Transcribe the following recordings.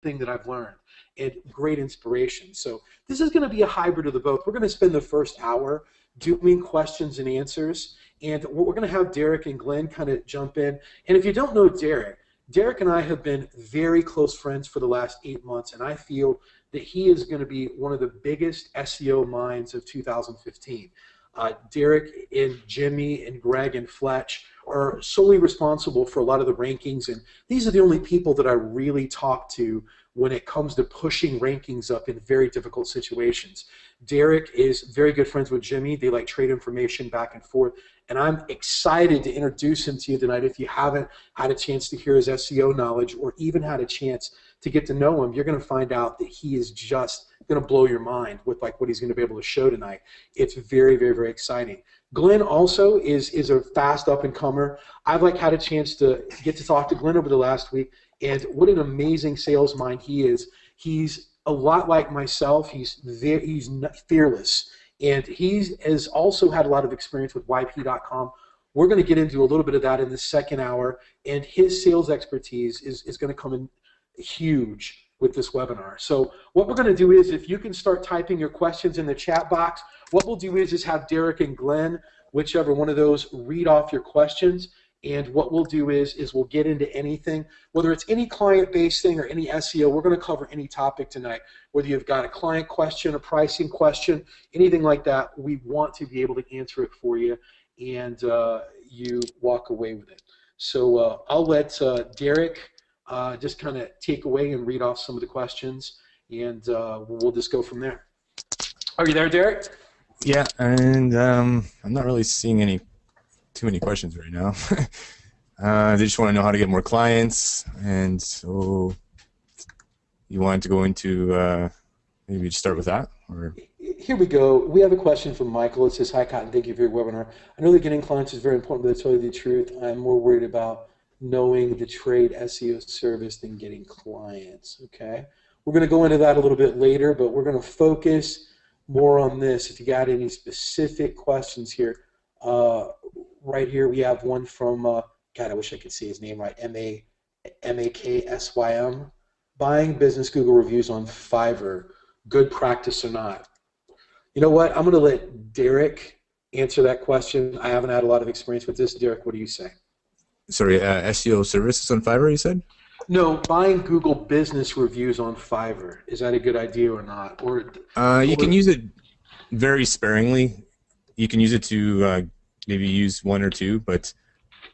thing that I've learned and great inspiration. So this is going to be a hybrid of the both. We're going to spend the first hour doing questions and answers, and we're going to have Derek and Glenn kind of jump in. And if you don't know Derek, Derek and I have been very close friends for the last 8 months, and I feel that he is going to be one of the biggest SEO minds of 2015. Derek and Jimmy and Greg and Fletch are solely responsible for a lot of the rankings, and these are the only people that I really talk to when it comes to pushing rankings up in very difficult situations. Derek is very good friends with Jimmy. They like trade information back and forth, and I'm excited to introduce him to you tonight. If you haven't had a chance to hear his SEO knowledge or even had a chance to get to know him, you're going to find out that he is just going to blow your mind with like what he's going to be able to show tonight. It's very, very, very exciting. Glenn also is a fast up-and-comer. I've like had a chance to get to talk to Glenn over the last week, and what an amazing sales mind he is. He's a lot like myself. He's fearless, and he has also had a lot of experience with YP.com. We're going to get into a little bit of that in the second hour, and his sales expertise is going to come in huge with this webinar. So what we're going to do is, if you can start typing your questions in the chat box, what we'll do is have Derek and Glenn, whichever one of those, read off your questions. And what we'll do is we'll get into anything, whether it's any client-based thing or any SEO. We're going to cover any topic tonight, whether you've got a client question, a pricing question, anything like that. We want to be able to answer it for you, and you walk away with it. So I'll let Derek just kind of take away and read off some of the questions, and we'll just go from there. Are you there, Derek? Yeah, and I'm not really seeing too many questions right now. They just want to know how to get more clients, and so you wanted to go into maybe just start with that, or here we go. We have a question from Michael. It says, "Hi, Cotton. Thank you for your webinar. I know that getting clients is very important, but to tell you the truth, I'm more worried about knowing the trade SEO service than getting clients." Okay, we're going to go into that a little bit later, but we're going to focus more on this. If you got any specific questions here, right here we have one from God, I wish I could see his name right. MAKSYM. Buying business Google reviews on Fiverr, good practice or not? You know what? I'm going to let Derek answer that question. I haven't had a lot of experience with this. Derek, what do you say? Sorry, SEO services on Fiverr, you said? No, buying Google business reviews on Fiverr. Is that a good idea or not? You can use it very sparingly. You can use it to maybe use 1 or 2, but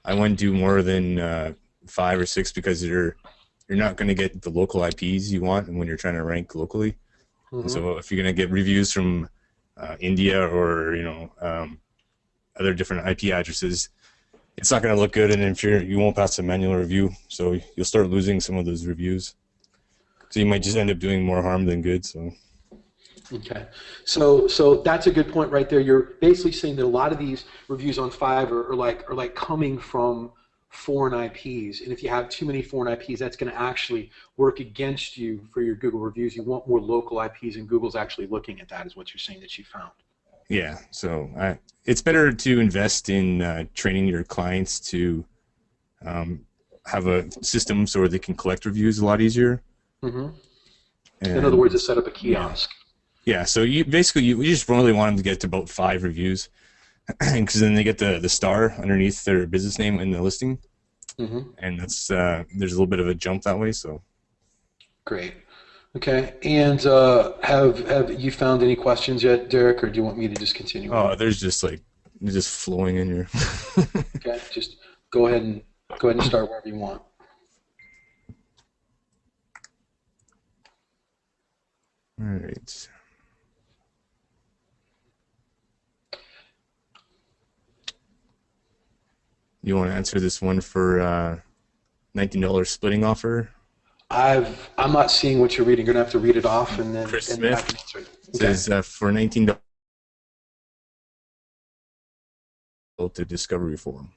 I wouldn't do more than 5 or 6 because you're not going to get the local IPs you want when you're trying to rank locally. Mm-hmm. So if you're going to get reviews from India or other different IP addresses, it's not going to look good, and if you won't pass a manual review, so you'll start losing some of those reviews. So you might just end up doing more harm than good. So. Okay, so that's a good point right there. You're basically saying that a lot of these reviews on Fiverr are like coming from foreign IPs, and if you have too many foreign IPs, that's going to actually work against you for your Google reviews. You want more local IPs, and Google's actually looking at that, is what you're saying that you found. Yeah, so it's better to invest in training your clients to have a system so they can collect reviews a lot easier. Mm-hmm. In other words, to set up a kiosk. Yeah, so you just really want them to get to about 5 reviews, because then they get the star underneath their business name in the listing, mm-hmm. and that's there's a little bit of a jump that way. So great. Okay, and have you found any questions yet, Derek, or do you want me to just continue? Oh, there's just flowing in here. Okay, just go ahead and start wherever you want. All right. You want to answer this one for $19 splitting offer? I'm not seeing what you're reading. You're gonna have to read it off, and then Chris I Smith can answer it. Okay. Says for $19 to Discovery Forum.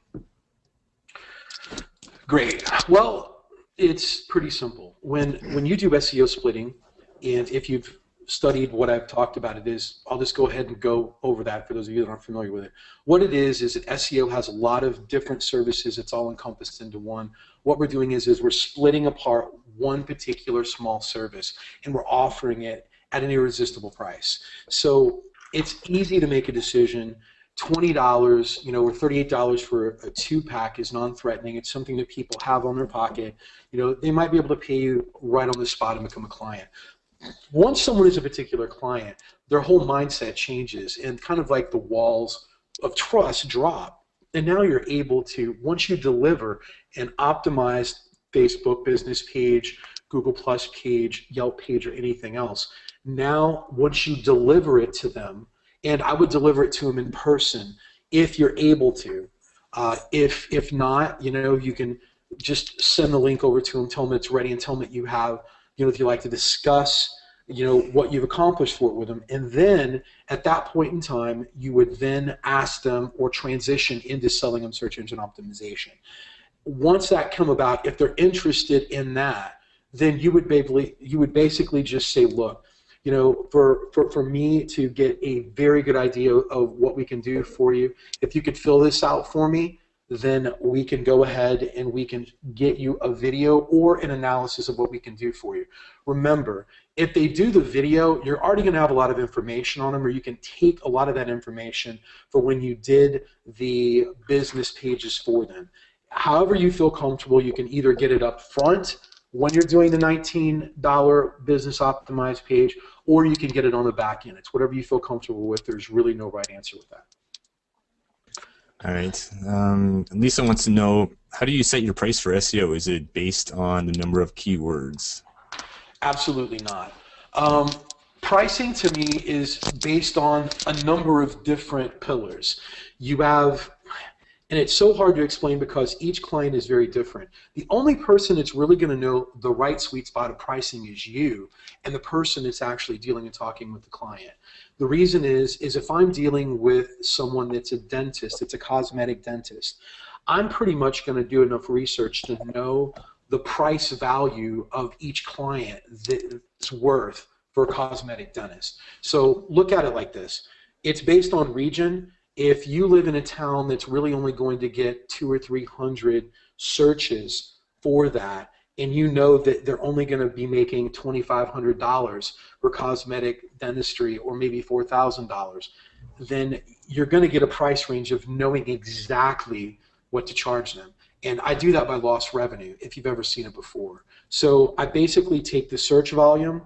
Great. Well, it's pretty simple. When you do SEO splitting, and if you've studied what I've talked about, it is, I'll just go ahead and go over that for those of you that aren't familiar with it. What it is that SEO has a lot of different services. It's all encompassed into one. What we're doing is we're splitting apart one particular small service, and we're offering it at an irresistible price. So it's easy to make a decision. $20, or $38 for a 2-pack is non-threatening. It's something that people have on their pocket. They might be able to pay you right on the spot and become a client. Once someone is a particular client, their whole mindset changes, and kind of like the walls of trust drop. And now you're able to, once you deliver an optimized Facebook business page, Google Plus page, Yelp page, or anything else, now once you deliver it to them, and I would deliver it to them in person if you're able to. If not, you can just send the link over to them, tell them it's ready, and tell them that you have, if you like to discuss, what you've accomplished for it with them. And then at that point in time, you would then ask them or transition into selling them search engine optimization. Once that come about, if they're interested in that, then you would basically just say, look, for me to get a very good idea of what we can do for you, if you could fill this out for me, then we can go ahead and we can get you a video or an analysis of what we can do for you. Remember, if they do the video, you're already going to have a lot of information on them, or you can take a lot of that information for when you did the business pages for them. However you feel comfortable, you can either get it up front when you're doing the $19 business optimized page, or you can get it on the back end. It's whatever you feel comfortable with. There's really no right answer with that. All right. Lisa wants to know, how do you set your price for SEO? Is it based on the number of keywords? Absolutely not. Pricing to me is based on a number of different pillars. You have, and it's so hard to explain because each client is very different. The only person that's really going to know the right sweet spot of pricing is you, and the person that's actually dealing and talking with the client. The reason is if I'm dealing with someone that's a dentist, it's a cosmetic dentist, I'm pretty much going to do enough research to know the price value of each client that's worth for a cosmetic dentist. So look at it like this. It's based on region. If you live in a town that's really only going to get 200 or 300 searches for that, and you know that they're only going to be making $2,500 for cosmetic dentistry, or maybe $4,000, then you're going to get a price range of knowing exactly what to charge them. And I do that by lost revenue, if you've ever seen it before. So I basically take the search volume,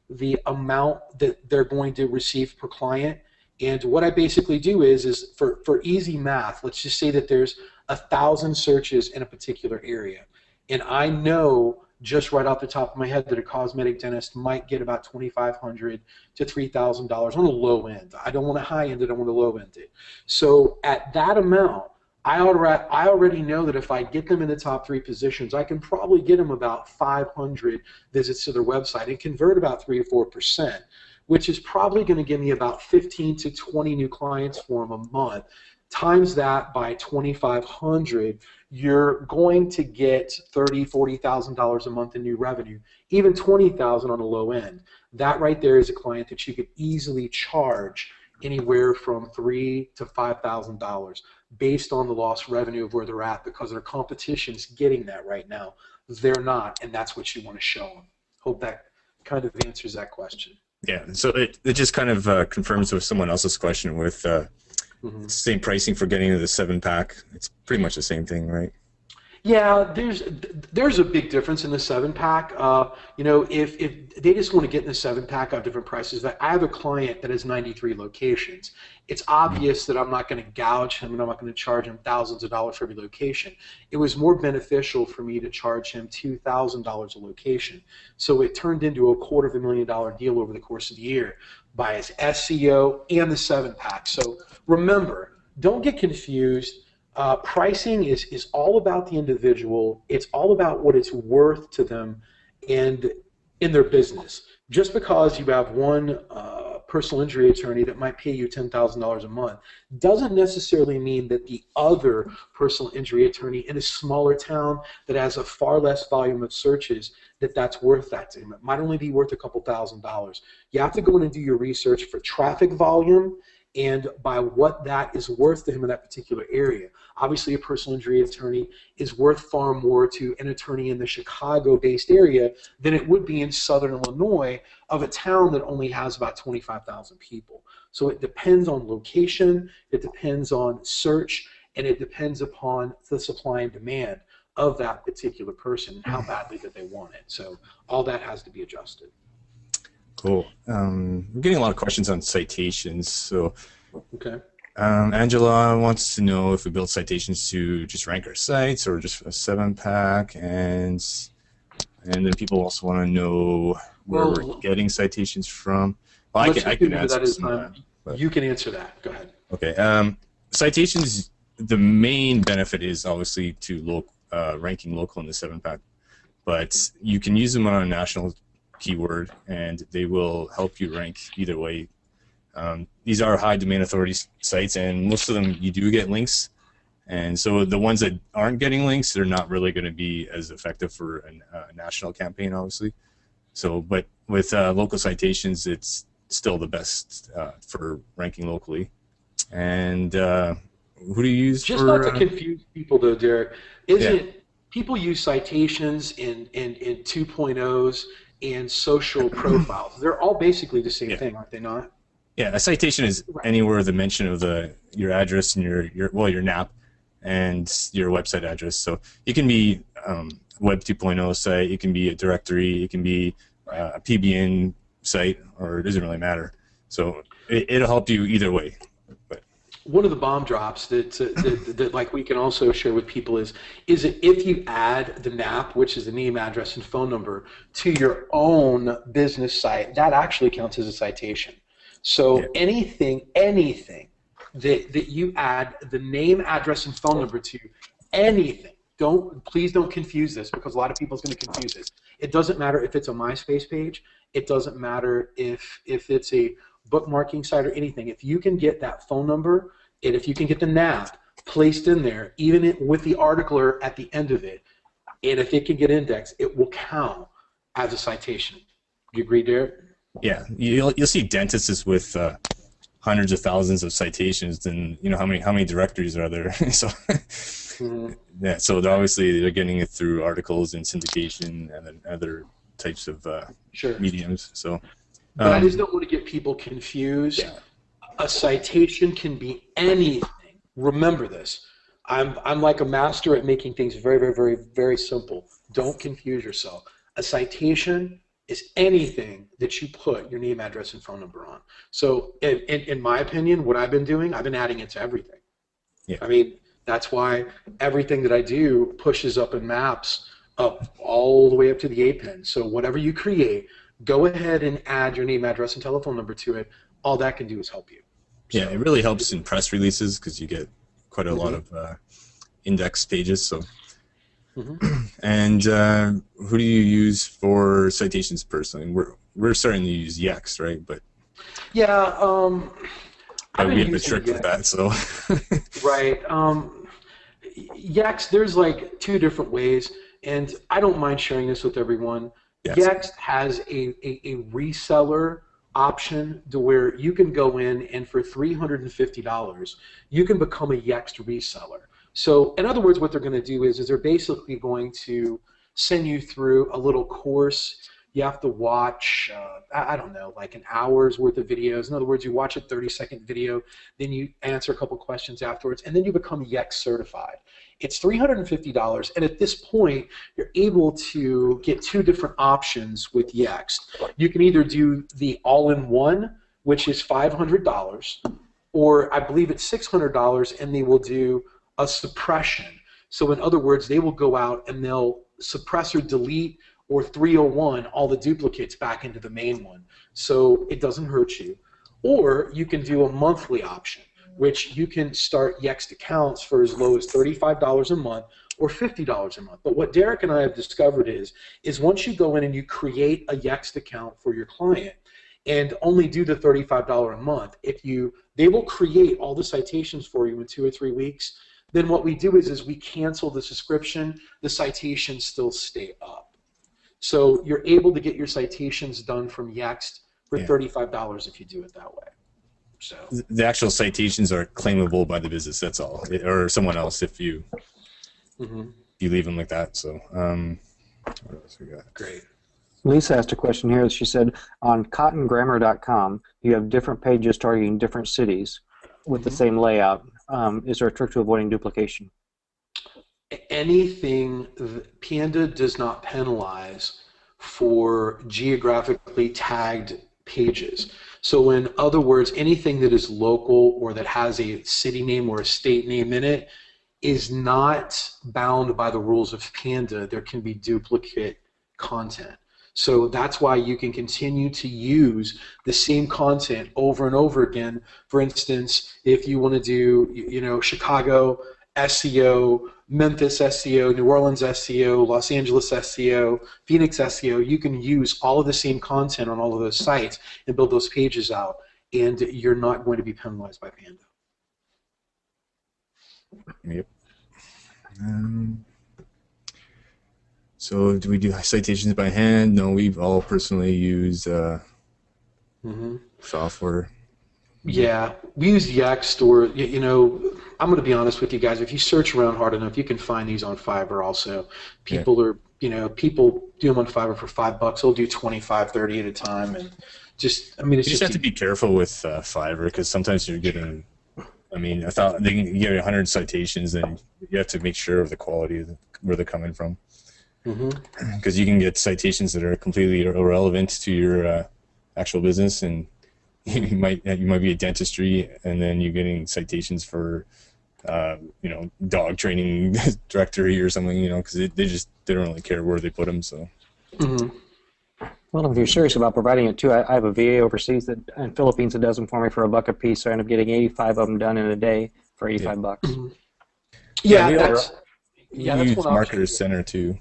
the amount that they're going to receive per client, and what I basically do is for easy math, let's just say that there's 1,000 searches in a particular area. And I know just right off the top of my head that a cosmetic dentist might get about $2,500 to $3,000 on the low end. I don't want to high end it, I want to low end it. So at that amount, I already know that if I get them in the top 3 positions, I can probably get them about 500 visits to their website and convert about 3 or 4%, which is probably going to give me about 15 to 20 new clients for them a month. Times that by 2,500, you're going to get $30,000, $40,000 a month in new revenue, even $20,000 on the low end. That right there is a client that you could easily charge anywhere from $3,000 to $5,000 based on the lost revenue of where they're at, because their competition's getting that right now. They're not, and that's what you want to show them. Hope that kind of answers that question. Yeah, so it just kind of confirms with someone else's question with same pricing for getting into the 7-pack. It's pretty much the same thing, right? Yeah, there's a big difference in the 7-pack. If they just want to get in the 7-pack on different prices, I have a client that has 93 locations. It's obvious that I'm not going to gouge him and I'm not going to charge him thousands of dollars for every location. It was more beneficial for me to charge him $2,000 a location. So it turned into a $250,000 deal over the course of the year by his SEO and the 7-pack. So remember, don't get confused. Pricing is all about the individual. It's all about what it's worth to them and in their business. Just because you have one personal injury attorney that might pay you $10,000 a month doesn't necessarily mean that the other personal injury attorney in a smaller town that has a far less volume of searches, that's worth that to him. It might only be worth a couple $1,000s. You have to go in and do your research for traffic volume and by what that is worth to him in that particular area. Obviously, a personal injury attorney is worth far more to an attorney in the Chicago-based area than it would be in Southern Illinois of a town that only has about 25,000 people. So it depends on location, it depends on search, and it depends upon the supply and demand of that particular person and how badly that they want it. So all that has to be adjusted. Cool. We're getting a lot of questions on citations. So, okay. Angela wants to know if we build citations to just rank our sites or just a 7-pack, and then people also want to know where we're getting citations from. Well, I can answer some of you can answer that. Go ahead. Okay. Citations. The main benefit is obviously to ranking local in the 7-pack, but you can use them on a national keyword, and they will help you rank either way. These are high domain authority sites, and most of them you do get links, and so the ones that aren't getting links, they're not really going to be as effective for a national campaign, obviously. So, but with local citations, it's still the best for ranking locally. And who do you use just for, not to confuse people though, Derek, people use citations in 2.0s and social profiles. They're all basically the same thing, aren't they not? Yeah, a citation is anywhere the mention of your address and your NAP and your website address. So it can be Web 2.0 site, it can be a directory, it can be a PBN site, or it doesn't really matter. So it'll help you either way. But one of the bomb drops that like we can also share with people is that if you add the NAP, which is the name, address, and phone number, to your own business site, that actually counts as a citation. So anything that you add the name, address, and phone number to, anything. Please don't confuse this, because a lot of people is going to confuse this. It doesn't matter if it's a MySpace page. It doesn't matter if it's a bookmarking site or anything. If you can get that phone number, and if you can get the NAP placed in there, even with the articler at the end of it, and if it can get indexed, it will count as a citation. You agree, Derek? Yeah, you'll see dentists with hundreds of thousands of citations. Then you know how many directories are there. So yeah, so obviously they're getting it through articles and syndication and then other types of mediums. So, but I just don't want to get people confused. Yeah. A citation can be anything. Remember this. I'm like a master at making things very, very, very, very simple. Don't confuse yourself. A citation is anything that you put your name, address, and phone number on. So in my opinion, what I've been doing, I've been adding it to everything. Yeah. I mean, that's why everything that I do pushes up in maps up all the way up to the A-pin. So whatever you create, go ahead and add your name, address, and telephone number to it. All that can do is help you. So, yeah, it really helps in press releases because you get quite a lot of index pages. So. And who do you use for citations personally? We're starting to use Qzx, right? But yeah, we have a trick for that. So right, Qzx. There's like 2 different ways, and I don't mind sharing this with everyone. Yes. Qzx has a reseller option to where you can go in and for $350 you can become a Qzx reseller. So in other words, what they're going to do is they're basically going to send you through a little course. You have to watch, I don't know, like an hour's worth of videos. In other words, you watch a 30-second video, then you answer a couple questions afterwards, and then you become Qzx certified. It's $350, and at this point, you're able to get 2 different options with Qzx. You can either do the all-in-one, which is $500, or I believe it's $600, and they will do a suppression. So in other words, they will go out and they'll suppress or delete or 301 all the duplicates back into the main one, so it doesn't hurt you. Or you can do a monthly option, which you can start Qzx accounts for as low as $35 a month or $50 a month. But what Derek and I have discovered is once you go in and you create a Qzx account for your client, and only do the $35 a month, they will create all the citations for you in 2 or 3 weeks. Then what we do is we cancel the subscription. The citations still stay up. So you're able to get your citations done from Yext for $35 if you do it that way. So the actual citations are claimable by the business. That's all, or someone else if you you leave them like that. So what else we got? Great. Lisa asked a question here. She said, on cottongrammar.com, you have different pages targeting different cities with the same layout. Is there a trick to avoiding duplication? Anything, Panda does not penalize for geographically tagged pages. So in other words, anything that is local or that has a city name or a state name in it is not bound by the rules of Panda. There can be duplicate content. So that's why you can continue to use the same content over and over again. For instance, if you want to do, Chicago SEO, Memphis SEO, New Orleans SEO, Los Angeles SEO, Phoenix SEO, you can use all of the same content on all of those sites and build those pages out, and you're not going to be penalized by Panda. Yep. So do we do citations by hand? No, we've all personally used software. Yeah, we use Yext, or I'm going to be honest with you guys. If you search around hard enough, you can find these on Fiverr. Also, people people do them on Fiverr for $5. They'll do 25, 30 at a time, and it's you just have to be careful with Fiverr, because sometimes you're getting. I thought they can give you 100 citations, and you have to make sure of the quality of where they're coming from. Because you can get citations that are completely irrelevant to your actual business, and you might be a dentistry, and then you're getting citations for dog training directory or something, because they don't really care where they put them. So well, if you're serious about providing it too, I have a VA overseas in Philippines that does them for me for $1 a piece, so I end up getting 85 of them done in a day for $85. Yeah, we that's use one Marketer option. Center too.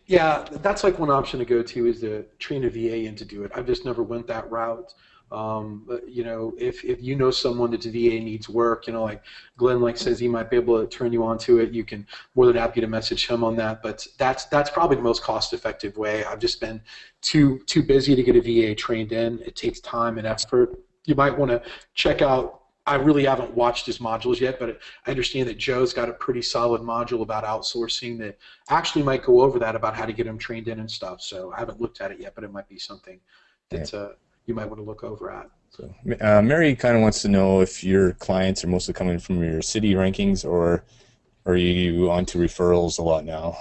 Yeah, that's like one option to go to, is to train a VA in to do it. I've just never went that route. But, if you know someone that the VA needs work, like Glenn says he might be able to turn you on to it, you can more than happy to message him on that. But that's probably the most cost-effective way. I've just been too busy to get a VA trained in. It takes time and effort. You might want to check out. I really haven't watched his modules yet, but I understand that Joe's got a pretty solid module about outsourcing that actually might go over that, about how to get him trained in and stuff. So I haven't looked at it yet, but it might be something that you might want to look over at. So Mary kind of wants to know if your clients are mostly coming from your city rankings, or are you onto referrals a lot now?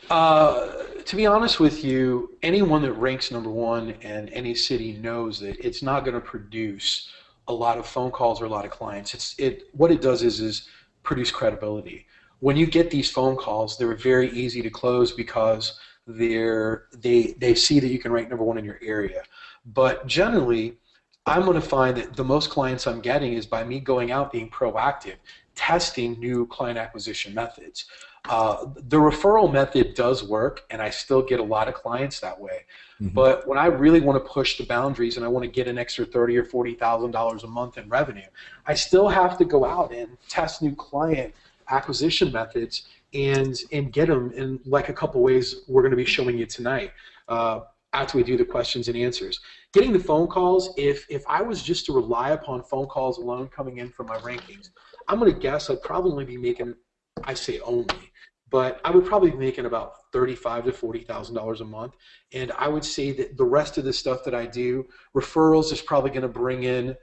To be honest with you, anyone that ranks #1 in any city knows that it's not going to produce a lot of phone calls or a lot of clients. What it does is produce credibility. When you get these phone calls, they're very easy to close because they see that you can rank #1 in your area. But generally, I'm going to find that the most clients I'm getting is by me going out, being proactive, testing new client acquisition methods. The referral method does work, and I still get a lot of clients that way. But when I really want to push the boundaries and I want to get an extra $30,000 or $40,000 a month in revenue, I still have to go out and test new client acquisition methods and get them in like a couple ways we're going to be showing you tonight after we do the questions and answers. Getting the phone calls, if I was just to rely upon phone calls alone coming in from my rankings, I'm going to guess I'd probably be making, I say only, but I would probably be making about $35,000 to $40,000 a month. And I would say that the rest of the stuff that I do, referrals is probably going to bring in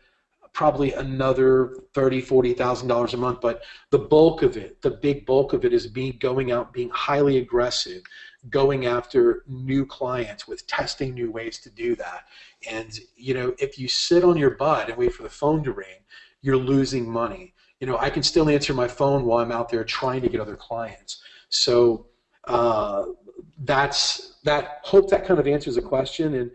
probably another $30,000, $40,000 a month. But the bulk of it, the big bulk of it, is going out, being highly aggressive, going after new clients with testing new ways to do that. And if you sit on your butt and wait for the phone to ring, you're losing money. I can still answer my phone while I'm out there trying to get other clients. So that's that. Hope that kind of answers the question. And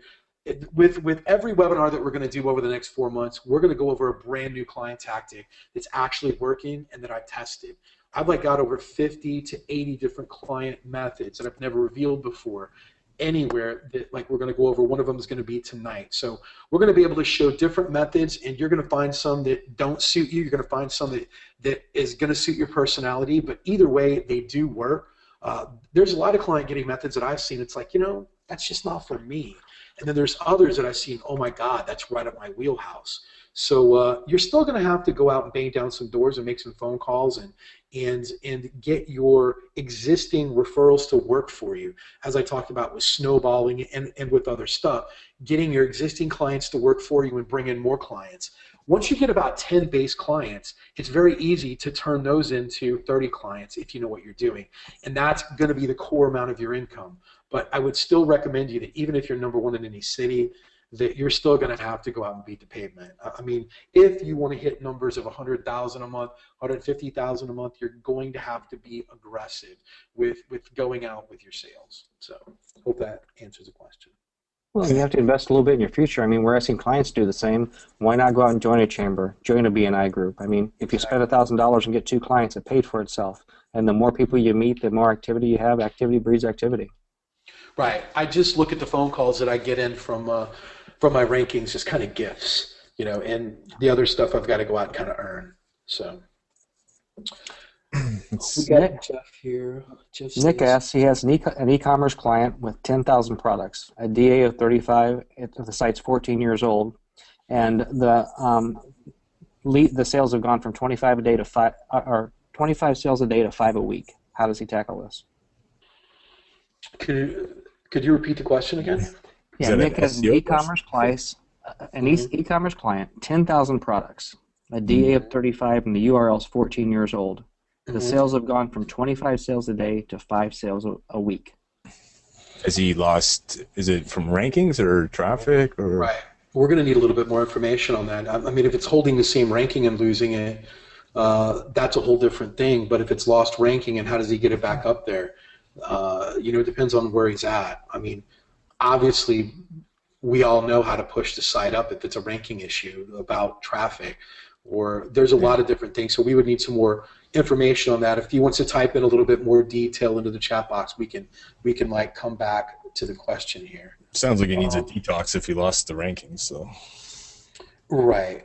with every webinar that we're going to do over the next 4 months, we're going to go over a brand new client tactic that's actually working and that I've tested. I've got over 50 to 80 different client methods that I've never revealed before. anywhere that like we're going to go over. One of them is going to be tonight. So we're going to be able to show different methods, and you're going to find some that don't suit you. You're going to find some that is going to suit your personality, but either way, they do work. There's a lot of client getting methods that I've seen. It's like, that's just not for me. And then there's others that I've seen, oh my God, that's right up my wheelhouse. So you're still going to have to go out and bang down some doors and make some phone calls and get your existing referrals to work for you. As I talked about with snowballing and with other stuff, getting your existing clients to work for you and bring in more clients. Once you get about 10 base clients, it's very easy to turn those into 30 clients if you know what you're doing. And that's going to be the core amount of your income. But I would still recommend you that even if you're number one in any city, that you're still going to have to go out and beat the pavement. I mean, if you want to hit numbers of 100,000 a month, 150,000 a month, you're going to have to be aggressive with going out with your sales. So hope that answers the question. Well, you have to invest a little bit in your future. I mean, we're asking clients to do the same. Why not go out and join a chamber, join a BNI group? I mean, if you spend $1,000 and get 2 clients, it paid for itself. And the more people you meet, the more activity you have. Activity breeds activity. Right. I just look at the phone calls that I get in from my rankings as kind of gifts, and the other stuff I've got to go out and kind of earn. So we got Jeff here. Nick asks, he has an e-commerce client with 10,000 products, a DA of 35. The site's 14 years old, and the sales have gone from 25 a day to 5, or 25 sales a day to 5 a week. How does he tackle this? Could you repeat the question again? Yeah, Nick has an e-commerce client, 10,000 products, a DA of 35, and the URL is 14 years old. The sales have gone from 25 sales a day to 5 sales a week. Has he lost, is it from rankings or traffic? Or? Right. We're going to need a little bit more information on that. I mean, if it's holding the same ranking and losing it, that's a whole different thing. But if it's lost ranking and how does he get it back up there? It depends on where he's at. I mean, obviously, we all know how to push the site up if it's a ranking issue about traffic, or there's a lot of different things. So we would need some more information on that. If he wants to type in a little bit more detail into the chat box, we can like come back to the question here. Sounds like he needs a detox if he lost the rankings. So. Right.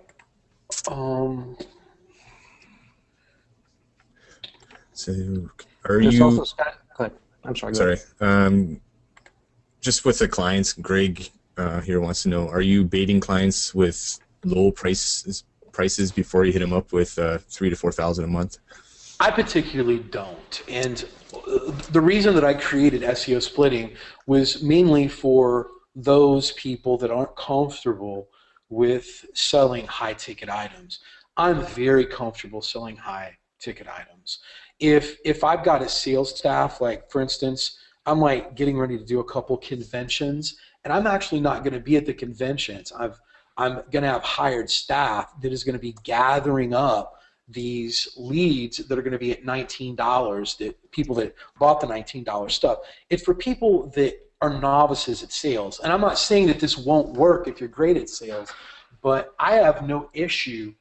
So are you? Also, Scott, go ahead. I'm sorry. Sorry. Just with the clients, Greg here wants to know: are you baiting clients with low prices before you hit them up with $3,000 to $4,000 a month? I particularly don't, and the reason that I created SEO splitting was mainly for those people that aren't comfortable with selling high-ticket items. I'm very comfortable selling high-ticket items. If I've got a sales staff, like for instance, I'm like getting ready to do a couple conventions, and I'm actually not going to be at the conventions. I'm going to have hired staff that is going to be gathering up these leads that are going to be at $19, that people that bought the $19 stuff. It's for people that are novices at sales. And I'm not saying that this won't work if you're great at sales, but I have no issue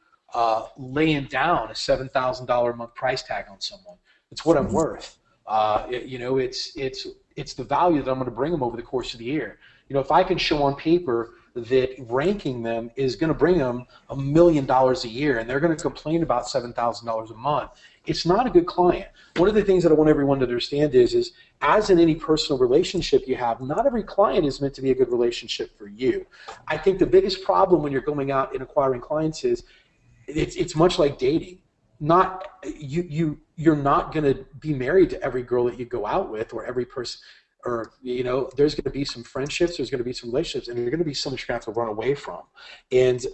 laying down a $7,000 a month price tag on someone. It's what I'm worth. It's the value that I'm going to bring them over the course of the year. If I can show on paper that ranking them is going to bring them $1 million a year, and they're going to complain about $7,000 a month, it's not a good client. One of the things that I want everyone to understand is as in any personal relationship you have, not every client is meant to be a good relationship for you. I think the biggest problem when you're going out and acquiring clients is it's much like dating. You're not going to be married to every girl that you go out with, or every person. Or there's going to be some friendships, there's going to be some relationships, and there's going to be some that you're going to have to run away from. And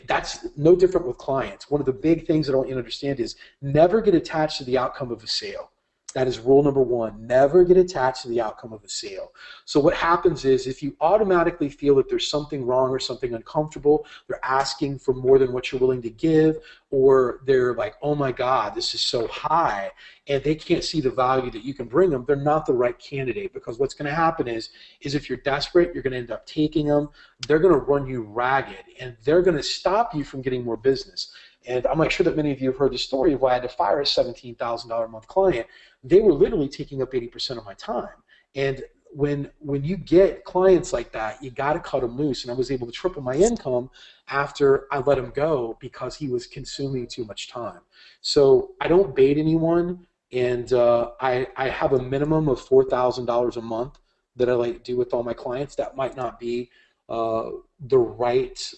that's no different with clients. One of the big things that I want you to understand is never get attached to the outcome of a sale. That is rule number one. Never get attached to the outcome of a sale. So what happens is if you automatically feel that there's something wrong or something uncomfortable, they're asking for more than what you're willing to give, or they're like, oh my God, this is so high, and they can't see the value that you can bring them, they're not the right candidate. Because what's going to happen is if you're desperate, you're going to end up taking them, they're going to run you ragged, and they're going to stop you from getting more business. And I'm not sure that many of you have heard the story of why I had to fire a $17,000 a month client. They were literally taking up 80% of my time. And when you get clients like that, you got to cut them loose. And I was able to triple my income after I let him go because he was consuming too much time. So I don't bait anyone, and I have a minimum of $4,000 a month that I like to do with all my clients. That might not be the right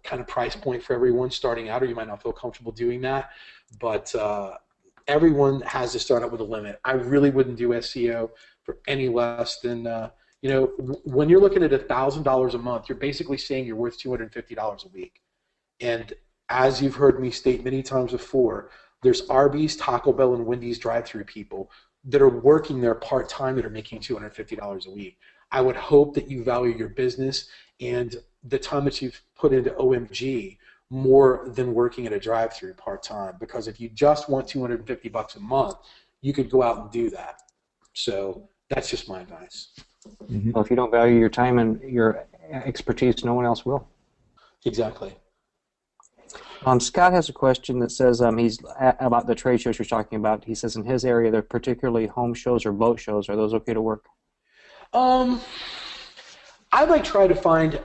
kind of price point for everyone starting out, or you might not feel comfortable doing that. But everyone has to start out with a limit. I really wouldn't do SEO for any less than, when you're looking at $1,000 a month, you're basically saying you're worth $250 a week. And as you've heard me state many times before, there's Arby's, Taco Bell, and Wendy's drive-through people that are working there part-time that are making $250 a week. I would hope that you value your business and the time that you've put into OMG more than working at a drive-through part-time, because if you just want $250 a month, you could go out and do that. So that's just my advice. Mm-hmm. Well, if you don't value your time and your expertise, no one else will. Exactly. Scott has a question that says he's about the trade shows you're talking about. He says in his area, they're particularly home shows or boat shows. Are those okay to work? I might try to find.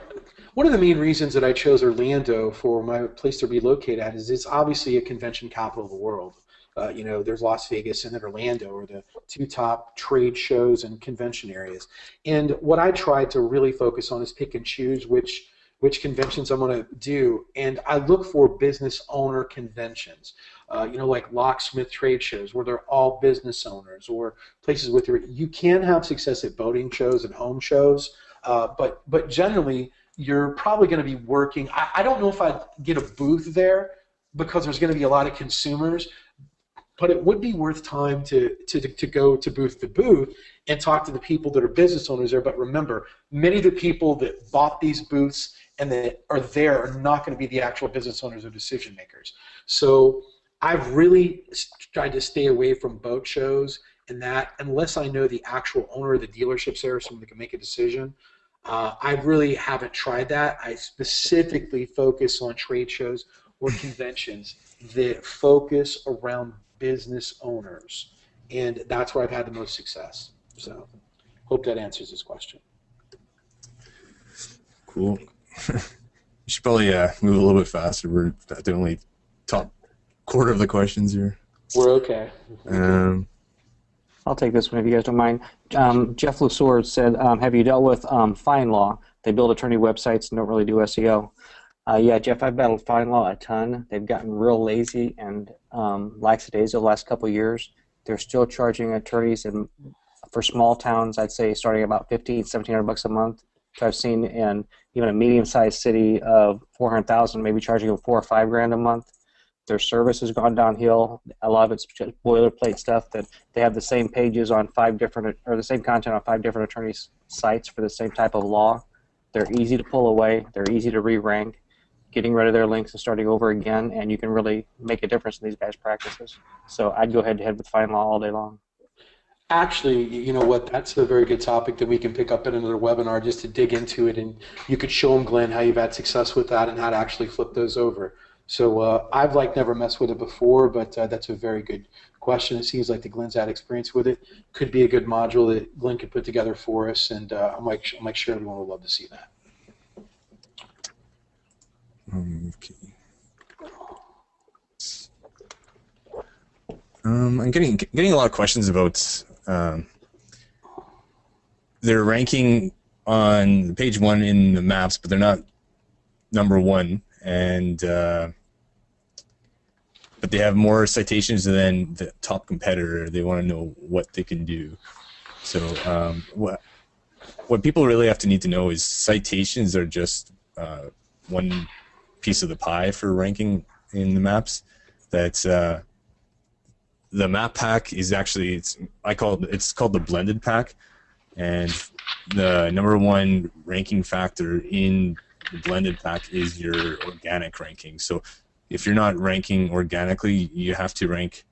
One of the main reasons that I chose Orlando for my place to relocate at is it's obviously a convention capital of the world. There's Las Vegas and then Orlando are the two top trade shows and convention areas. And what I try to really focus on is pick and choose which conventions I'm going to do. And I look for business owner conventions, like locksmith trade shows where they're all business owners, or places with you can have success at boating shows and home shows, but generally you're probably going to be working. I don't know if I'd get a booth there because there's going to be a lot of consumers, but it would be worth time to go to booth and talk to the people that are business owners there. But remember, many of the people that bought these booths and that are there are not going to be the actual business owners or decision makers. So I've really tried to stay away from boat shows and that unless I know the actual owner of the dealerships there, someone that can make a decision. I really haven't tried that. I specifically focus on trade shows or conventions that focus around business owners, and that's where I've had the most success. So hope that answers this question. Cool. You should probably move a little bit faster. We're at the only top quarter of the questions here. We're okay. I'll take this one if you guys don't mind. Jeff Lusord said, have you dealt with FindLaw? They build attorney websites and don't really do SEO. Yeah, Jeff, I've battled FindLaw a ton. They've gotten real lazy and lackadaisical the last couple of years. They're still charging attorneys for small towns, I'd say, starting about $1,500–1,700 a month. So I've seen in even a medium-sized city of 400,000, maybe charging them $4 or $5 grand a month. Their service has gone downhill. A lot of it's just boilerplate stuff that they have the same pages on the same content on 5 different attorneys' sites for the same type of law. They're easy to pull away. They're easy to re-rank. Getting rid of their links and starting over again, and you can really make a difference in these guys' practices. So I'd go head-to-head with FindLaw all day long. Actually, you know what? That's a very good topic that we can pick up in another webinar just to dig into it, and you could show them, Glenn, how you've had success with that and how to actually flip those over. So I've never messed with it before, but that's a very good question. It seems like the Glenn's had experience with it. Could be a good module that Glenn could put together for us, and I'm sure everyone would love to see that. Okay. I'm getting a lot of questions about they're ranking on page 1 in the maps, but they're not number 1, and but they have more citations than the top competitor. They want to know what they can do. So what people really have to need to know is citations are just one piece of the pie for ranking in the maps. That's the map pack is actually it's called the blended pack, and the number 1 ranking factor in the blended pack is your organic ranking. So if you're not ranking organically, you have to rank.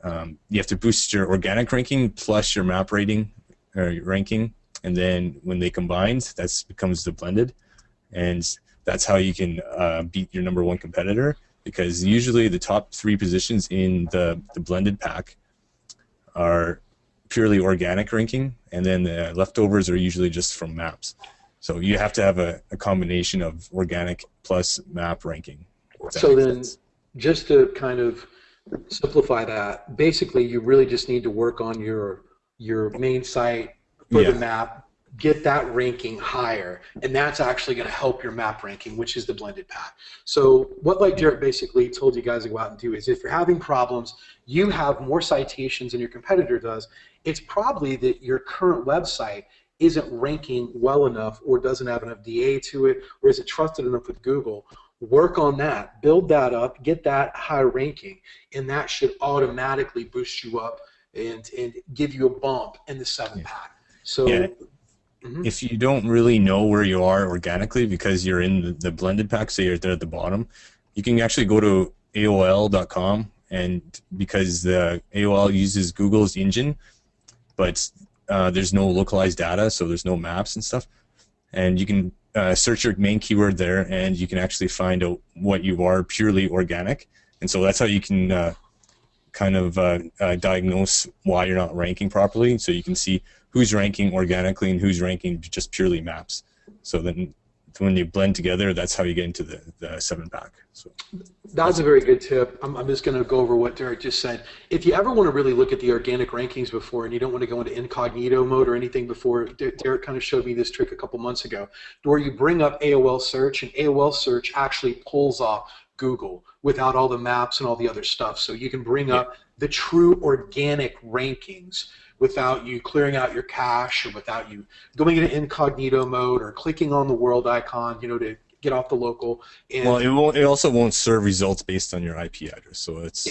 You have to boost your organic ranking plus your map rating or ranking, and then when they combine, that becomes the blended, and that's how you can beat your number 1 competitor. Because usually the top 3 positions in the blended pack are purely organic ranking, and then the leftovers are usually just from maps. So you have to have a combination of organic plus map ranking. So then, just to kind of simplify that, basically you really just need to work on your main site for the map, get that ranking higher, and that's actually going to help your map ranking, which is the blended path. So what like Derek basically told you guys to go out and do is, if you're having problems, you have more citations than your competitor does, it's probably that your current website isn't ranking well enough, or doesn't have enough DA to it, or isn't trusted enough with Google. Work on that, build that up, get that high ranking, and that should automatically boost you up and give you a bump in the 7-pack. So if you don't really know where you are organically because you're in the blended pack, say you're there at the bottom, you can actually go to AOL.com, and because the AOL uses Google's engine, but there's no localized data, so there's no maps and stuff, and you can search your main keyword there, and you can actually find out what you are purely organic. And so that's how you can kind of diagnose why you're not ranking properly. So you can see who's ranking organically and who's ranking just purely maps. So then when you blend together, that's how you get into the 7-pack. So that's a very good tip. I'm just going to go over what Derek just said. If you ever want to really look at the organic rankings before, and you don't want to go into incognito mode or anything before, Derek kind of showed me this trick a couple months ago, where you bring up AOL search, and AOL search actually pulls off Google without all the maps and all the other stuff. So you can bring up the true organic rankings without you clearing out your cache, or without you going into incognito mode or clicking on the world icon, to get off the local. And well, it also won't serve results based on your IP address. So it's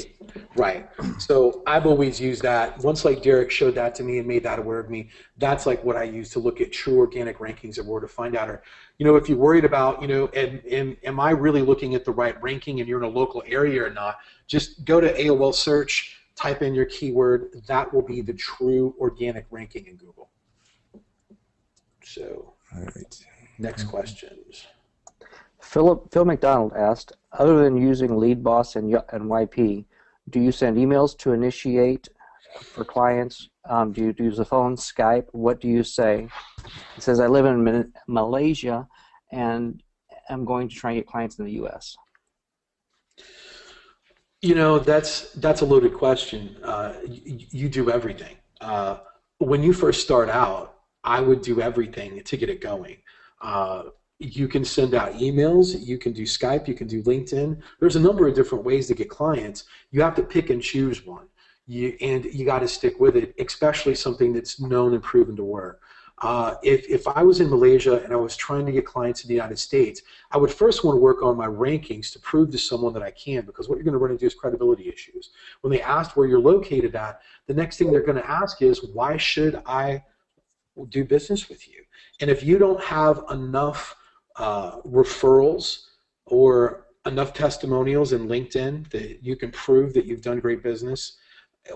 right. So I've always used that. Once like Derek showed that to me and made that aware of me, that's like what I use to look at true organic rankings, or where to find out, or if you're worried about, am I really looking at the right ranking and you're in a local area or not, just go to AOL search, type in your keyword. That will be the true organic ranking in Google. So, all right. Next questions. Phil McDonald asked, other than using LeadBoss and YP, do you send emails to initiate for clients? Do you use the phone, Skype? What do you say? He says, I live in Malaysia, and I'm going to try and get clients in the U.S. That's a loaded question. You do everything. When you first start out, I would do everything to get it going. You can send out emails, you can do Skype, you can do LinkedIn. There's a number of different ways to get clients. You have to pick and choose one, and you got to stick with it, especially something that's known and proven to work. If I was in Malaysia and I was trying to get clients in the United States, I would first want to work on my rankings to prove to someone that I can, because what you're going to run into is credibility issues. When they ask where you're located at, the next thing they're going to ask is, why should I do business with you? And if you don't have enough referrals or enough testimonials in LinkedIn that you can prove that you've done great business,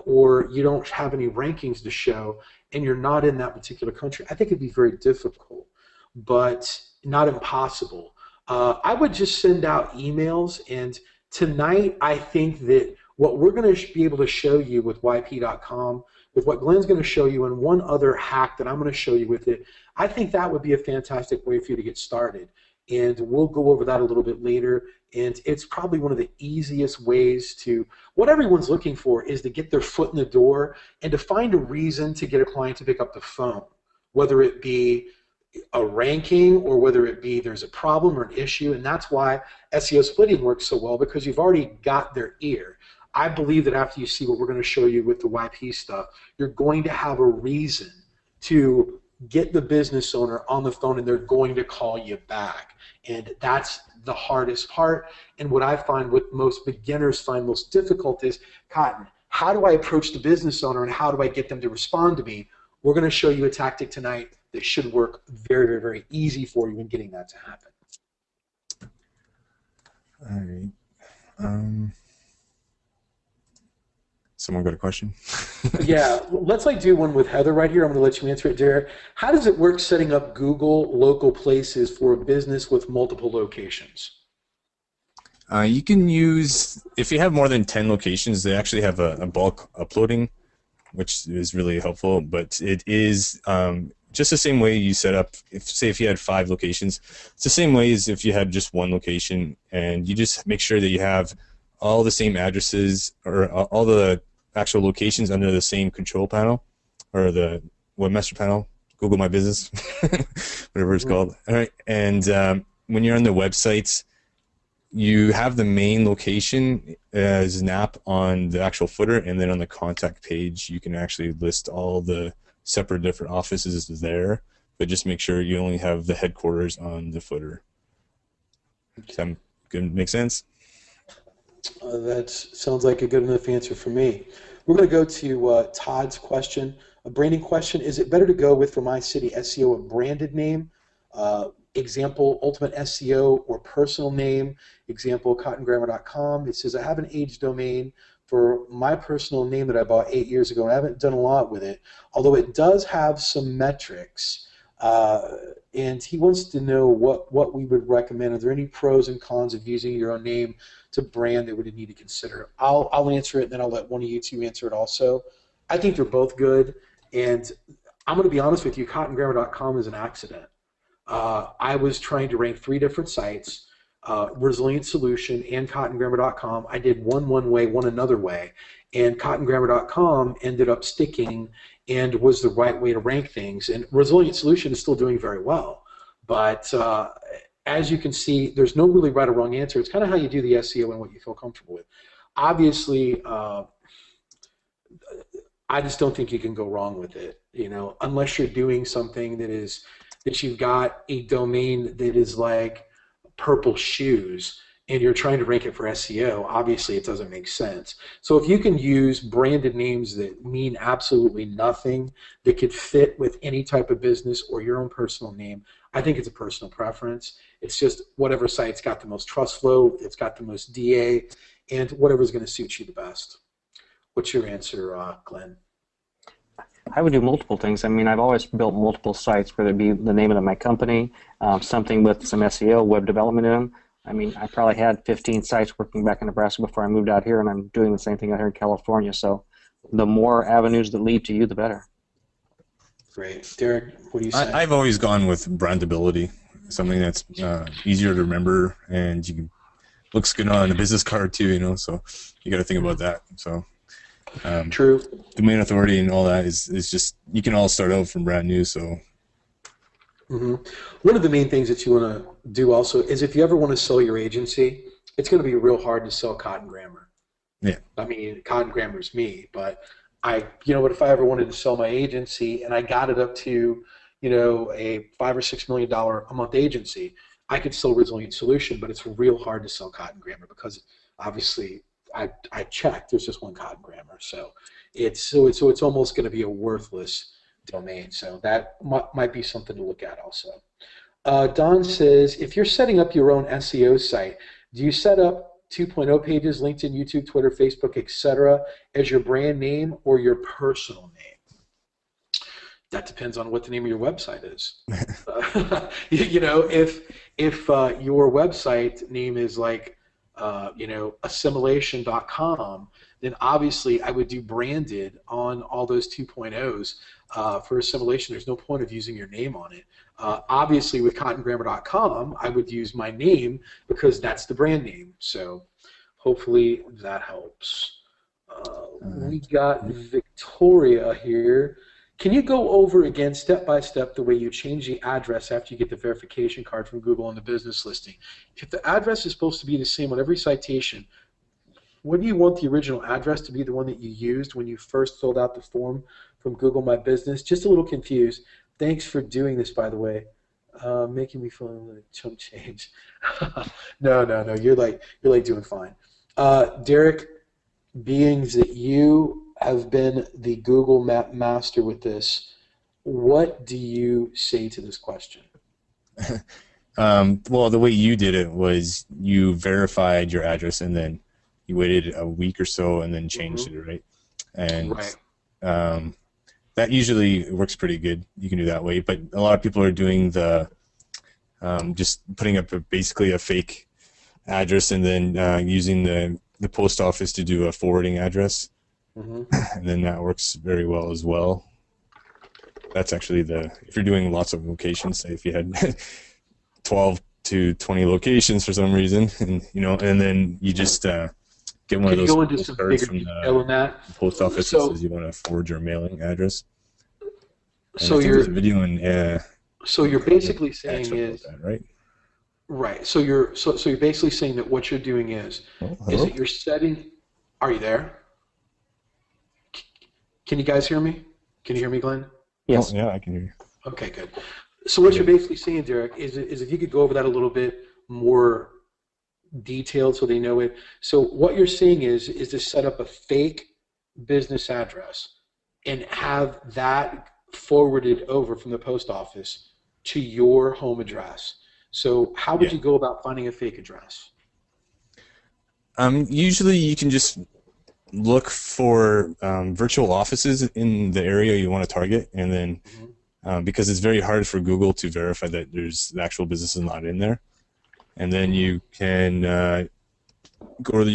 or you don't have any rankings to show, and you're not in that particular country, I think it'd be very difficult, but not impossible. I would just send out emails, and tonight I think that what we're going to be able to show you with YP.com, with what Glenn's going to show you, and one other hack that I'm going to show you with it, I think that would be a fantastic way for you to get started. And we'll go over that a little bit later. And it's probably one of the easiest ways to, what everyone's looking for is to get their foot in the door and to find a reason to get a client to pick up the phone, whether it be a ranking or whether it be there's a problem or an issue. And that's why SEO splitting works so well, because you've already got their ear. I believe that after you see what we're going to show you with the YP stuff, you're going to have a reason to get the business owner on the phone, and they're going to call you back. And that's the hardest part. And what I find what most beginners find most difficult is, Cotton, how do I approach the business owner and how do I get them to respond to me? We're going to show you a tactic tonight that should work very, very, very easy for you in getting that to happen. All right. Someone got a question? Yeah, let's do one with Heather right here. I'm going to let you answer it, Derek. How does it work setting up Google local places for a business with multiple locations? You can use, if you have more than 10 locations, they actually have a bulk uploading which is really helpful. But it is just the same way you set up. If you had 5 locations, it's the same way as if you had just 1 location, and you just make sure that you have all the same addresses or all the actual locations under the same control panel or the webmaster panel. Google My Business, whatever it's called. All right, and when you're on the websites, you have the main location as an app on the actual footer, and then on the contact page, you can actually list all the separate different offices there, but just make sure you only have the headquarters on the footer. Does that make sense? That sounds like a good enough answer for me. We're going to go to Todd's question, a branding question. Is it better to go with, for my city SEO, a branded name? Example, Ultimate SEO, or personal name? Example, cottongrammar.com. It says, I have an age domain for my personal name that I bought 8 years ago, and I haven't done a lot with it, although it does have some metrics. And he wants to know what we would recommend. Are there any pros and cons of using your own name to brand that we would need to consider? I'll answer it, and then I'll let one of you two answer it also. I think they're both good, and I'm going to be honest with you, cottongrammar.com is an accident. I was trying to rank 3 different sites, Resilient Solution and cottongrammar.com. I did one way, one another way, and cottongrammar.com ended up sticking and was the right way to rank things. And Resilient Solution is still doing very well. But as you can see, there's no really right or wrong answer. It's kind of how you do the SEO and what you feel comfortable with. Obviously, I just don't think you can go wrong with it, unless you're doing something that you've got a domain that is like purple shoes and you're trying to rank it for SEO. Obviously, it doesn't make sense. So if you can use branded names that mean absolutely nothing, that could fit with any type of business or your own personal name, I think it's a personal preference. It's just whatever site's got the most trust flow, it's got the most DA, and whatever's going to suit you the best. What's your answer, Glenn? I would do multiple things. I mean, I've always built multiple sites, whether it be the name of my company, something with some SEO, web development in them. I mean, I probably had 15 sites working back in Nebraska before I moved out here, and I'm doing the same thing out here in California. So the more avenues that lead to you, the better. Great. Derek, what do you say? I've always gone with brandability, something that's easier to remember and looks good on a business card too, so you got to think about that. So True. Domain authority and all that is just, you can all start out from brand new. So one of the main things that you want to do also is, if you ever want to sell your agency, it's going to be real hard to sell Cotton Grammar. Yeah. I mean, Cotton Grammar's me, but if I ever wanted to sell my agency and I got it up to, a $5 or $6 million a month agency, I could sell Resilient Solution, but it's real hard to sell Cotton Grammar because obviously I checked, there's just one Cotton Grammar, so it's almost going to be a worthless domain. So that might be something to look at also. Don says, if you're setting up your own SEO site, do you set up 2.0 pages, LinkedIn, YouTube, Twitter, Facebook, etc., as your brand name or your personal name? That depends on what the name of your website is. If your website name is like assimilation.com, then obviously I would do branded on all those 2.0s. For assimilation, there's no point of using your name on it. Obviously, with cottongrammar.com, I would use my name because that's the brand name. So hopefully that helps. We got Victoria here. Can you go over again step by step the way you change the address after you get the verification card from Google on the business listing? If the address is supposed to be the same on every citation, what do you want the original address to be, the one that you used when you first filled out the form from Google My Business? Just a little confused. Thanks for doing this, by the way. Making me feel like chump change. No. You're like doing fine. Derek, being that you have been the Google Map master with this, what do you say to this question? Well, the way you did it was you verified your address and then you waited a week or so and then changed it, right? And right. That usually works pretty good. You can do that way, but a lot of people are doing the just putting up basically a fake address and then using the post office to do a forwarding address. and then that works very well as well. That's actually if you're doing lots of locations, say if you had 12 to 20 locations for some reason, and then you just get one Can of you those go into some cards bigger from detail on that? the post office that says you want to forward your mailing address. And So I think there's a video in so you're basically saying about is that, right? right. So you're basically saying that what you're doing is Hello? that you're setting. Are you there? Can you guys hear me? Can you hear me, Glenn? Yes. Oh, yeah, I can hear you. Okay, good. So what you're basically saying, Derek, is if you could go over that a little bit more detailed so they know it. So what you're saying is to set up a fake business address and have that forwarded over from the post office to your home address. So how would you go about finding a fake address? Usually you can just look for virtual offices in the area you want to target, and then because it's very hard for Google to verify that the actual business is not in there, and then you can go to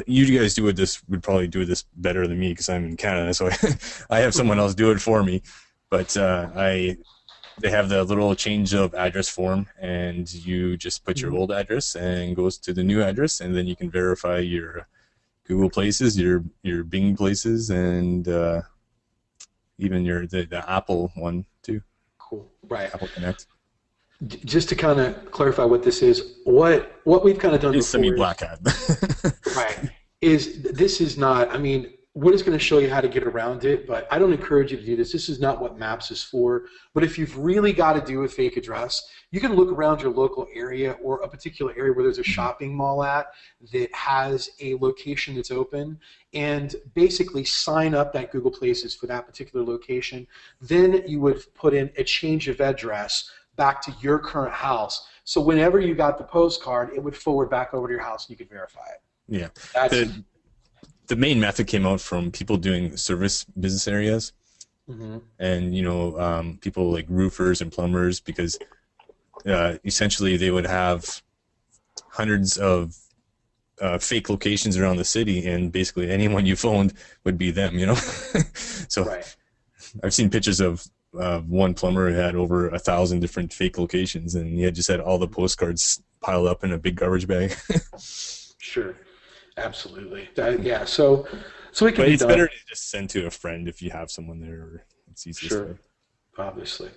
you guys would probably do this better than me because I'm in Canada, so I have someone else do it for me, but they have the little change of address form, and you just put your old address and it goes to the new address, and then you can verify your Google Places, your Bing Places, and even the Apple one too. Cool. Right. Apple Connect. Just to kind of clarify what this is, what we've kind of done It's before semi-black hat. right, this is not, I mean, we're just going to show you how to get around it, but I don't encourage you to do this. This is not what Maps is for. But if you've really got to do a fake address, you can look around your local area or a particular area where there's a shopping mall that has a location that's open, and basically sign up that Google Places for that particular location. Then you would put in a change of address back to your current house. So whenever you got the postcard, it would forward back over to your house and you could verify it. Yeah. The main method came out from people doing service business areas, and people like roofers and plumbers, because essentially they would have hundreds of fake locations around the city, and basically anyone you phoned would be them. So right. I've seen pictures of one plumber who had over 1,000 different fake locations, and he had just had all the postcards piled up in a big garbage bag. Sure. Absolutely. Yeah. So it can but be it's done. better to just send to a friend if you have someone there. Or it's easiest. Sure. Obviously.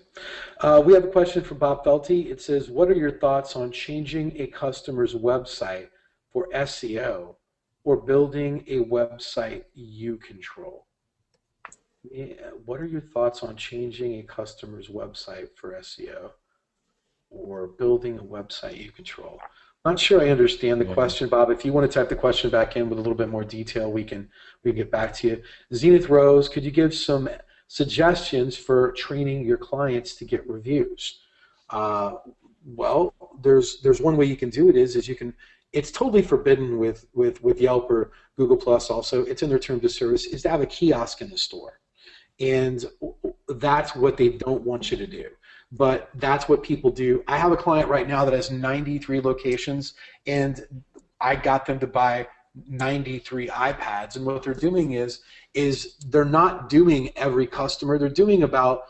We have a question from Bob Felty. It says, what are your thoughts on changing a customer's website for SEO or building a website you control? Yeah. What are your thoughts on changing a customer's website for SEO or building a website you control? Not sure I understand the question, Bob. If you want to type the question back in with a little bit more detail, we can get back to you. Zenith Rose, could you give some suggestions for training your clients to get reviews? Well, there's one way you can do it is you can. It's totally forbidden with Yelp or Google Plus. Also, it's in their terms of service is to have a kiosk in the store, and that's what they don't want you to do. But that's what people do. I have a client right now that has 93 locations, and I got them to buy 93 iPads. And what they're doing is they're not doing every customer. They're doing about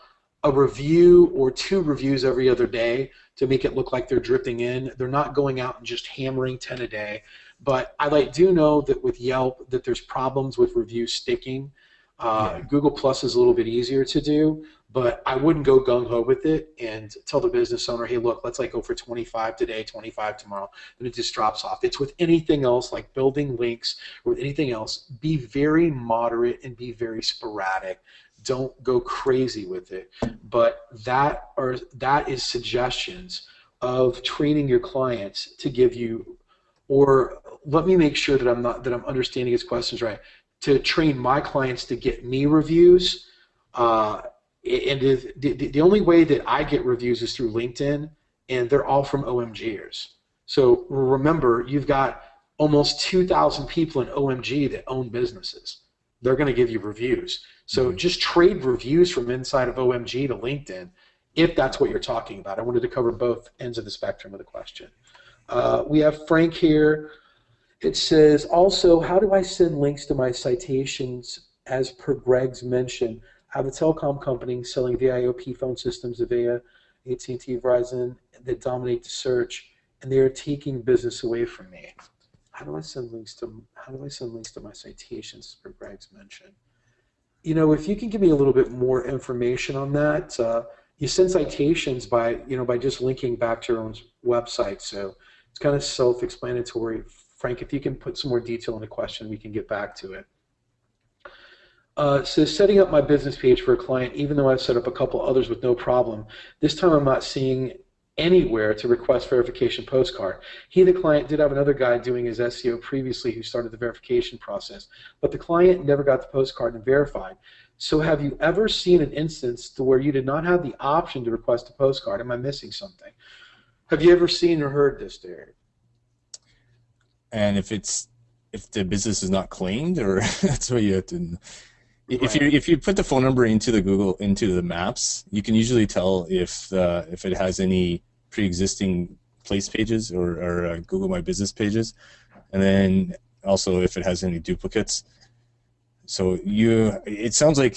a review or 2 reviews every other day to make it look like they're dripping in. They're not going out and just hammering 10 a day. But I do know that with Yelp that there's problems with reviews sticking. Google Plus is a little bit easier to do, but I wouldn't go gung-ho with it and tell the business owner, hey, look, let's go for 25 today, 25 tomorrow, and it just drops off. It's with anything else, like building links or with anything else, be very moderate and be very sporadic. Don't go crazy with it. But that is suggestions of training your clients to give you, or let me make sure that I'm understanding his questions right, to train my clients to get me reviews. And the only way that I get reviews is through LinkedIn, and they're all from OMGers. So remember, you've got almost 2,000 people in OMG that own businesses. They're going to give you reviews. So just trade reviews from inside of OMG to LinkedIn, if that's what you're talking about. I wanted to cover both ends of the spectrum of the question. We have Frank here. It says, also, how do I send links to my citations as per Greg's mention? I have a telecom company selling VIOP phone systems, Avaya, AT&T, Verizon, that dominate the search, and they are taking business away from me. How do I send links to my citations as per Greg's mention? You know, if you can give me a little bit more information on that, you send citations by, by just linking back to your own website. So it's kind of self-explanatory. Frank, if you can put some more detail in the question, we can get back to it. So setting up my business page for a client, even though I've set up a couple others with no problem, this time I'm not seeing anywhere to request verification postcard. The client, did have another guy doing his SEO previously who started the verification process, but the client never got the postcard and verified. So have you ever seen an instance to where you did not have the option to request a postcard? Am I missing something? Have you ever seen or heard this, Derek? And if the business is not claimed, or that's what you have to. If you put the phone number into the maps, you can usually tell if it has any pre-existing place pages or Google My Business pages, and then also if it has any duplicates. So it sounds like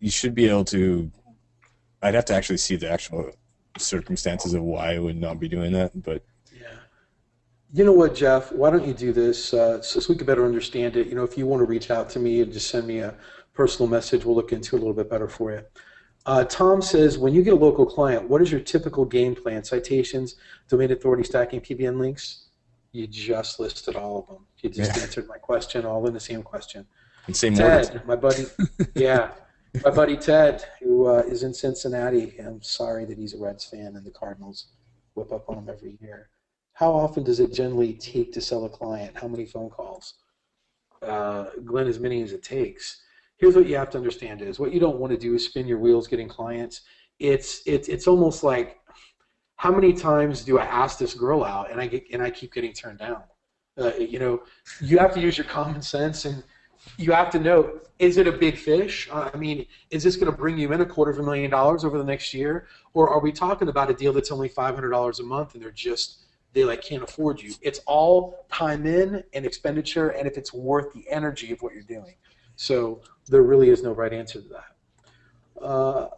you should be able to. I'd have to actually see the actual circumstances of why I would not be doing that, but. You know what, Jeff? Why don't you do this so we can better understand it? If you want to reach out to me and just send me a personal message, we'll look into it a little bit better for you. Tom says, when you get a local client, what is your typical game plan? Citations, domain authority, stacking, PBN links? You just listed all of them. You just answered my question, all in the same question. And same Ted, my buddy, my buddy Ted, who is in Cincinnati. I'm sorry that he's a Reds fan and the Cardinals whip up on him every year. How often does it generally take to sell a client? How many phone calls? Glenn, as many as it takes. Here's what you have to understand is what you don't want to do is spin your wheels getting clients. It's almost like, how many times do I ask this girl out and I keep getting turned down? You have to use your common sense, and you have to know, is it a big fish? I mean, is this going to bring you in $250,000 over the next year? Or are we talking about a deal that's only $500 a month and they can't afford you? It's all time in and expenditure, and if it's worth the energy of what you're doing. So there really is no right answer to that.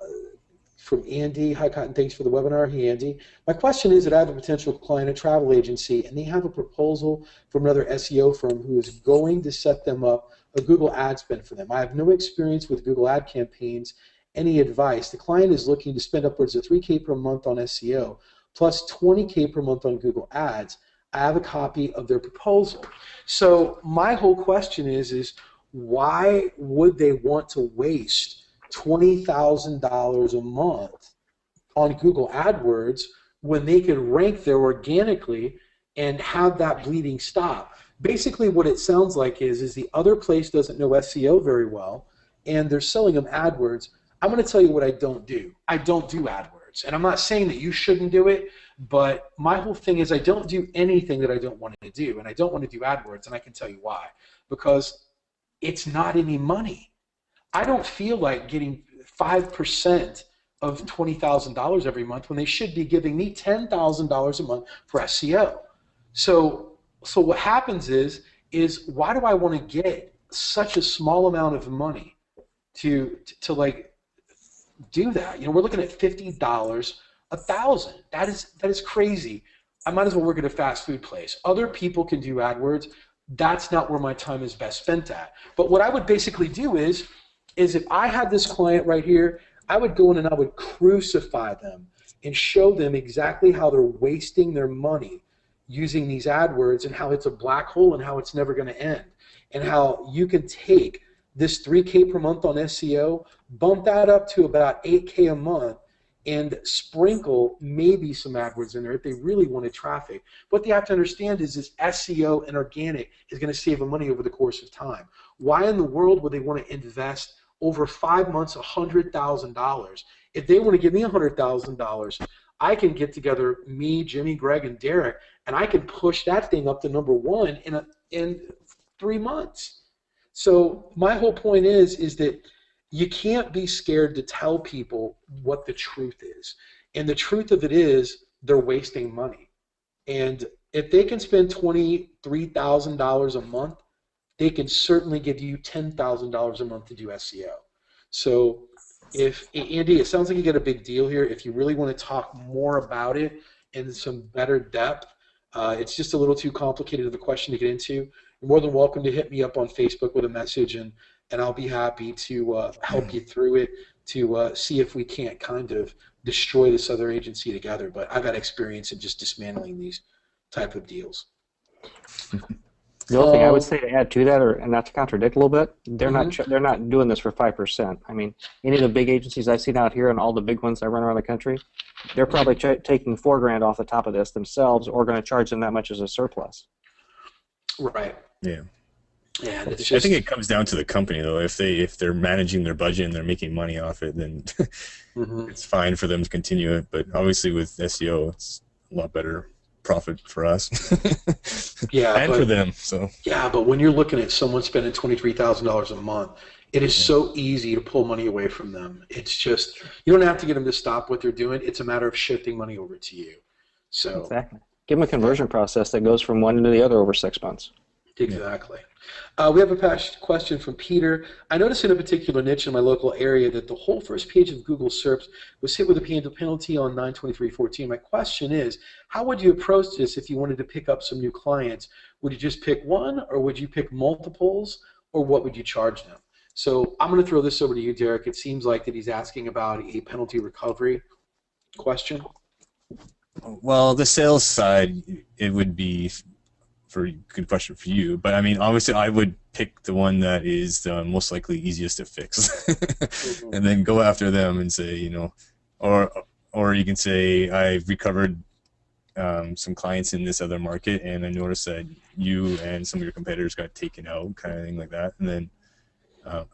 From Andy, hi Cotton, thanks for the webinar. Hey Andy, my question is that I have a potential client, a travel agency, and they have a proposal from another SEO firm who is going to set them up a Google ad spend for them. I have no experience with Google ad campaigns. Any advice? The client is looking to spend upwards of $3,000 per month on SEO. Plus $20,000 per month on Google Ads. I have a copy of their proposal. So my whole question is why would they want to waste $20,000 a month on Google AdWords when they could rank there organically and have that bleeding stop? Basically what it sounds like is the other place doesn't know SEO very well, and they're selling them AdWords. I'm going to tell you what I don't do. I don't do AdWords. And I'm not saying that you shouldn't do it, but my whole thing is I don't do anything that I don't want to do, and I don't want to do AdWords, and I can tell you why. Because it's not any money. I don't feel like getting 5% of $20,000 every month when they should be giving me $10,000 a month for SEO. So what happens is why do I want to get such a small amount of money to do that? We're looking at $50, $1,000. That is crazy. I might as well work at a fast food place. Other people can do AdWords. That's not where my time is best spent at. But what I would basically do is if I had this client right here, I would go in and I would crucify them and show them exactly how they're wasting their money using these AdWords, and how it's a black hole and how it's never going to end, and how you can take this $3,000 per month on SEO, bump that up to about $8,000 a month, and sprinkle maybe some AdWords in there if they really wanted traffic. What they have to understand is SEO and organic is going to save them money over the course of time. Why in the world would they want to invest over 5 months $100,000? If they want to give me $100,000, I can get together me, Jimmy, Greg, and Derek, and I can push that thing up to #1 in 3 months. So my whole point is that you can't be scared to tell people what the truth is. And the truth of it is they're wasting money. And If they can spend $23,000 a month, they can certainly give you $10,000 a month to do SEO. So if, Andy, it sounds like you get a big deal here. If you really want to talk more about it in some better depth, it's just a little too complicated of a question to get into. You're more than welcome to hit me up on Facebook with a message, and I'll be happy to help you through it to see if we can't kind of destroy this other agency together. But I've had experience in just dismantling these type of deals. The only thing I would say to add to that, and not to contradict a little bit, they're not doing this for 5%. I mean, any of the big agencies I've seen out here, and all the big ones I run around the country, they're probably taking $4,000 off the top of this themselves, or going to charge them that much as a surplus. Right. Yeah. Yeah. I think it comes down to the company, though. If they're managing their budget and they're making money off it, then it's fine for them to continue it. But obviously, with SEO, it's a lot better profit for us. Yeah, and for them. So yeah, but when you're looking at someone spending $23,000 a month, it is so easy to pull money away from them. It's just, you don't have to get them to stop what they're doing. It's a matter of shifting money over to you. So exactly, give them a conversion process that goes from one to the other over 6 months. Exactly. We have a question from Peter. I noticed in a particular niche in my local area that the whole first page of Google SERPs was hit with a penalty on 9/23/14. My question is, how would you approach this if you wanted to pick up some new clients? Would you just pick one, or would you pick multiples, or what would you charge them? So I'm going to throw this over to you, Derek. It seems like that he's asking about a penalty recovery question. Well, the sales side, it would be good question for you, but I mean, obviously, I would pick the one that is most likely easiest to fix, and then go after them and say, you know, or you can say, I've recovered some clients in this other market, and I noticed that you and some of your competitors got taken out, kind of thing like that, and then I'm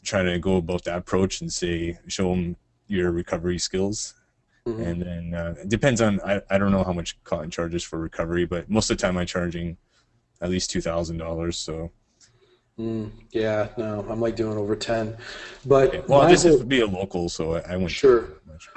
trying to go about that approach and say, show them your recovery skills. And then it depends on, I don't know how much client charges for recovery, but most of the time I'm charging at least $2,000. So yeah, no, I'm like doing over 10. But yeah. Well, this would be a local, so I wouldn't. Sure. Much.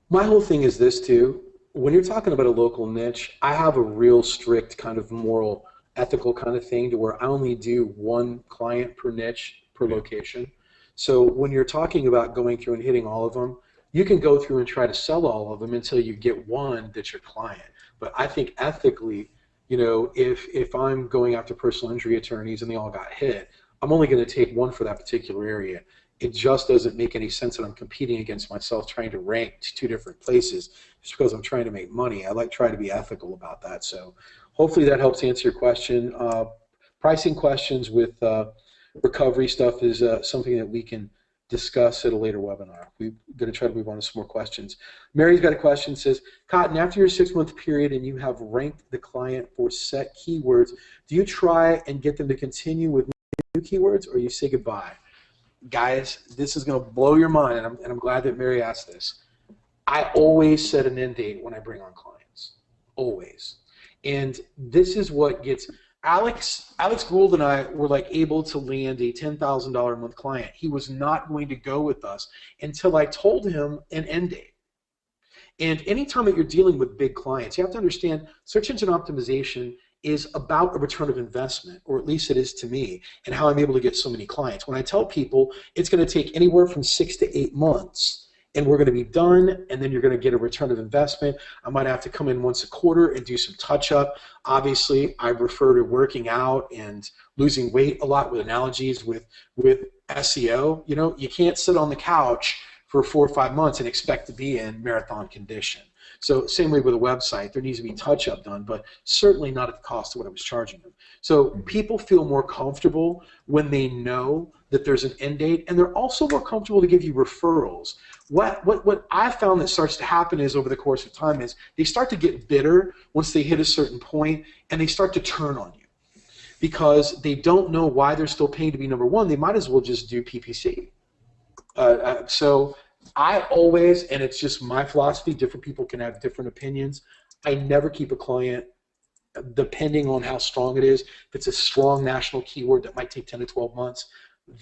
My whole thing is this too. When you're talking about a local niche, I have a real strict kind of moral, ethical kind of thing to where I only do one client per niche per location. So when you're talking about going through and hitting all of them, you can go through and try to sell all of them until you get one that's your client. But I think ethically, you know, if I'm going after personal injury attorneys and they all got hit, I'm only going to take one for that particular area. It just doesn't make any sense that I'm competing against myself trying to rank to two different places just because I'm trying to make money. I like trying to be ethical about that. So hopefully that helps answer your question. Pricing questions with recovery stuff is something that we can discuss at a later webinar. We're going to try to move on to some more questions. Mary's got a question, says, Cotton, after your 6-month period and you have ranked the client for set keywords, do you try and get them to continue with new keywords, or you say goodbye? Guys, this is going to blow your mind, and I'm glad that Mary asked this. I always set an end date when I bring on clients. Always. And this is what gets... Alex Gould and I were like able to land a $10,000 a month client. He was not going to go with us until I told him an end date. And anytime that you're dealing with big clients, you have to understand search engine optimization is about a return of investment, or at least it is to me, and how I'm able to get so many clients. When I tell people it's going to take anywhere from 6 to 8 months, and we're going to be done, and then you're going to get a return of investment. I might have to come in once a quarter and do some touch-up. Obviously, I refer to working out and losing weight a lot with analogies with SEO. You know, you can't sit on the couch for 4 or 5 months and expect to be in marathon condition. So same way with a website, there needs to be touch-up done, but certainly not at the cost of what I was charging them. So people feel more comfortable when they know that there's an end date, and they're also more comfortable to give you referrals. What I found that starts to happen is over the course of time is they start to get bitter once they hit a certain point, and they start to turn on you because they don't know why they're still paying to be number one. They might as well just do PPC. So I always, and it's just my philosophy, different people can have different opinions, I never keep a client depending on how strong it is. If it's a strong national keyword that might take 10 to 12 months,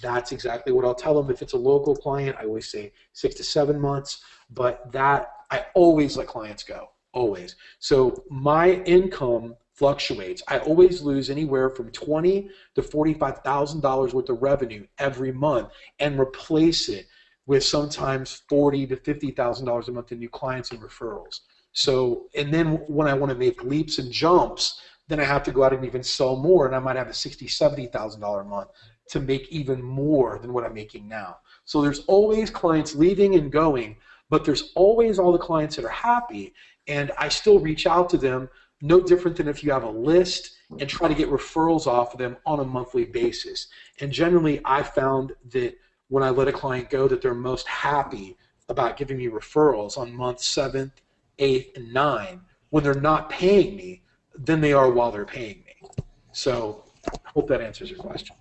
that's exactly what I'll tell them. If it's a local client, I always say 6 to 7 months, but that I always let clients go, always. So my income fluctuates. I always lose anywhere from $20,000 to $45,000 worth of revenue every month and replace it with sometimes $40,000 to $50,000 a month in new clients and referrals. So, and then when I want to make leaps and jumps, then I have to go out and even sell more, and I might have a $60,000, $70,000 a month to make even more than what I'm making now. So there's always clients leaving and going, but there's always all the clients that are happy, and I still reach out to them, no different than if you have a list, and try to get referrals off of them on a monthly basis. And generally, I found that when I let a client go, that they're most happy about giving me referrals on month 7th, 8th, and 9 when they're not paying me than they are while they're paying me. So I hope that answers your question.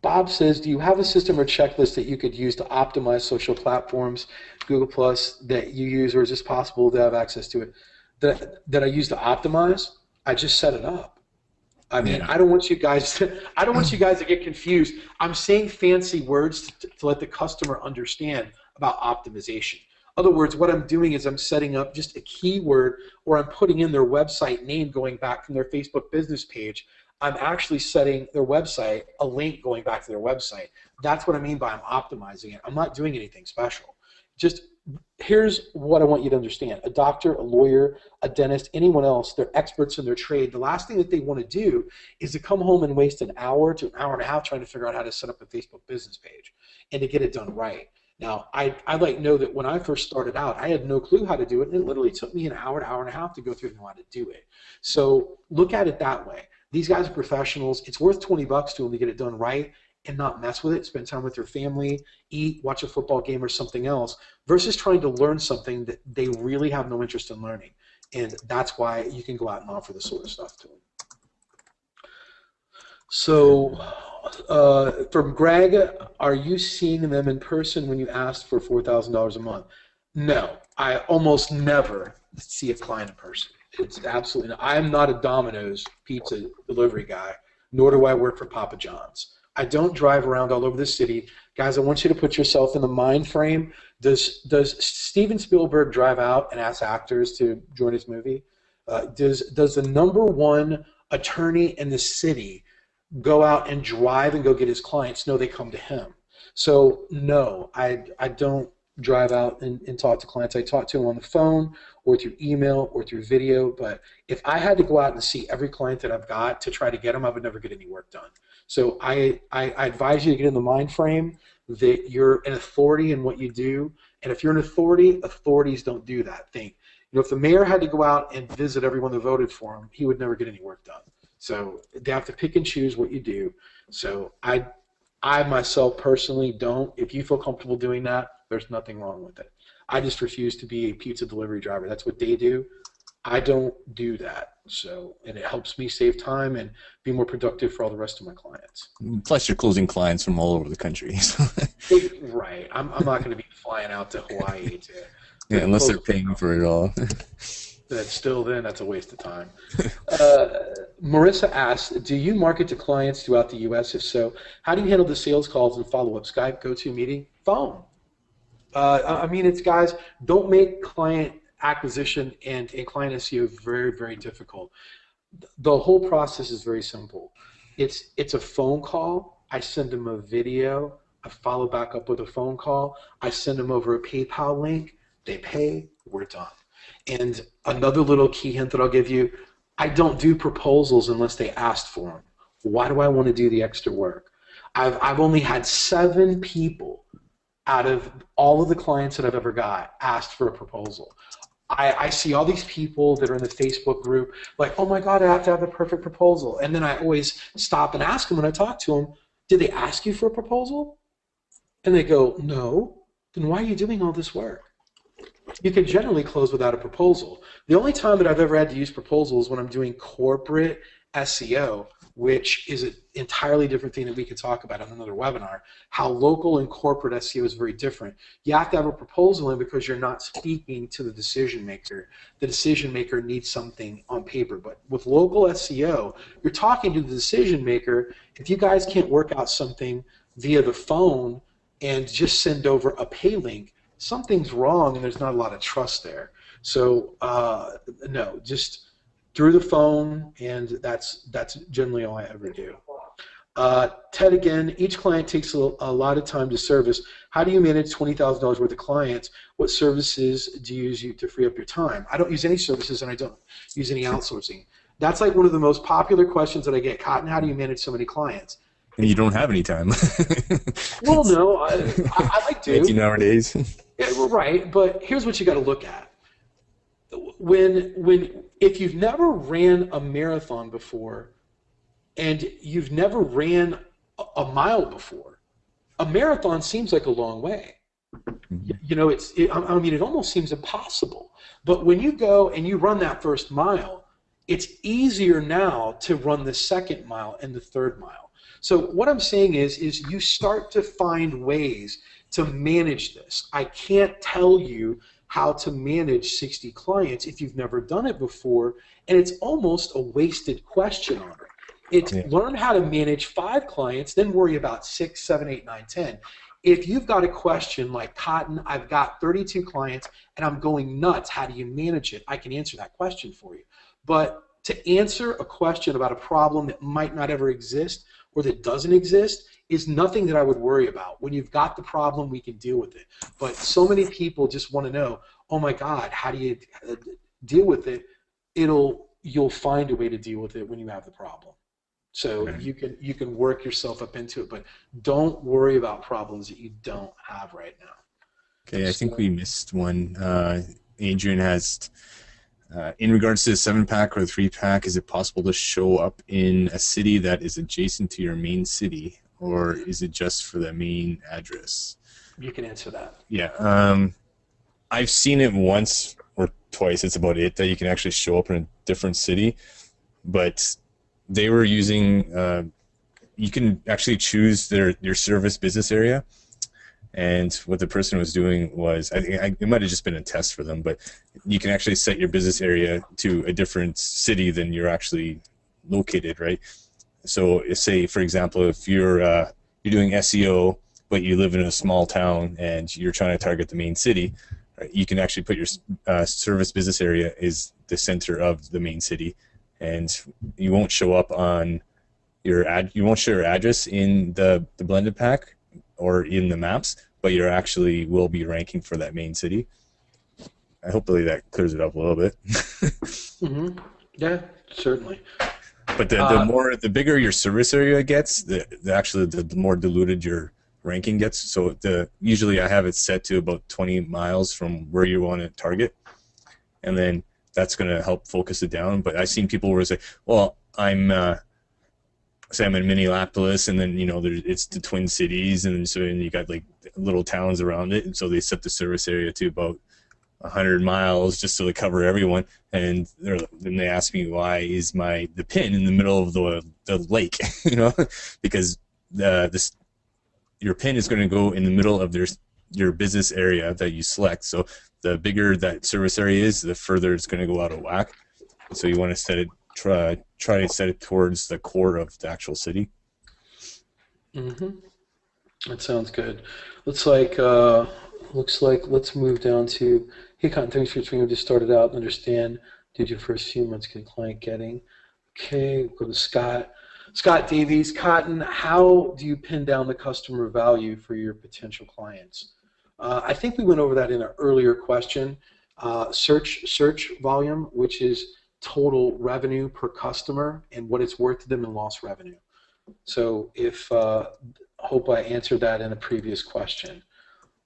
Bob says, do you have a system or checklist that you could use to optimize social platforms, Google Plus, that you use, or is this possible to have access to it? That I use to optimize? I just set it up. I mean, I don't want you guys to get confused. I'm saying fancy words to let the customer understand about optimization. In other words, what I'm doing is I'm setting up just a keyword, or I'm putting in their website name going back from their Facebook business page. I'm actually setting their website a link going back to their website. That's what I mean by I'm optimizing it. I'm not doing anything special. Just here's what I want you to understand. A doctor, a lawyer, a dentist, anyone else, they're experts in their trade. The last thing that they want to do is to come home and waste an hour to an hour and a half trying to figure out how to set up a Facebook business page and to get it done right. Now, I like know that when I first started out, I had no clue how to do it, and it literally took me an hour to hour and a half to go through and know how to do it. So look at it that way. These guys are professionals. It's worth $20 to them to get it done right and not mess with it, spend time with your family, eat, watch a football game or something else, versus trying to learn something that they really have no interest in learning. And that's why you can go out and offer this sort of stuff to them. So from Greg, are you seeing them in person when you asked for $4,000 a month? No, I almost never see a client in person. It's absolutely not. I am not a Domino's pizza delivery guy, nor do I work for Papa John's. I don't drive around all over the city. Guys, I want you to put yourself in the mind frame. Does Steven Spielberg drive out and ask actors to join his movie? Does the #1 attorney in the city go out and drive and go get his clients? No, they come to him. So no, I don't drive out and talk to clients. I talk to them on the phone or through email or through video. But if I had to go out and see every client that I've got to try to get them, I would never get any work done. So I advise you to get in the mind frame that you're an authority in what you do. And if you're an authority, authorities don't do that thing. You know, if the mayor had to go out and visit everyone that voted for him, he would never get any work done. So they have to pick and choose what you do. So I myself personally don't. If you feel comfortable doing that, there's nothing wrong with it. I just refuse to be a pizza delivery driver. That's what they do. I don't do that. So, and it helps me save time and be more productive for all the rest of my clients. Plus, you're closing clients from all over the country. Right. I'm not going to be flying out to Hawaii to unless they're paying for it all. That's a waste of time. Marissa asks, do you market to clients throughout the U.S.? If so, how do you handle the sales calls and follow-up? Skype, GoToMeeting, phone. I mean, it's guys, don't make client acquisition and client SEO very, very difficult. The whole process is very simple. It's a phone call. I send them a video. I follow back up with a phone call. I send them over a PayPal link. They pay. We're done. And another little key hint that I'll give you, I don't do proposals unless they asked for them. Why do I want to do the extra work? I've only had 7 people out of all of the clients that I've ever got asked for a proposal. I see all these people that are in the Facebook group like, oh my God, I have to have the perfect proposal. And then I always stop and ask them when I talk to them, did they ask you for a proposal? And they go, no. Then why are you doing all this work? You can generally close without a proposal. The only time that I've ever had to use proposals is when I'm doing corporate SEO, which is an entirely different thing that we could talk about on another webinar. How local and corporate SEO is very different. You have to have a proposal in because you're not speaking to the decision maker. The decision maker needs something on paper. But with local SEO, you're talking to the decision maker. If you guys can't work out something via the phone and just send over a pay link, something's wrong and there's not a lot of trust there. So no, just through the phone, and that's generally all I ever do. Ted, again, each client takes a lot of time to service. How do you manage $20,000 worth of clients? What services do you use to free up your time? I don't use any services, and I don't use any outsourcing. That's like one of the most popular questions that I get. Cotton, how do you manage so many clients? And you don't have any time. Well, no, I like to. 18 nowadays. Yeah, well, right, but here's what you got to look at. If you've never ran a marathon before, and you've never ran a mile before, a marathon seems like a long way. You know, I mean, it almost seems impossible. But when you go and you run that first mile, it's easier now to run the second mile and the third mile. So what I'm saying is you start to find ways to manage this. I can't tell you how to manage 60 clients if you've never done it before, and it's almost a wasted question on it. It's learn how to manage 5 clients, then worry about 6, 7, 8, 9, 10. If you've got a question like, Cotton, I've got 32 clients and I'm going nuts, how do you manage it? I can answer that question for you. But to answer a question about a problem that might not ever exist or that doesn't exist is nothing that I would worry about. When you've got the problem, we can deal with it. But so many people just want to know, oh my God, how do you deal with it? You'll find a way to deal with it when you have the problem. So you can work yourself up into it, but don't worry about problems that you don't have right now. Okay, I think we missed one. Adrian has, in regards to the 7-pack or the 3-pack, is it possible to show up in a city that is adjacent to your main city, or is it just for the main address? You can answer that. Yeah, I've seen it once or twice. It's about it that you can actually show up in a different city, but they were using, you can actually choose your service business area, and what the person was doing was, it might have just been a test for them, but you can actually set your business area to a different city than you're actually located, right? So say, for example, if you're doing SEO, but you live in a small town and you're trying to target the main city, right, you can actually put your service business area is the center of the main city, and you won't show up on you won't show your address in the blended pack or in the maps, but you actually will be ranking for that main city. Hopefully that clears it up a little bit. Mm-hmm. Yeah, certainly. But the bigger your service area gets, the more diluted your ranking gets. So usually I have it set to about 20 miles from where you want to target, and then that's going to help focus it down. But I've seen people where say, well, say I'm in Minneapolis, and then it's the Twin Cities, and so you got like little towns around it, and so they set the service area to about 100 miles just so they cover everyone. And then they ask me, why is the pin in the middle of the lake? Because your pin is going to go in the middle of your business area that you select. So the bigger that service area is, the further it's going to go out of whack. So you want to set it, try to set it towards the core of the actual city. Mm-hmm. That sounds good. Looks like let's move down to, hey Cotton, thanks for your training. Just started out and understand. Did your first few months get client getting? Okay, we'll go to Scott. Scott Davies. Cotton, how do you pin down the customer value for your potential clients? I think we went over that in an earlier question. Search volume, which is total revenue per customer and what it's worth to them in lost revenue. So hope I answered that in a previous question.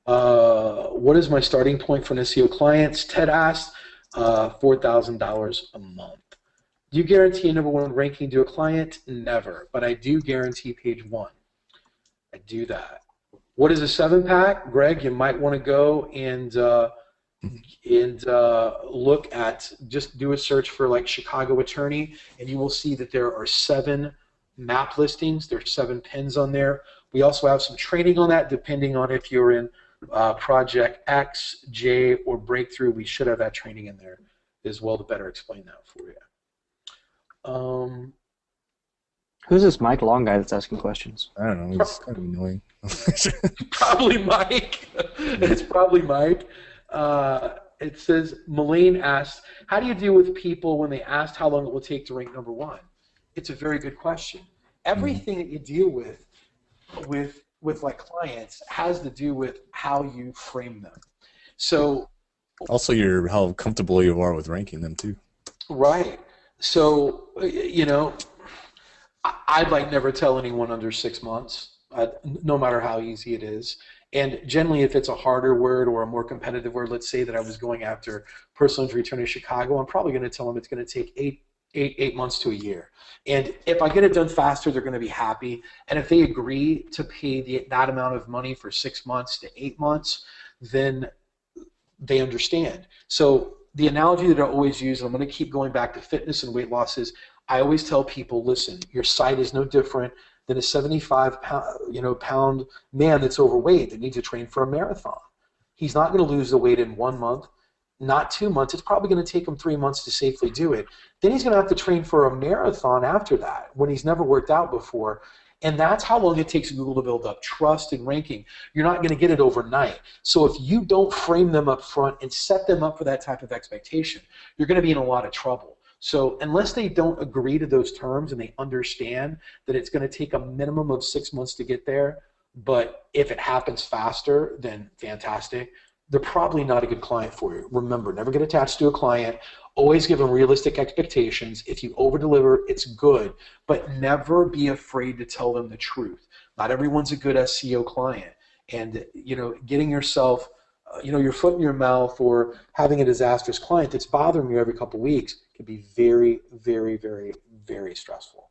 What is my starting point for an SEO clients? Ted asked, $4,000 a month. Do you guarantee a #1 ranking to a client? Never, but I do guarantee page 1. I do that. What is a 7-pack? Greg, you might want to go and look at, just do a search for like Chicago attorney, and you will see that there are 7 map listings. There's 7 pins on there. We also have some training on that, depending on if you're in Project X, J, or Breakthrough. We should have that training in there as well to better explain that for you. Who's this Mike Long guy that's asking questions? I don't know. It's kind of annoying. Probably Mike. It's probably Mike. It says, Melaine asked, how do you deal with people when they asked how long it will take to rank number one? It's a very good question. Everything that you deal with like clients has to do with how you frame them. So Also, how comfortable you are with ranking them too. right. So I'd like never tell anyone under 6 months, no matter how easy it is. And generally, if it's a harder word or a more competitive word, let's say that I was going after personal injury attorney Chicago, I'm probably going to tell them it's going to take eight months to a year. And if I get it done faster, they're going to be happy. And if they agree to pay that amount of money for 6 months to 8 months, then they understand. So the analogy that I always use, and I'm going to keep going back to fitness and weight loss, is I always tell people, listen, your site is no different than a 75-pound man that's overweight that needs to train for a marathon. He's not going to lose the weight in 1 month, not 2 months. It's probably going to take him 3 months to safely do it. Then he's going to have to train for a marathon after that when he's never worked out before. And that's how long it takes Google to build up trust and ranking. You're not going to get it overnight. So if you don't frame them up front and set them up for that type of expectation, you're going to be in a lot of trouble. So unless they don't agree to those terms and they understand that it's going to take a minimum of 6 months to get there, but if it happens faster, then fantastic. They're probably not a good client for you. Remember, never get attached to a client. Always give them realistic expectations. If you over-deliver, it's good, but never be afraid to tell them the truth. Not everyone's a good SEO client, and getting yourself, your foot in your mouth or having a disastrous client that's bothering you every couple of weeks can be very, very, very, very stressful.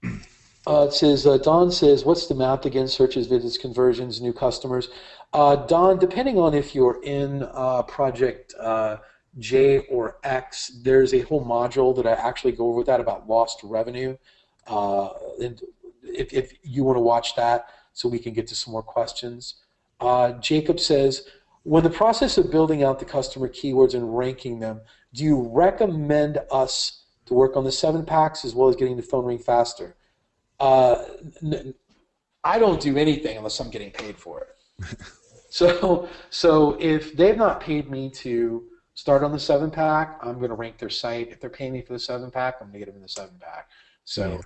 It says, Don says, what's the map again? Searches, visits, conversions, new customers. Don, depending on if you're in Project J or X, there's a whole module that I actually go over with that about lost revenue. And if you want to watch that so we can get to some more questions. Jacob says, when the process of building out the customer keywords and ranking them, do you recommend us to work on the 7-packs as well as getting the phone ring faster? I don't do anything unless I'm getting paid for it. So if they've not paid me to start on the 7-pack, I'm going to rank their site. If they're paying me for the 7-pack, I'm going to get them in the 7-pack. So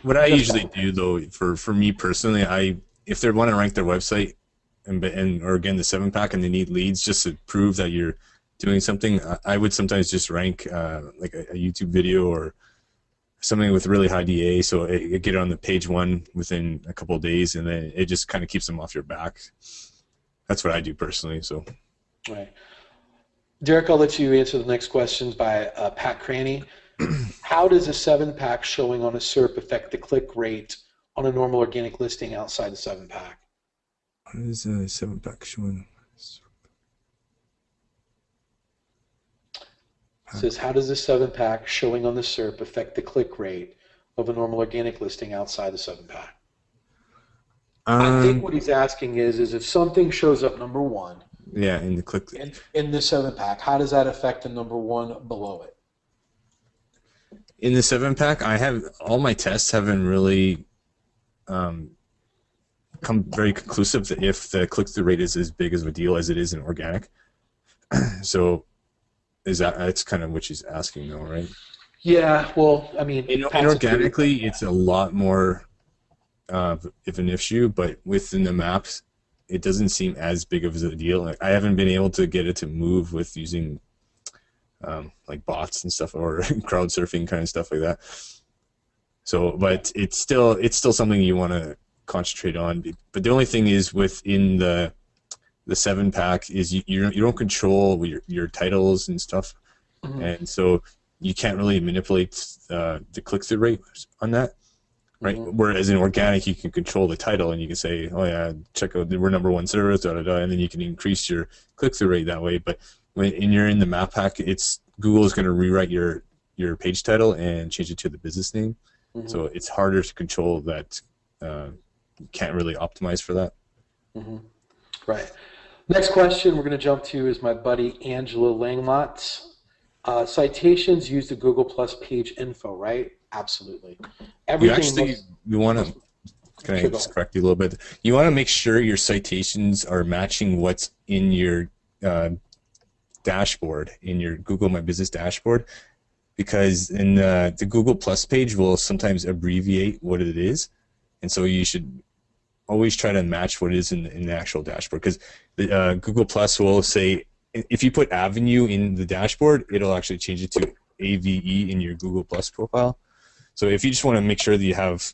what I usually do though, for me personally, if they want to rank their website or again the 7-pack and they need leads just to prove that you're doing something, I would sometimes just rank like a YouTube video or something with really high DA, so it get it on the page 1 within a couple of days, and then it just kind of keeps them off your back. That's what I do personally. So, right, Derek, I'll let you answer the next questions by Pat Cranny. How does a 7-pack showing on a SERP affect the click rate on a normal organic listing outside the 7-pack? What is a 7-pack showing? It says, how does the 7-pack showing on the SERP affect the click rate of a normal organic listing outside the 7-pack? I think what he's asking is if something shows up number 1, yeah, in the click in the 7-pack, how does that affect the number 1 below it? In the 7-pack, I have all my tests haven't really come very conclusive that if the click-through rate is as big of a deal as it is in organic. So that's kind of what she's asking though, right? Yeah, well, I mean, inorganically, it's a lot more of an issue, but within the maps, it doesn't seem as big of a deal. Like, I haven't been able to get it to move with using like bots and stuff or crowd surfing kind of stuff like that. So, but it's still something you want to concentrate on. But the only thing is within the 7-pack is you don't control your titles and stuff, and so you can't really manipulate the click-through rate on that, right? Whereas in organic, you can control the title and you can say, oh yeah, check out we're number 1 service, and then you can increase your click-through rate that way. But when you're in the map pack, Google is going to rewrite your page title and change it to the business name, so it's harder to control that. You can't really optimize for that. Right. Next question we're going to jump to is my buddy Angela Langlot. Citations use the Google Plus page info, right? Absolutely. Everything You want to Can I Sure, go just ahead. correct you a little bit? You want to make sure your citations are matching what's in your dashboard, in your Google My Business dashboard, because in the Google Plus page will sometimes abbreviate what it is, and so you should always try to match what it is in the actual dashboard, because the Google Plus will say, if you put Avenue in the dashboard, it'll actually change it to AVE in your Google Plus profile. So if you just want to make sure that you have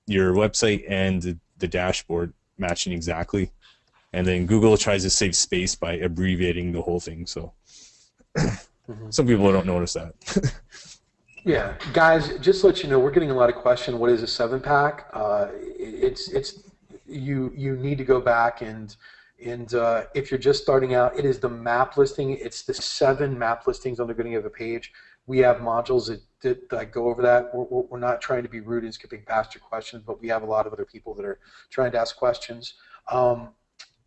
your website and the dashboard matching exactly, and then Google tries to save space by abbreviating the whole thing. So some people don't notice that. Yeah, guys, just to let you know, we're getting a lot of question. What is a 7-pack? It's you need to go back and if you're just starting out, it is the map listing. It's the 7 map listings on the beginning of a page. We have modules that go over that. We're not trying to be rude and skipping past your questions, but we have a lot of other people that are trying to ask questions.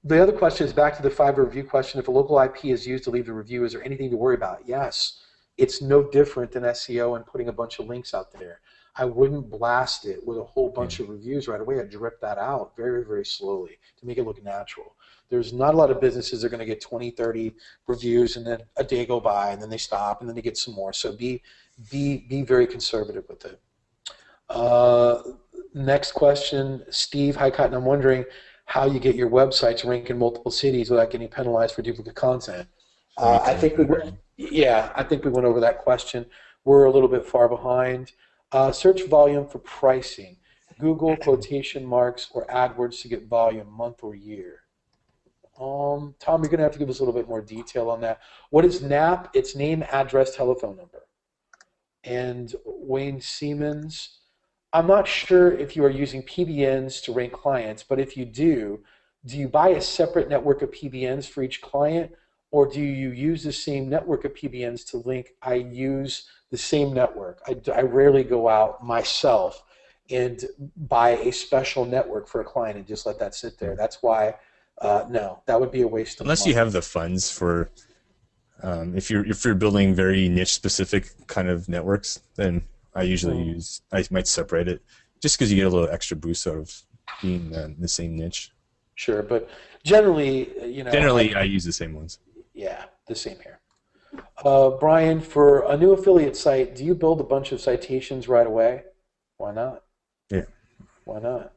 The other question is back to the Fiverr review question. If a local IP is used to leave the review, is there anything to worry about? Yes. It's no different than SEO and putting a bunch of links out there. I wouldn't blast it with a whole bunch of reviews right away. I'd drip that out very, very slowly to make it look natural. There's not a lot of businesses that are going to get 20, 30 reviews, and then a day go by, and then they stop, and then they get some more. So be very conservative with it. Next question, Steve Highcott, I'm wondering how you get your website to rank in multiple cities without getting penalized for duplicate content. I think we went over that question. We're a little bit far behind. Search volume for pricing, Google quotation marks or AdWords to get volume, month or year. Tom, you're going to have to give us a little bit more detail on that. What is NAP? It's name, address, telephone number. And Wayne Siemens, I'm not sure if you are using PBNs to rank clients, but if you do you buy a separate network of PBNs for each client, or do you use the same network of PBNs to link? I use the same network. I rarely go out myself and buy a special network for a client and just let that sit there. That's why, no, that would be a waste of money. Unless you have the funds for, if you're building very niche specific kind of networks, then I might separate it, just because you get a little extra boost out of being in the same niche. Sure, but generally, Generally, I use the same ones. Yeah, the same here. Brian, for a new affiliate site, do you build a bunch of citations right away? Why not? Yeah. Why not?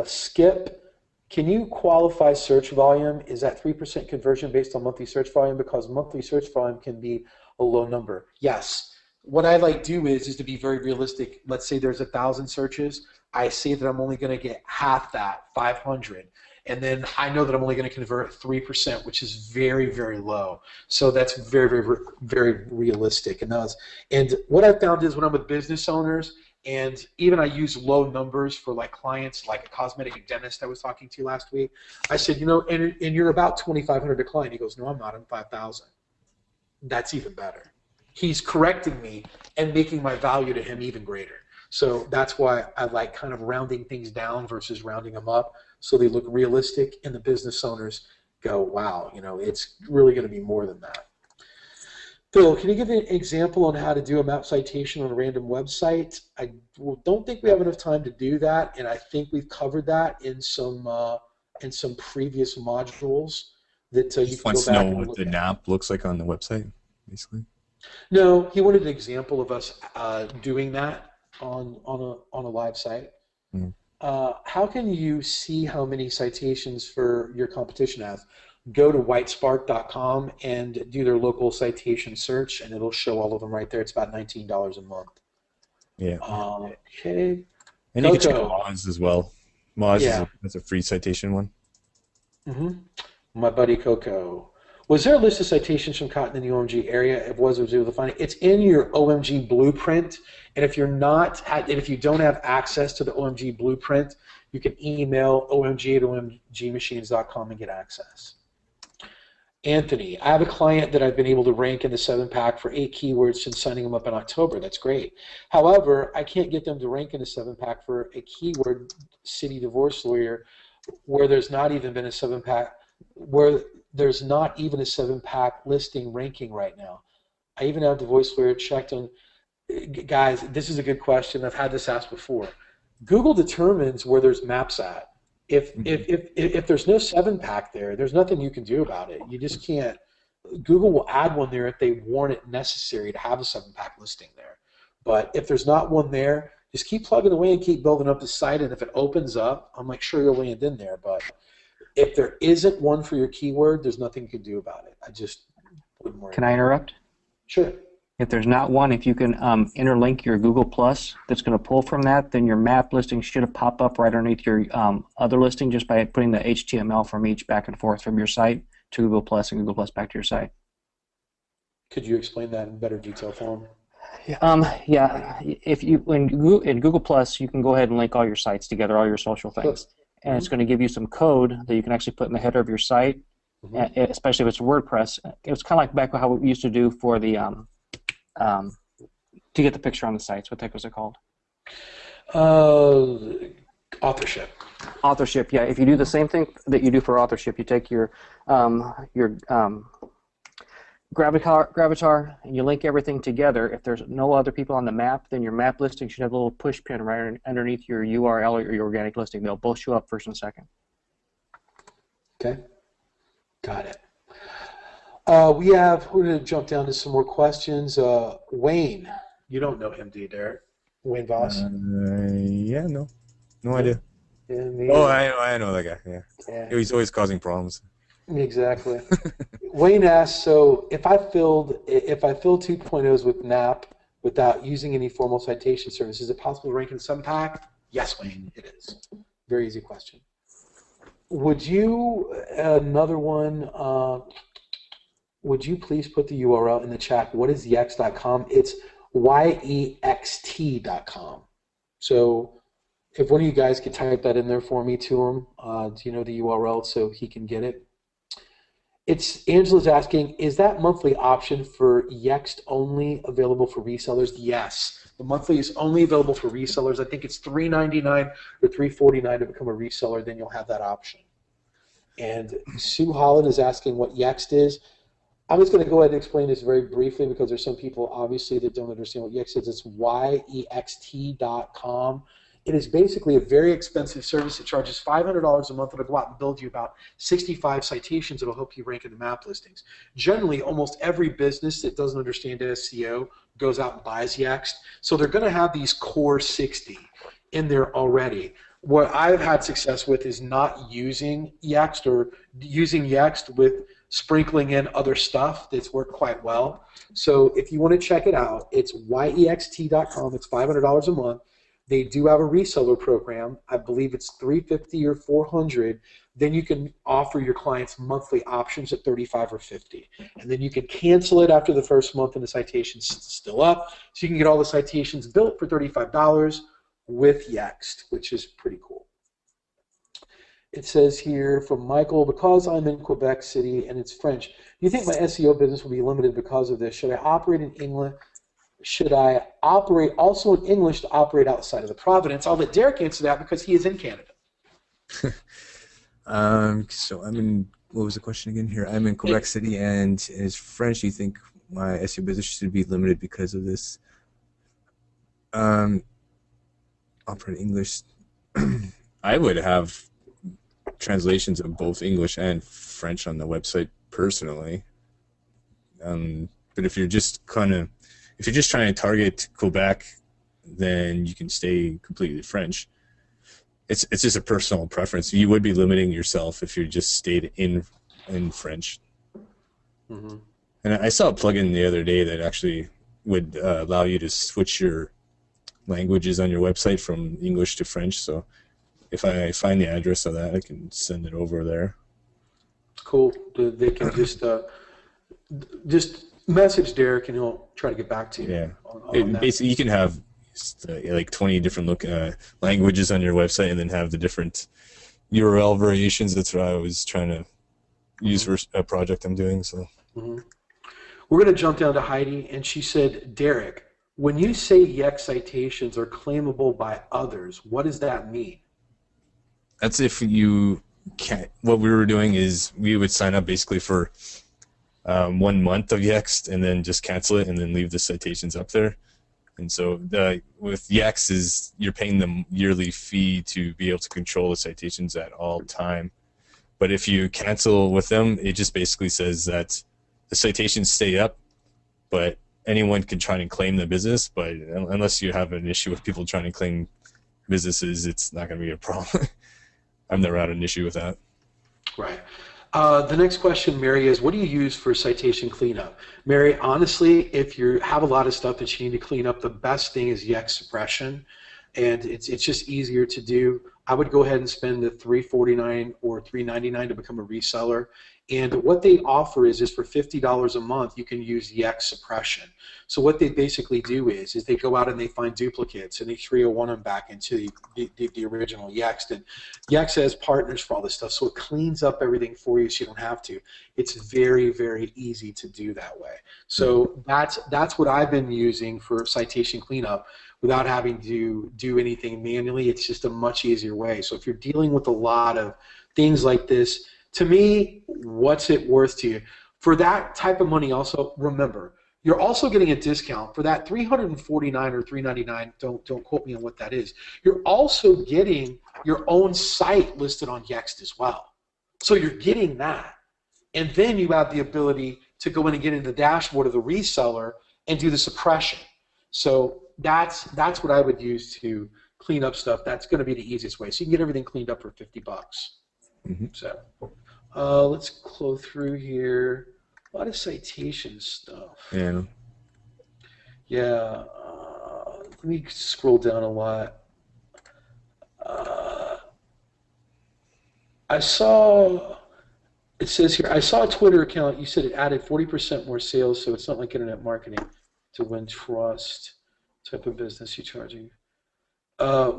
Skip, can you qualify search volume? Is that 3% conversion based on monthly search volume? Because monthly search volume can be a low number. Yes. What I like to do is to be very realistic. Let's say there's 1,000 searches. I say that I'm only going to get half that, 500. And then I know that I'm only going to convert 3%, which is very, very low. So that's very, very, very realistic. And what I've found is when I'm with business owners, and even I use low numbers for like clients, like a cosmetic dentist I was talking to last week. I said, and you're about 2,500 a client. He goes, no, I'm not. I'm 5,000. That's even better. He's correcting me and making my value to him even greater. So that's why I like kind of rounding things down versus rounding them up, so they look realistic and the business owners go, wow, it's really going to be more than that. Phil, can you give an example on how to do a map citation on a random website? I don't think we have enough time to do that, and I think we've covered that in some previous modules that you can go back and look at. Wants to know what the NAP looks like on the website, basically. No, he wanted an example of us doing that on a live site. Mm-hmm. How can you see how many citations for your competition has? Go to whitespark.com and do their local citation search, and it'll show all of them right there. It's about $19 a month. Yeah. Okay. And you can check Moz as well. Moz is a free citation one. Mm-hmm. My buddy Coco. Was there a list of citations from Cotton in the OMG area? If was able to find it. It's in your OMG blueprint, and if if you don't have access to the OMG blueprint, you can email omg@omgmachines.com and get access. Anthony, I have a client that I've been able to rank in the 7-pack for 8 keywords since signing them up in October. That's great. However, I can't get them to rank in the 7-pack for a keyword city divorce lawyer where there's not even been a 7-pack, where there's not even a 7-pack listing ranking right now. I even have divorce lawyer checked on. Guys, this is a good question. I've had this asked before. Google determines where there's maps at. If there's no 7-pack there, there's nothing you can do about it. You just can't. Google will add one there if they warn it necessary to have a 7-pack listing there. But if there's not one there, just keep plugging away and keep building up the site. And if it opens up, I'm like, sure, you'll land in there. But if there isn't one for your keyword, there's nothing you can do about it. I just wouldn't worry. Can I interrupt? Sure. If there's not one, if you can interlink your Google Plus that's going to pull from that, then your map listing should pop up right underneath your other listing just by putting the HTML from each back and forth from your site to Google Plus and Google Plus back to your site. Could you explain that in better detail for them? Yeah. If you in Google Plus, you can go ahead and link all your sites together, all your social things, and it's going to give you some code that you can actually put in the header of your site, especially if it's WordPress. It's kind of like back how we used to do for the to get the picture on the sites. What the heck was it called? Authorship. Authorship, yeah. If you do the same thing that you do for authorship, you take your Gravatar and you link everything together. If there's no other people on the map, then your map listing should have a little push pin right underneath your URL or your organic listing. They'll both show up first and second. Okay. Got it. We're going to jump down to some more questions. Wayne, you don't know him, do you, Derek? Wayne Voss? Yeah, no idea. Yeah, oh, I know that guy. Yeah. He's always causing problems. Exactly. Wayne asks, so if I fill 2.0s with NAP without using any formal citation service, is it possible to rank in some pack? Yes, Wayne, it is. Very easy question. Would you, another one, would you please put the URL in the chat? What is yext.com? It's yext.com. So if one of you guys could type that in there for me to him, do you know the URL so he can get it? Angela's asking, is that monthly option for Yext only available for resellers? Yes. The monthly is only available for resellers. I think it's $3.99 or $3.49 to become a reseller. Then you'll have that option. And Sue Holland is asking what Yext is. I'm just going to go ahead and explain this very briefly because there's some people obviously that don't understand what Yext is. It's yext.com. It is basically a very expensive service. It charges $500 a month. It'll go out and build you about 65 citations. It'll help you rank in the map listings. Generally, almost every business that doesn't understand SEO goes out and buys Yext. So they're going to have these core 60 in there already. What I've had success with is not using Yext or using Yext with sprinkling in other stuff that's worked quite well. So if you want to check it out, it's yext.com. It's $500 a month. They do have a reseller program. I believe it's $350 or $400. Then you can offer your clients monthly options at $35 or $50. And then you can cancel it after the first month and the citation's still up. So you can get all the citations built for $35 with Yext, which is pretty cool. It says here from Michael, because I'm in Quebec City and it's French, do you think my SEO business will be limited because of this? Should I operate in England? Should I operate also in English to operate outside of the Providence? I'll let Derek answer that because he is in Canada. So I'm in, what was the question again here? I'm in Quebec City and as French, do you think my SEO business should be limited because of this? Operate English. I would have translations of both English and French on the website personally. But if you're just trying to target Quebec, then you can stay completely French. It's just a personal preference. You would be limiting yourself if you just stayed in French. Mm-hmm. And I saw a plugin the other day that actually would allow you to switch your languages on your website from English to French. So if I find the address of that, I can send it over there. Cool. They can just message Derek and he'll try to get back to you. Yeah. On that. Basically, you can have like 20 different languages on your website and then have the different URL variations. That's what I was trying to use for a project I'm doing. So we're going to jump down to Heidi, and she said, Derek, when you say Yext citations are claimable by others, what does that mean? That's if you can't. What we were doing is we would sign up basically for 1 month of Yext and then just cancel it and then leave the citations up there. And so with Yex is you're paying them yearly fee to be able to control the citations at all time. But if you cancel with them, it just basically says that the citations stay up, but anyone can try and claim the business. But unless you have an issue with people trying to claim businesses, it's not going to be a problem. I've never had an issue with that. Right. The next question, Mary, is what do you use for citation cleanup? Mary, honestly, if you have a lot of stuff that you need to clean up, the best thing is Yex suppression, and it's just easier to do. I would go ahead and spend the $349 or $399 to become a reseller. And what they offer is for $50 a month, you can use Yex suppression. So what they basically do is they go out and they find duplicates and they 301 them back into the original Yex. And Yex has partners for all this stuff, so it cleans up everything for you so you don't have to. It's very, very easy to do that way. So that's what I've been using for citation cleanup without having to do anything manually. It's just a much easier way. So if you're dealing with a lot of things like this, to me, what's it worth to you? For that type of money also, remember, you're also getting a discount. For that $349 or $399, don't quote me on what that is, you're also getting your own site listed on Yext as well. So you're getting that. And then you have the ability to go in and get into the dashboard of the reseller and do the suppression. So that's what I would use to clean up stuff. That's going to be the easiest way. So you can get everything cleaned up for $50. So let's go through here. A lot of citation stuff. Yeah. Yeah. Let me scroll down a lot. I saw, it says here, I saw a Twitter account. You said it added 40% more sales, so it's not like internet marketing to win trust type of business you're charging.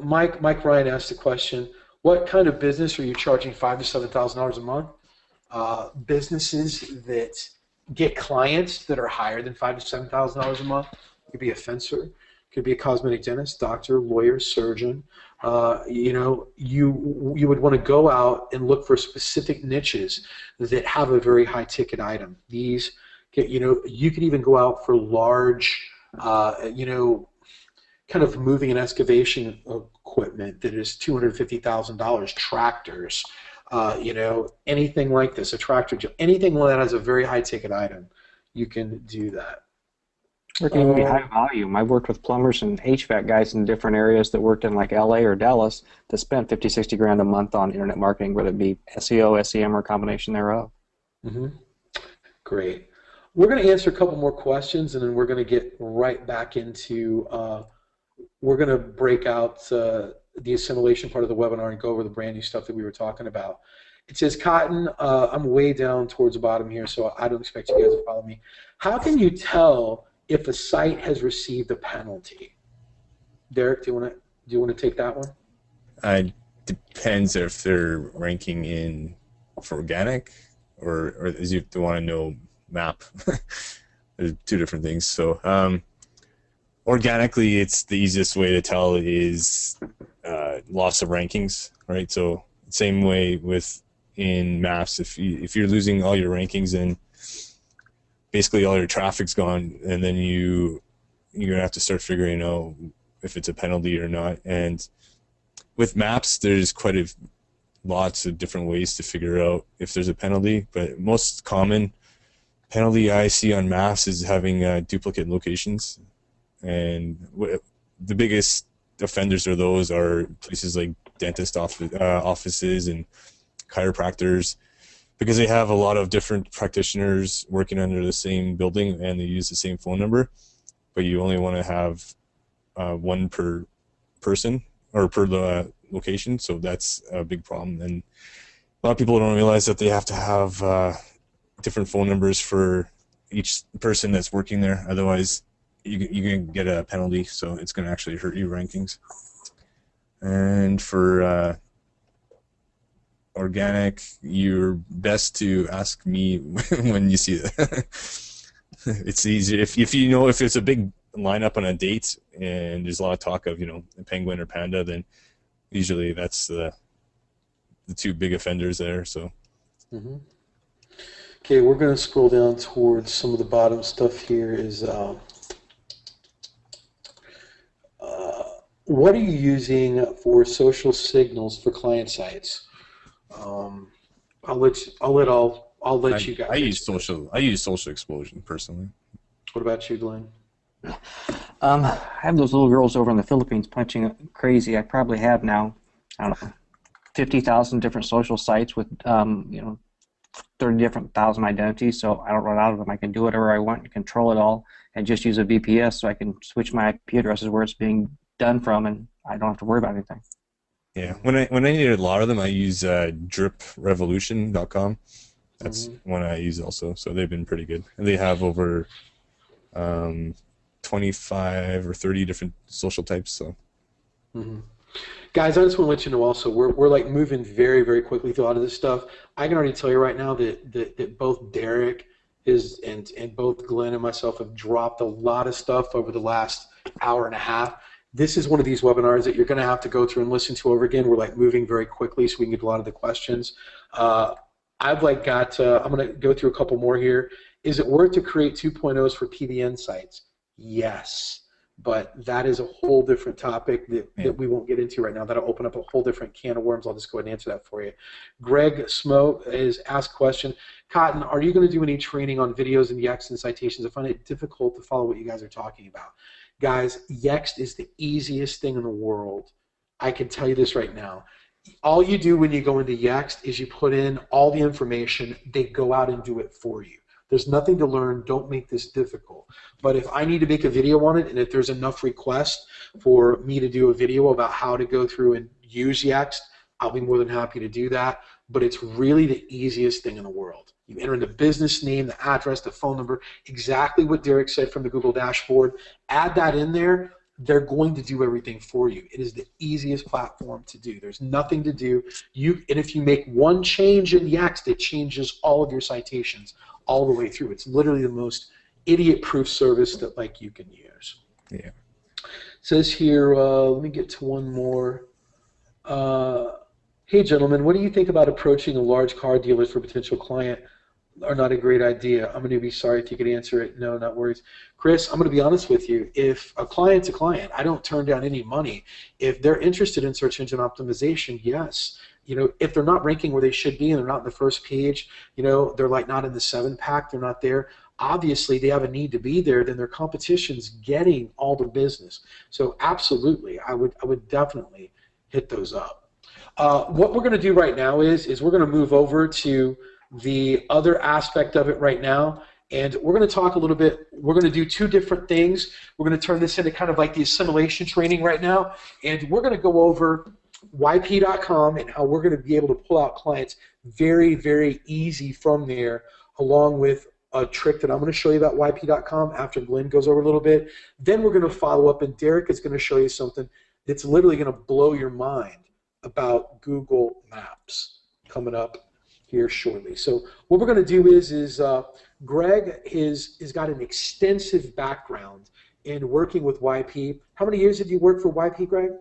Mike Ryan asked a question. What kind of business are you charging $5,000 to $7,000 a month? Businesses that get clients that are higher than $5,000 to $7,000 a month. It could be a fencer, could be a cosmetic dentist, doctor, lawyer, surgeon. You would want to go out and look for specific niches that have a very high ticket item. These, you could even go out for large, kind of moving and excavation equipment that is $250,000, tractors, anything like this, a tractor, anything that has a very high ticket item, you can do that. Or it can even be high volume. I've worked with plumbers and HVAC guys in different areas that worked in like LA or Dallas that spent 50, 60 grand a month on internet marketing, whether it be SEO, SEM, or a combination thereof. Great. We're going to answer a couple more questions, and then we're going to get right back into we're going to break out the assimilation part of the webinar and go over the brand new stuff that we were talking about. It says, Cotton, I'm way down towards the bottom here, so I don't expect you guys to follow me. How can you tell if a site has received a penalty? Derek, do you want to take that one? It depends if they're ranking in for organic or is you want to know map. There's two different things. So organically, it's the easiest way to tell is loss of rankings, right? So same way with in maps, if you're losing all your rankings and basically all your traffic's gone, and then you're gonna have to start figuring out if it's a penalty or not. And with maps, there's lots of different ways to figure out if there's a penalty, but most common penalty I see on maps is having duplicate locations. And the biggest offenders are places like dentist offices and chiropractors, because they have a lot of different practitioners working under the same building and they use the same phone number, but you only want to have one per person or per location, so that's a big problem. And a lot of people don't realize that they have to have different phone numbers for each person that's working there, otherwise you can get a penalty, so it's going to actually hurt your rankings. And for organic, you're best to ask me when you see it. It's easier if you know if it's a big lineup on a date and there's a lot of talk of a penguin or panda, then usually that's the two big offenders there. So. Okay, we're going to scroll down towards some of the bottom stuff here. Is what are you using for social signals for client sites? I'll let you guys I use answer this. social. I use social explosion personally. What about you, Glenn? I have those little girls over in the Philippines punching crazy. I probably have now, I don't know, 50,000 different social sites with, 30 different thousand identities, so I don't run out of them. I can do whatever I want and control it all and just use a VPS so I can switch my IP addresses where it's being done from, and I don't have to worry about anything. Yeah, when I need a lot of them, I use driprevolution.com. That's one I use also. So they've been pretty good, and they have over 25 or 30 different social types. So. Guys, I just want to let you know also, we're like moving very, very quickly through a lot of this stuff. I can already tell you right now that both Derek and both Glenn and myself have dropped a lot of stuff over the last hour and a half. This is one of these webinars that you're going to have to go through and listen to over again. We're like moving very quickly so we can get a lot of the questions. I'm going to go through a couple more here. Is it worth to create 2.0s for PBN sites? Yes. But that is a whole different topic that we won't get into right now. That'll open up a whole different can of worms. I'll just go ahead and answer that for you. Greg Smo is asked a question. Cotton, are you going to do any training on videos and Yext and citations? I find it difficult to follow what you guys are talking about. Guys, Yext is the easiest thing in the world. I can tell you this right now. All you do when you go into Yext is you put in all the information. They go out and do it for you. There's nothing to learn. Don't make this difficult. But if I need to make a video on it, and if there's enough requests for me to do a video about how to go through and use Yext, I'll be more than happy to do that. But it's really the easiest thing in the world. You enter in the business name, the address, the phone number, exactly what Derek said from the Google dashboard. Add that in there. They're going to do everything for you. It is the easiest platform to do. There's nothing to do. And if you make one change in Yext, it changes all of your citations all the way through. It's literally the most idiot-proof service that you can use. Yeah. It says here, let me get to one more. Hey, gentlemen, what do you think about approaching a large car dealer for a potential client? Are not a great idea. I'm going to be sorry if you could answer it. No, not worries. Chris, I'm going to be honest with you. If a client's a client, I don't turn down any money. If they're interested in search engine optimization, yes. If they're not ranking where they should be and they're not in the first page, they're like not in the 7-pack, they're not there. Obviously, they have a need to be there. Then their competition's getting all the business. So absolutely, I would definitely hit those up. What we're going to do right now is we're going to move over to the other aspect of it right now, and we're going to talk a little bit. We're going to do two different things. We're going to turn this into kind of like the assimilation training right now, and we're going to go over YP.com and how we're going to be able to pull out clients very, very easy from there, along with a trick that I'm going to show you about YP.com after Glenn goes over a little bit. Then we're going to follow up, and Derek is going to show you something that's literally going to blow your mind about Google Maps coming up here shortly. So what we're going to do is Greg has got an extensive background in working with YP. How many years did you work for YP, Greg?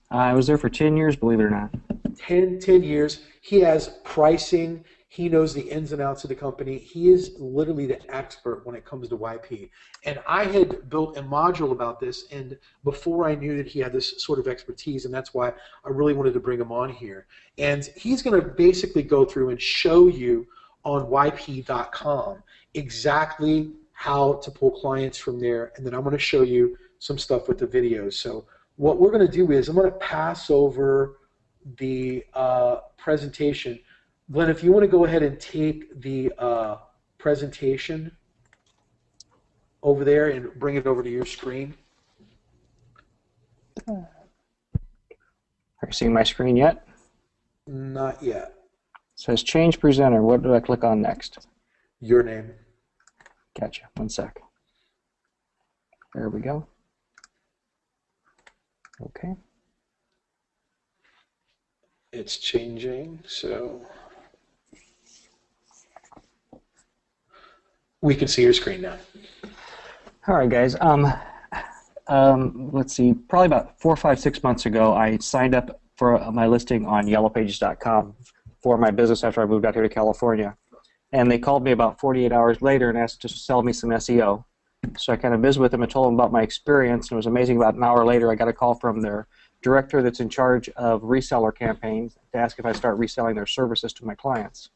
I was there for 10 years, believe it or not. 10 years. He has pricing. He knows the ins and outs of the company. He is literally the expert when it comes to YP. And I had built a module about this, and before I knew that he had this sort of expertise, and that's why I really wanted to bring him on here. And he's going to basically go through and show you on YP.com exactly how to pull clients from there, and then I'm going to show you some stuff with the videos. So what we're going to do is I'm going to pass over the presentation. Glenn, if you want to go ahead and take the presentation over there and bring it over to your screen. Are you seeing my screen yet? Not yet. It says change presenter. What do I click on next? Your name. Gotcha. One sec. There we go. Okay. It's changing, so we can see your screen now. All right, guys. Let's see. Probably about 4, 5, 6 months ago, I signed up for my listing on yellowpages.com for my business after I moved out here to California. And they called me about 48 hours later and asked to sell me some SEO. So I kind of visited with them and told them about my experience, and it was amazing. About an hour later, I got a call from their director that's in charge of reseller campaigns to ask if I start reselling their services to my clients.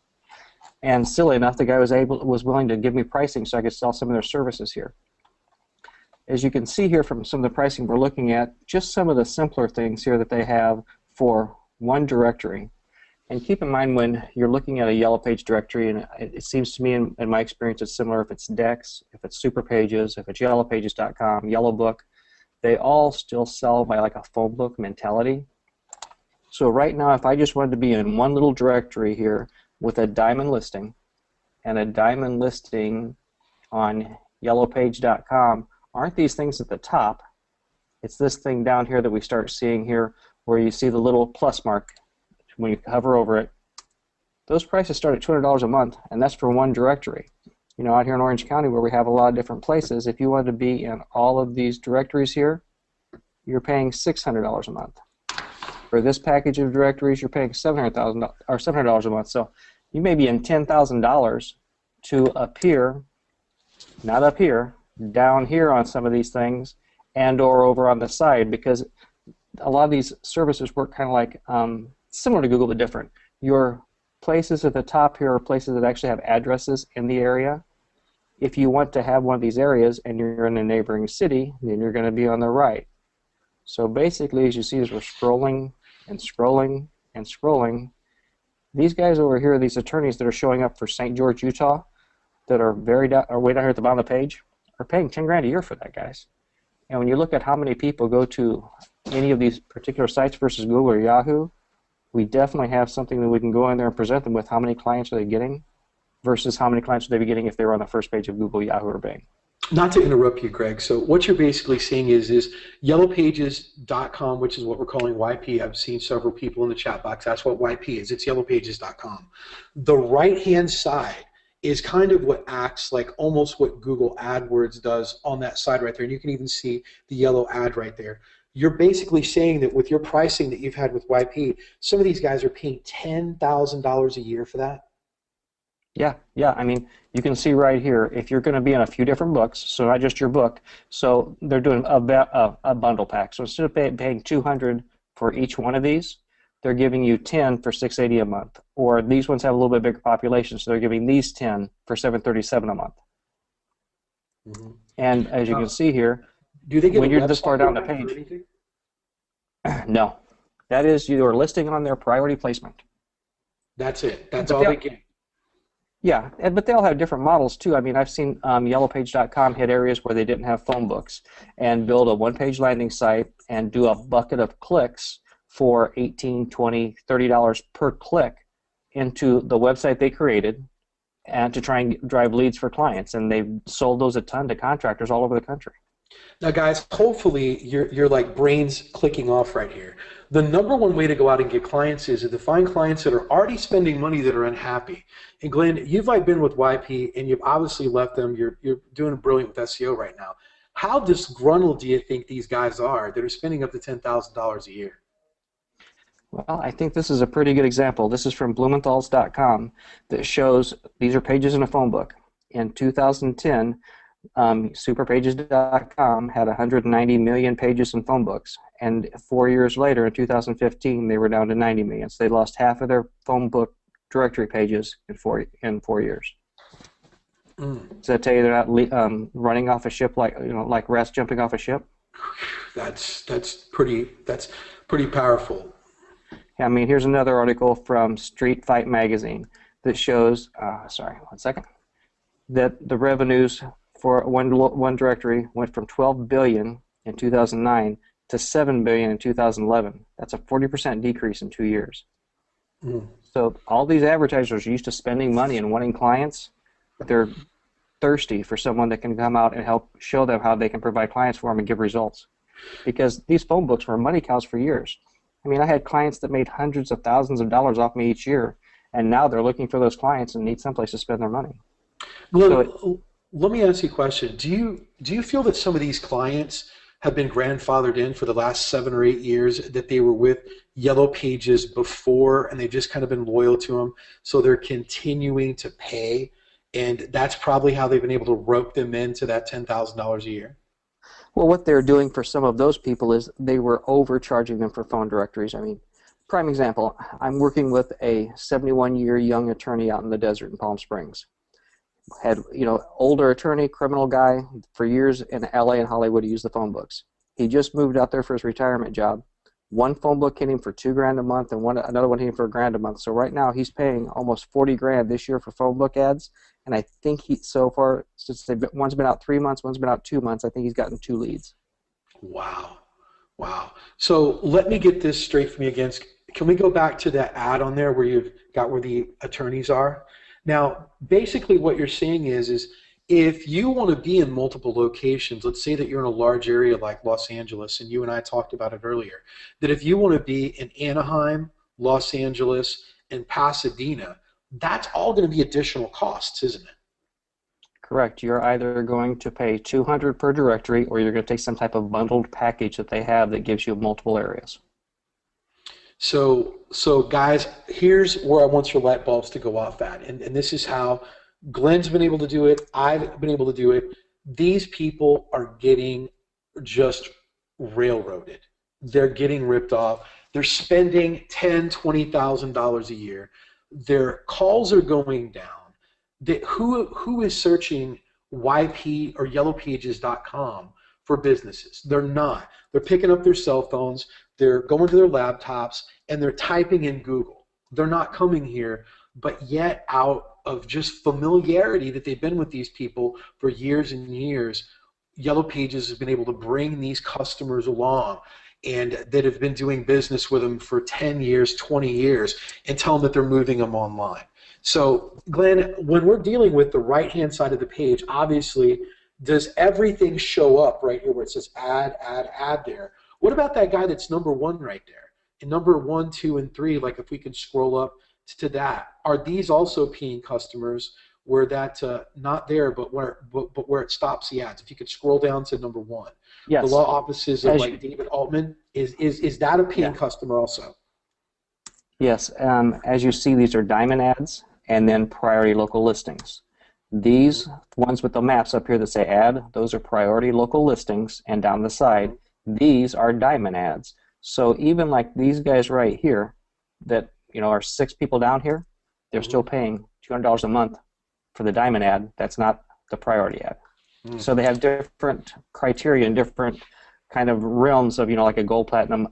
And silly enough, the guy was willing to give me pricing so I could sell some of their services here. As you can see here from some of the pricing we're looking at, just some of the simpler things here that they have for one directory. And keep in mind when you're looking at a Yellow Page directory, and it seems to me in my experience it's similar if it's Dex, if it's Super Pages, if it's yellowpages.com, Yellow Book, they all still sell by like a phone book mentality. So right now if I just wanted to be in one little directory here with a diamond listing and a diamond listing on yellowpage.com, aren't these things at the top? It's this thing down here that we start seeing here where you see the little plus mark when you hover over it. Those prices start at $200 a month, and that's for one directory. You know, out here in Orange County where we have a lot of different places, if you wanted to be in all of these directories here, you're paying $600 a month. For this package of directories, you're paying $700 a month. So you may be in $10,000 to appear, not up here, down here on some of these things, and or over on the side, because a lot of these services work kind of like similar to Google but different. Your places at the top here are places that actually have addresses in the area. If you want to have one of these areas and you're in a neighboring city, then you're going to be on the right. So basically, as you see, as we're scrolling and scrolling and scrolling, these guys over here, these attorneys that are showing up for St. George, Utah, that are way down here at the bottom of the page, are paying $10,000 a year for that, guys. And when you look at how many people go to any of these particular sites versus Google or Yahoo, we definitely have something that we can go in there and present them with. How many clients are they getting versus how many clients would they be getting if they were on the first page of Google, Yahoo, or Bing? Not to interrupt you, Greg. So what you're basically saying is yellowpages.com, which is what we're calling YP. I've seen several people in the chat box. That's what YP is. It's yellowpages.com. The right-hand side is kind of what acts like almost what Google AdWords does on that side right there. And you can even see the yellow ad right there. You're basically saying that with your pricing that you've had with YP, some of these guys are paying $10,000 a year for that? Yeah. I mean, you can see right here, if you're going to be in a few different books, so not just your book, so they're doing a bundle pack. So instead of paying $200 for each one of these, they're giving you 10 for $680 a month. Or these ones have a little bit bigger population, so they're giving these 10 for $737 a month. Mm-hmm. And as you can see here, do they get when you're this far down the page, no. That is, you are listing on their priority placement. That's it. That's all they get. Yeah, but they all have different models too. I mean, I've seen yellowpage.com hit areas where they didn't have phone books and build a one-page landing site and do a bucket of clicks for $18, $20, $30 per click into the website they created and to try and drive leads for clients. And they've sold those a ton to contractors all over the country. Now, guys, hopefully you're like brains clicking off right here. The number one way to go out and get clients is to find clients that are already spending money that are unhappy. And Glenn, you've been with YP and you've obviously left them. You're doing brilliant with SEO right now. How disgruntled do you think these guys are that are spending up to $10,000 a year? Well, I think this is a pretty good example. This is from Blumenthals.com that shows these are pages in a phone book. In 2010, Superpages.com had 190 million pages in phone books, and 4 years later, in 2015, they were down to 90 million. So they lost half of their phone book directory pages in 4 years. Does that tell you they're not running off a ship like rats jumping off a ship? That's pretty powerful. I mean, here's another article from Street Fight Magazine that shows. Sorry, 1 second. That the revenues for one directory went from $12 billion in 2009 to $7 billion in 2011. That's a 40% decrease in 2 years. So all these advertisers are used to spending money and wanting clients. They're thirsty for someone that can come out and help show them how they can provide clients for them and give results. Because these phone books were money cows for years. I mean, I had clients that made hundreds of thousands of dollars off me each year, and now they're looking for those clients and need someplace to spend their money. Well, let me ask you a question. Do you feel that some of these clients have been grandfathered in for the last 7 or 8 years, that they were with Yellow Pages before and they've just kind of been loyal to them, so they're continuing to pay and that's probably how they've been able to rope them into that $10,000 a year. Well, what they're doing for some of those people is they were overcharging them for phone directories. I mean, prime example, I'm working with a 71-year young attorney out in the desert in Palm Springs. Had, older attorney, criminal guy, for years in LA and Hollywood, he used the phone books. He just moved out there for his retirement job. One phone book hit him for $2,000 a month, and another one hit him for $1,000 a month. So right now he's paying almost $40,000 this year for phone book ads, and I think so far, since one's been out 3 months, one's been out 2 months, I think he's gotten 2 leads. Wow. So let me get this straight from you again. Can we go back to that ad on there where you've got where the attorneys are? Now, basically what you're saying is if you want to be in multiple locations, let's say that you're in a large area like Los Angeles, and you and I talked about it earlier, that if you want to be in Anaheim, Los Angeles, and Pasadena, that's all going to be additional costs, isn't it? Correct. You're either going to pay $200 per directory, or you're going to take some type of bundled package that they have that gives you multiple areas. So guys, here's where I want your light bulbs to go off at, and this is how Glenn's been able to do it. I've been able to do it. These people are getting just railroaded. They're getting ripped off. They're spending $10,000, $20,000 a year. Their calls are going down. Who is searching YP or yellowpages.com for businesses? They're not. They're picking up their cell phones. They're going to their laptops, and they're typing in Google. They're not coming here, but yet out of just familiarity that they've been with these people for years and years, Yellow Pages has been able to bring these customers along and that have been doing business with them for 10 years, 20 years, and tell them that they're moving them online. So, Glenn, when we're dealing with the right-hand side of the page, obviously, does everything show up right here where it says add, add, add there? What about that guy that's number 1 right there? And number 1, 2, and 3, like if we can scroll up to that, are these also paying customers where that's not there, but where it stops the ads? If you could scroll down to number 1. Yes. The law offices of like David Altman, is that a paying customer also? Yes. As you see, these are diamond ads and then priority local listings. These ones with the maps up here that say ad, those are priority local listings, and down the side, these are diamond ads. So even like these guys right here that are 6 people down here, they're still paying $200 a month for the diamond ad. That's not the priority ad. So they have different criteria and different kind of realms of, like a gold, platinum,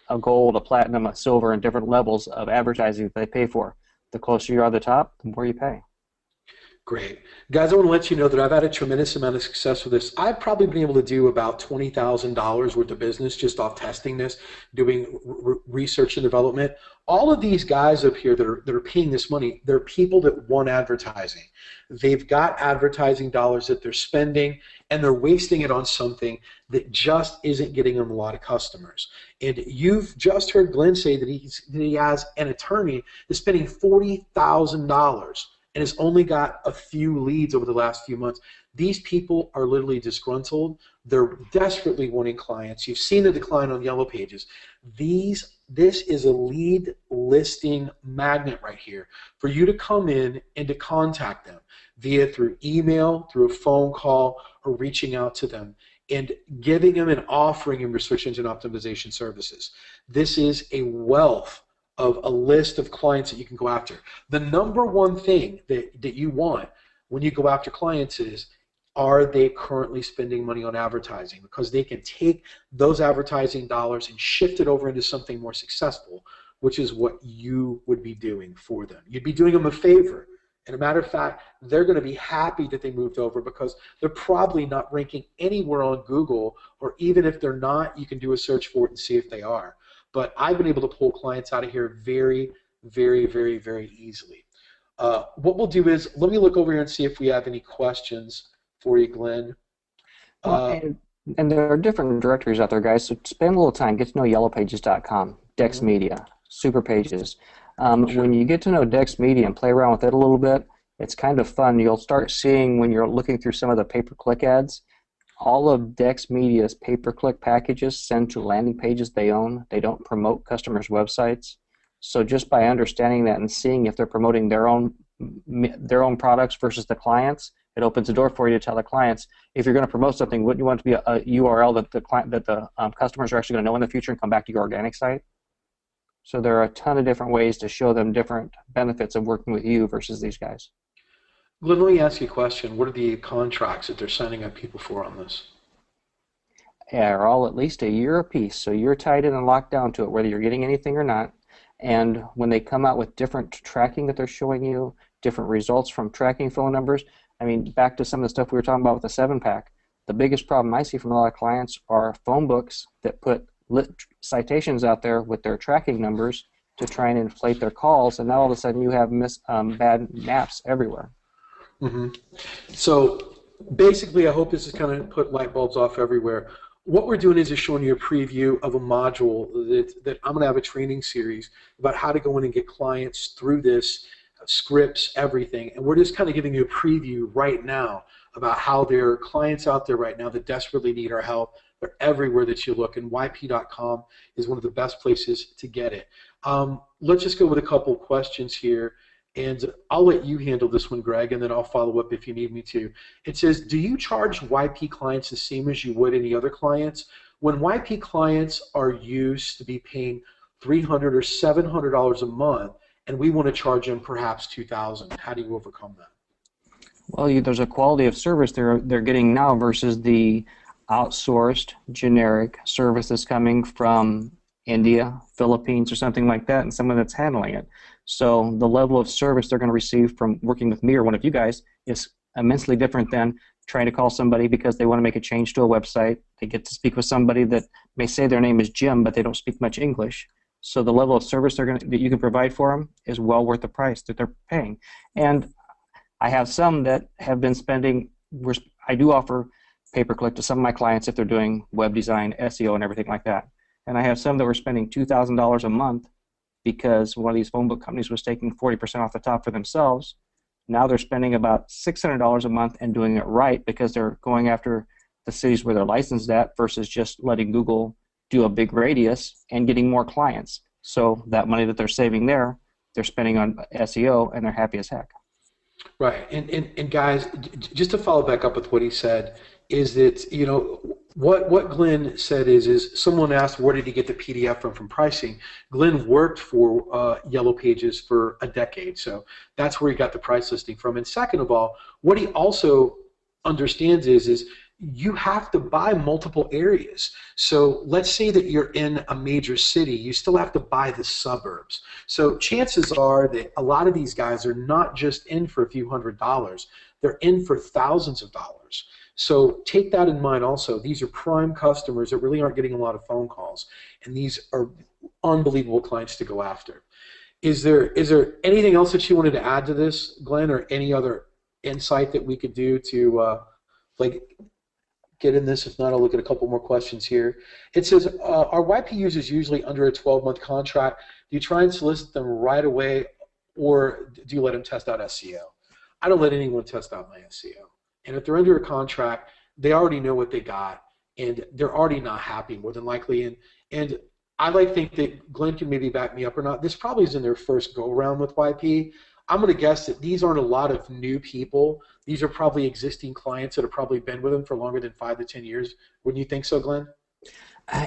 a gold, a platinum, a silver, and different levels of advertising that they pay for. The closer you are to the top, the more you pay. Great. Guys, I want to let you know that I've had a tremendous amount of success with this. I've probably been able to do about $20,000 worth of business just off testing this, doing research and development. All of these guys up here that are paying this money, they're people that want advertising. They've got advertising dollars that they're spending, and they're wasting it on something that just isn't getting them a lot of customers. And you've just heard Glenn say that he has an attorney that's spending $40,000 and has only got a few leads over the last few months. These people are literally disgruntled. They're desperately wanting clients. You've seen the decline on Yellow Pages. This is a lead listing magnet right here for you to come in and to contact them through email, through a phone call, or reaching out to them and giving them and offering them your search engine optimization services. This is a wealth of a list of clients that you can go after. The number one thing that you want when you go after clients is, are they currently spending money on advertising? Because they can take those advertising dollars and shift it over into something more successful, which is what you would be doing for them. You'd be doing them a favor. And a matter of fact, they're going to be happy that they moved over because they're probably not ranking anywhere on Google, or even if they're not, you can do a search for it and see if they are. But I've been able to pull clients out of here very, very, very, very easily. What we'll do is, let me look over here and see if we have any questions for you, Glenn. And there are different directories out there, guys, so spend a little time, get to know yellowpages.com, Dex Media, Super Pages. When you get to know Dex Media and play around with it a little bit, it's kind of fun. You'll start seeing when you're looking through some of the pay-per-click ads, all of Dex Media's pay-per-click packages send to landing pages they own. They don't promote customers' websites. So just by understanding that and seeing if they're promoting their own their own products versus the clients, it opens the door for you to tell the clients, if you're going to promote something, wouldn't you want it to be a URL that the customers are actually going to know in the future and come back to your organic site? So there are a ton of different ways to show them different benefits of working with you versus these guys. Glenn, let me ask you a question. What are the contracts that they're signing up people for on this? Are all at least a year apiece, so you're tied in and locked down to it, whether you're getting anything or not. And when they come out with different tracking that they're showing you, different results from tracking phone numbers, I mean, back to some of the stuff we were talking about with the 7-pack, the biggest problem I see from a lot of clients are phone books that put citations out there with their tracking numbers to try and inflate their calls, and now all of a sudden you have bad naps everywhere. Mm-hmm. So basically, I hope this is kind of put light bulbs off everywhere. What we're doing is just showing you a preview of a module that I'm going to have a training series about how to go in and get clients through this, scripts, everything. And we're just kind of giving you a preview right now about how there are clients out there right now that desperately need our help. They're everywhere that you look, and yp.com is one of the best places to get it. Let's just go with a couple of questions here. And I'll let you handle this one, Greg, and then I'll follow up if you need me to. It says, do you charge YP clients the same as you would any other clients? When YP clients are used to be paying $300 or $700 a month, and we want to charge them perhaps $2,000, how do you overcome that? Well, there's a quality of service they're getting now versus the outsourced generic service that's coming from India, Philippines, or something like that, and someone that's handling it. So the level of service they're going to receive from working with me or one of you guys is immensely different than trying to call somebody because they want to make a change to a website. They get to speak with somebody that may say their name is Jim, but they don't speak much English. So the level of service that you can provide for them is well worth the price that they're paying. And I have some that have been spending, I do offer pay-per-click to some of my clients if they're doing web design, SEO, and everything like that. And I have some that were spending $2,000 a month because one of these phone book companies was taking 40% off the top for themselves. Now they're spending about $600 a month and doing it right because they're going after the cities where they're licensed at versus just letting Google do a big radius and getting more clients. So that money that they're saving there, they're spending on SEO, and they're happy as heck. Right, and guys, just to follow back up with what he said, is that, you know, what Glenn said is someone asked where did he get the PDF from pricing. Glenn worked for Yellow Pages for a decade, so that's where he got the price listing from. And second of all, what he also understands is you have to buy multiple areas. So let's say that you're in a major city, you still have to buy the suburbs. So chances are that a lot of these guys are not just in for a few $100s, they're in for thousands of dollars. So take that in mind also. These are prime customers that really aren't getting a lot of phone calls, and these are unbelievable clients to go after. Is there anything else that you wanted to add to this, Glenn, or any other insight that we could do to get in this? If not, I'll look at a couple more questions here. It says, are YP users usually under a 12-month contract? Do you try and solicit them right away, or do you let them test out SEO? I don't let anyone test out my SEO. And if they're under a contract, they already know what they got, and they're already not happy, more than likely. And I like to think that Glenn can maybe back me up or not. This probably isn't their first go-around with YP. I'm going to guess that these aren't a lot of new people. These are probably existing clients that have probably been with them for longer than 5 to 10 years. Wouldn't you think so, Glenn?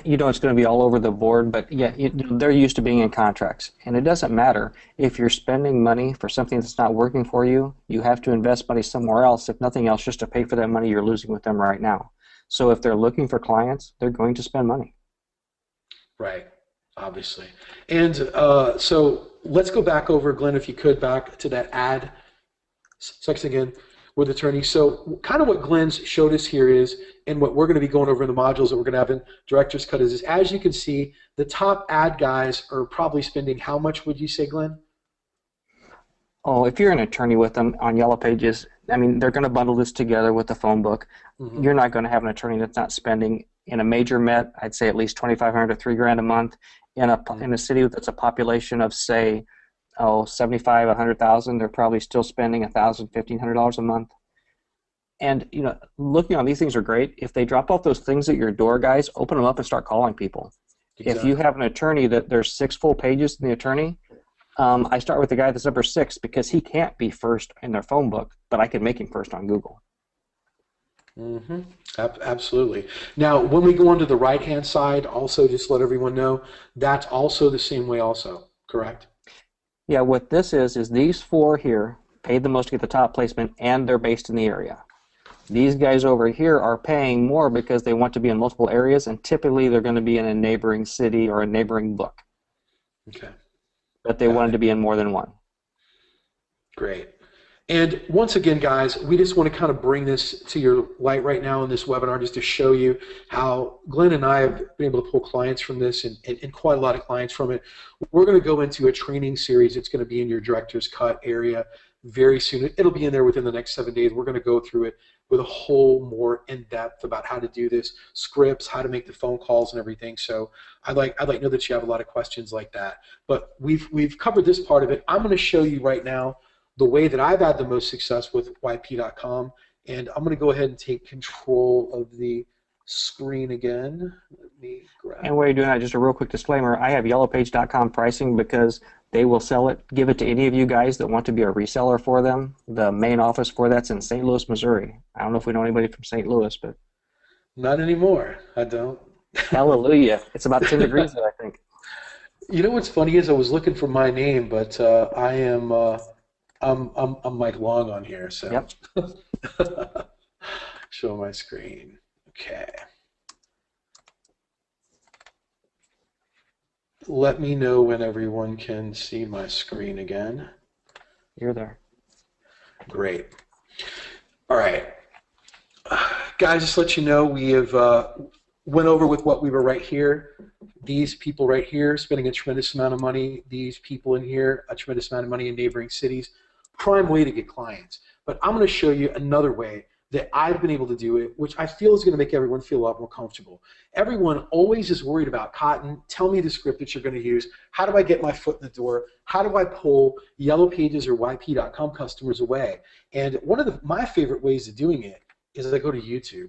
You know, it's going to be all over the board, but yeah, they're used to being in contracts. And it doesn't matter. If you're spending money for something that's not working for you, you have to invest money somewhere else, if nothing else, just to pay for that money you're losing with them right now. So if they're looking for clients, they're going to spend money. Right, obviously. And so let's go back over, Glenn, if you could, back to that ad section again with attorneys. So kind of what Glenn showed us here is, and what we're going to be going over in the modules that we're going to have in Director's Cut is as you can see, the top ad guys are probably spending how much, would you say, Glenn? Oh, if you're an attorney with them on Yellow Pages, I mean, they're going to bundle this together with the phone book. Mm-hmm. You're not going to have an attorney that's not spending in a major Met, I'd say at least $2,500 to $3,000 a month. In a city that's a population of, say, 75, 100,000, they're probably still spending $1,000, $1,500 a month. And, you know, looking on these things are great. If they drop off those things at your door, guys, open them up and start calling people. Exactly. If you have an attorney that there's 6 full pages in the attorney, I start with the guy that's number 6 because he can't be first in their phone book, but I can make him first on Google. Mm-hmm. Absolutely. Now, when we go on to the right-hand side, also just let everyone know, that's also the same way also, correct? Yeah, what this is these 4 here paid the most to get the top placement, and they're based in the area. These guys over here are paying more because they want to be in multiple areas, and typically they're going to be in a neighboring city or a neighboring book. Okay. But they wanted to be in more than one. Great. And once again, guys, we just want to kind of bring this to your light right now in this webinar just to show you how Glenn and I have been able to pull clients from this and quite a lot of clients from it. We're going to go into a training series. It's going to be in your director's cut area very soon. It'll be in there within the next 7 days. We're going to go through it with a whole more in-depth about how to do this, scripts, how to make the phone calls and everything. So I'd like to know that you have a lot of questions like that. But we've covered this part of it. I'm going to show you right now the way that I've had the most success with YP.com, and I'm going to go ahead and take control of the screen again. Let me grab. And while you're doing that, just a real quick disclaimer, I have yellowpage.com pricing because they will sell it, give it to any of you guys that want to be a reseller for them. The main office for that's in St. Louis, Missouri. I don't know if we know anybody from St. Louis, but... Not anymore. I don't. Hallelujah. It's about 10 degrees there, I think. You know what's funny is I was looking for my name, but I am... I'm Mike Long on here, so Yep. show my screen. Okay. Let me know when everyone can see my screen again. You're there. Great. All right. Guys, just to let you know, we have went over with what we were right here. These people right here spending a tremendous amount of money. These people in here, a tremendous amount of money in neighboring cities. Prime way to get clients. But I'm going to show you another way that I've been able to do it, which I feel is going to make everyone feel a lot more comfortable. Everyone always is worried about cotton. Tell me the script that you're going to use. How do I get my foot in the door? How do I pull Yellow Pages or YP.com customers away? And one of my favorite ways of doing it is I go to YouTube.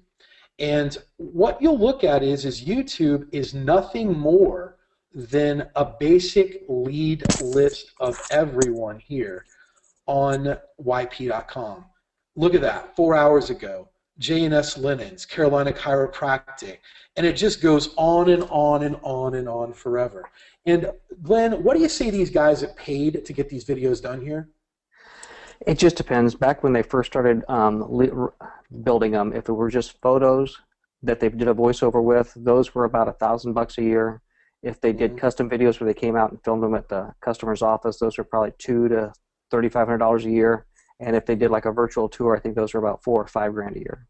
And what you'll look at is YouTube is nothing more than a basic lead list of everyone here on YP.com. Look at that, 4 hours ago, J&S Linens, Carolina Chiropractic, and it just goes on and on and on and on forever. And Glenn, what do you say these guys have paid to get these videos done here? It just depends. Back when they first started building them, if it were just photos that they did a voiceover with, those were about $1,000 a year. If they did custom videos where they came out and filmed them at the customer's office, those were probably $2,000 to $3,500 a year. And if they did like a virtual tour, I think those were about $4,000 or $5,000 a year.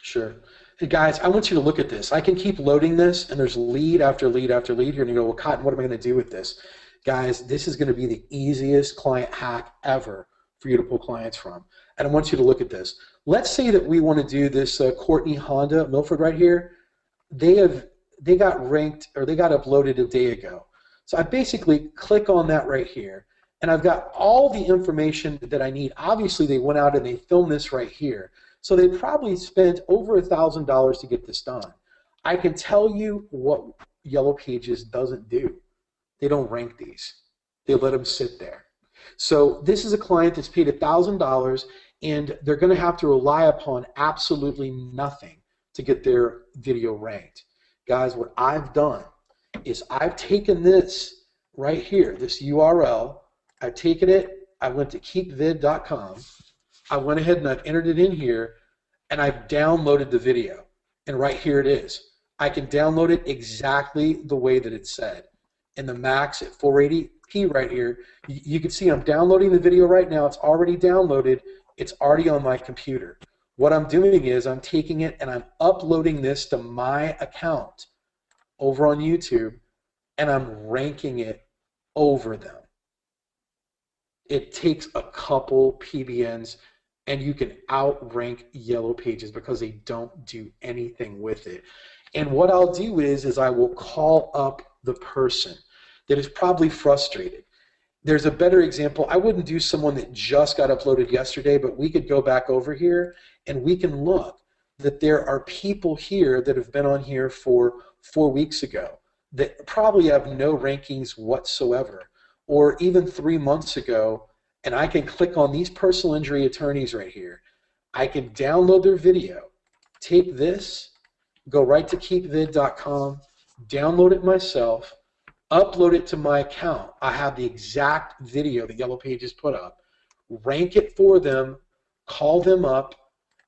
Sure. Hey guys, I want you to look at this. I can keep loading this, and there's lead after lead after lead here, and you go, well, Cotton, what am I going to do with this? Guys, this is going to be the easiest client hack ever for you to pull clients from. And I want you to look at this. Let's say that we want to do this Courtney Honda Milford right here. They got ranked, or they got uploaded a day ago. So I basically click on that right here, and I've got all the information that I need. Obviously, they went out and they filmed this right here. So they probably spent over $1,000 to get this done. I can tell you what Yellow Pages doesn't do. They don't rank these. They let them sit there. So this is a client that's paid $1,000, and they're going to have to rely upon absolutely nothing to get their video ranked. Guys, what I've done is I've taken this right here, this URL, I've taken it, I went to keepvid.com, I went ahead and I've entered it in here, and I've downloaded the video. And right here it is. I can download it exactly the way that it said. In the max at 480p right here, you can see I'm downloading the video right now. It's already downloaded. It's already on my computer. What I'm doing is I'm taking it and I'm uploading this to my account over on YouTube, and I'm ranking it over them. It takes a couple PBNs, and you can outrank Yellow Pages because they don't do anything with it. And what I'll do is I will call up the person that is probably frustrated. There's a better example. I wouldn't do someone that just got uploaded yesterday, but we could go back over here and we can look that there are people here that have been on here for 4 weeks ago that probably have no rankings whatsoever. or even 3 months ago, and I can click on these personal injury attorneys right here. I can download their video, take this, go right to keepvid.com, download it myself, upload it to my account. I have the exact video that Yellow Pages put up, rank it for them, call them up,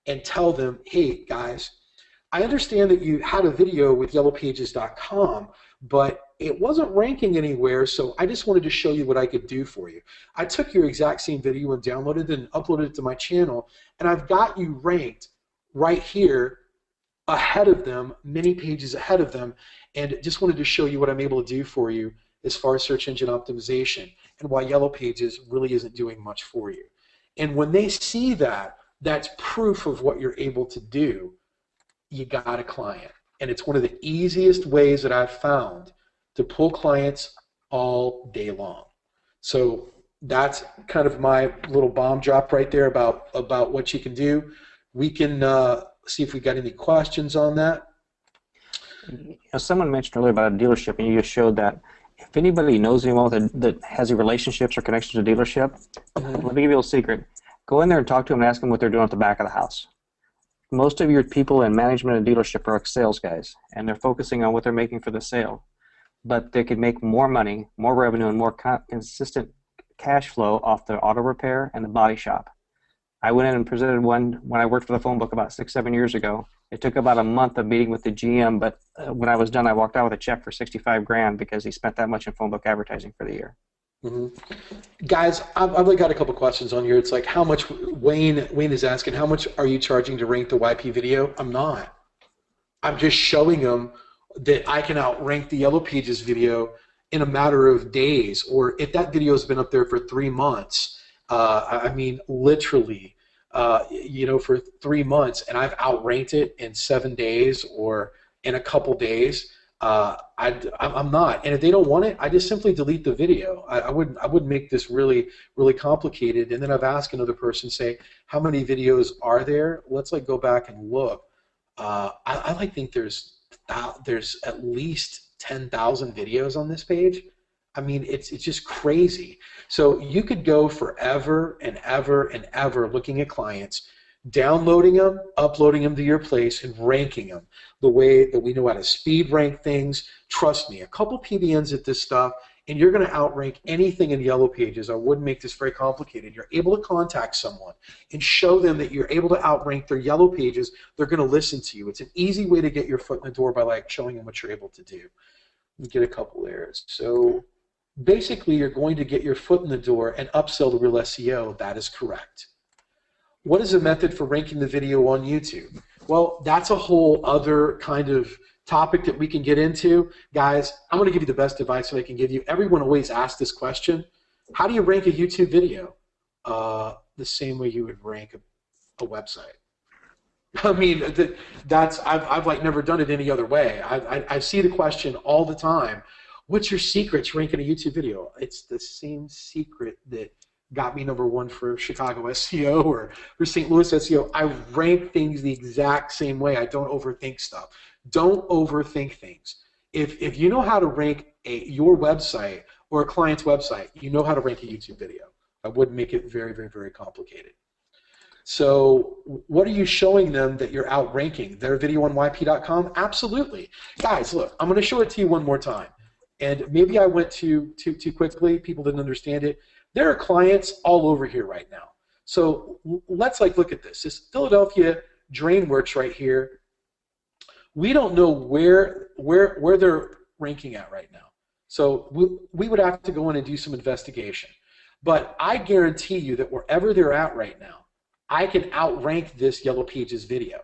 and tell them, hey, guys, I understand that you had a video with yellowpages.com, but it wasn't ranking anywhere, so I just wanted to show you what I could do for you. I took your exact same video and downloaded it and uploaded it to my channel, and I've got you ranked right here ahead of them, many pages ahead of them, and just wanted to show you what I'm able to do for you as far as search engine optimization and why Yellow Pages really isn't doing much for you. And when they see that, that's proof of what you're able to do. You got a client. And it's one of the easiest ways that I've found to pull clients all day long. So that's kind of my little bomb drop right there about what you can do. We can see if we got any questions on that. Someone mentioned earlier about a dealership, and you just showed that if anybody knows anyone that has any relationships or connections to a dealership, let me give you a little secret. Go in there and talk to them and ask them what they're doing at the back of the house. Most of your people in management and dealership are sales guys, and they're focusing on what they're making for the sale. But they could make more money, more revenue, and more consistent cash flow off the auto repair and the body shop. I went in and presented one when I worked for the phone book about 6-7 years ago. It took about a month of meeting with the GM, but when I was done, I walked out with a check for $65,000 because he spent that much in phone book advertising for the year. Mm-hmm. Guys, I've only got a couple questions on here. It's like how much, Wayne is asking, how much are you charging to rank the YP video? I'm not. I'm just showing them that I can outrank the Yellow Pages video in a matter of days, or if that video has been up there for 3 months, I mean literally, for 3 months, and I've outranked it in 7 days or in a couple days. I'm not, and if they don't want it, I just simply delete the video. I wouldn't make this really complicated. And then I've asked another person, say, how many videos are there? Let's go back and look. I think there's at least 10,000 videos on this page. I mean, it's just crazy. So you could go forever and ever and ever looking at clients, downloading them, uploading them to your place, and ranking them the way that we know how to speed rank things. Trust me, a couple PBNs at this stuff, and you're going to outrank anything in Yellow Pages. I wouldn't make this very complicated. You're able to contact someone and show them that you're able to outrank their Yellow Pages. They're going to listen to you. It's an easy way to get your foot in the door by showing them what you're able to do. Let me get a couple there. So basically, you're going to get your foot in the door and upsell the real SEO. That is correct. What is a method for ranking the video on YouTube? Well, that's a whole other kind of topic that we can get into. Guys, I'm going to give you the best advice that I can give you. Everyone always asks this question. How do you rank a YouTube video? The same way you would rank a website. I mean, I've never done it any other way. I see the question all the time. What's your secret to ranking a YouTube video? It's the same secret that got me #1 for Chicago SEO or for St. Louis SEO. I rank things the exact same way. I don't overthink stuff. Don't overthink things. If you know how to rank your website or a client's website, you know how to rank a YouTube video. I wouldn't make it very, very, very complicated. So what are you showing them that you're outranking? Their video on YP.com? Absolutely. Guys, look, I'm going to show it to you one more time. And maybe I went too quickly. People didn't understand it. There are clients all over here right now. So let's look at this. This Philadelphia Drain Works right here. We don't know where they're ranking at right now. So we would have to go in and do some investigation. But I guarantee you that wherever they're at right now, I can outrank this Yellow Pages video.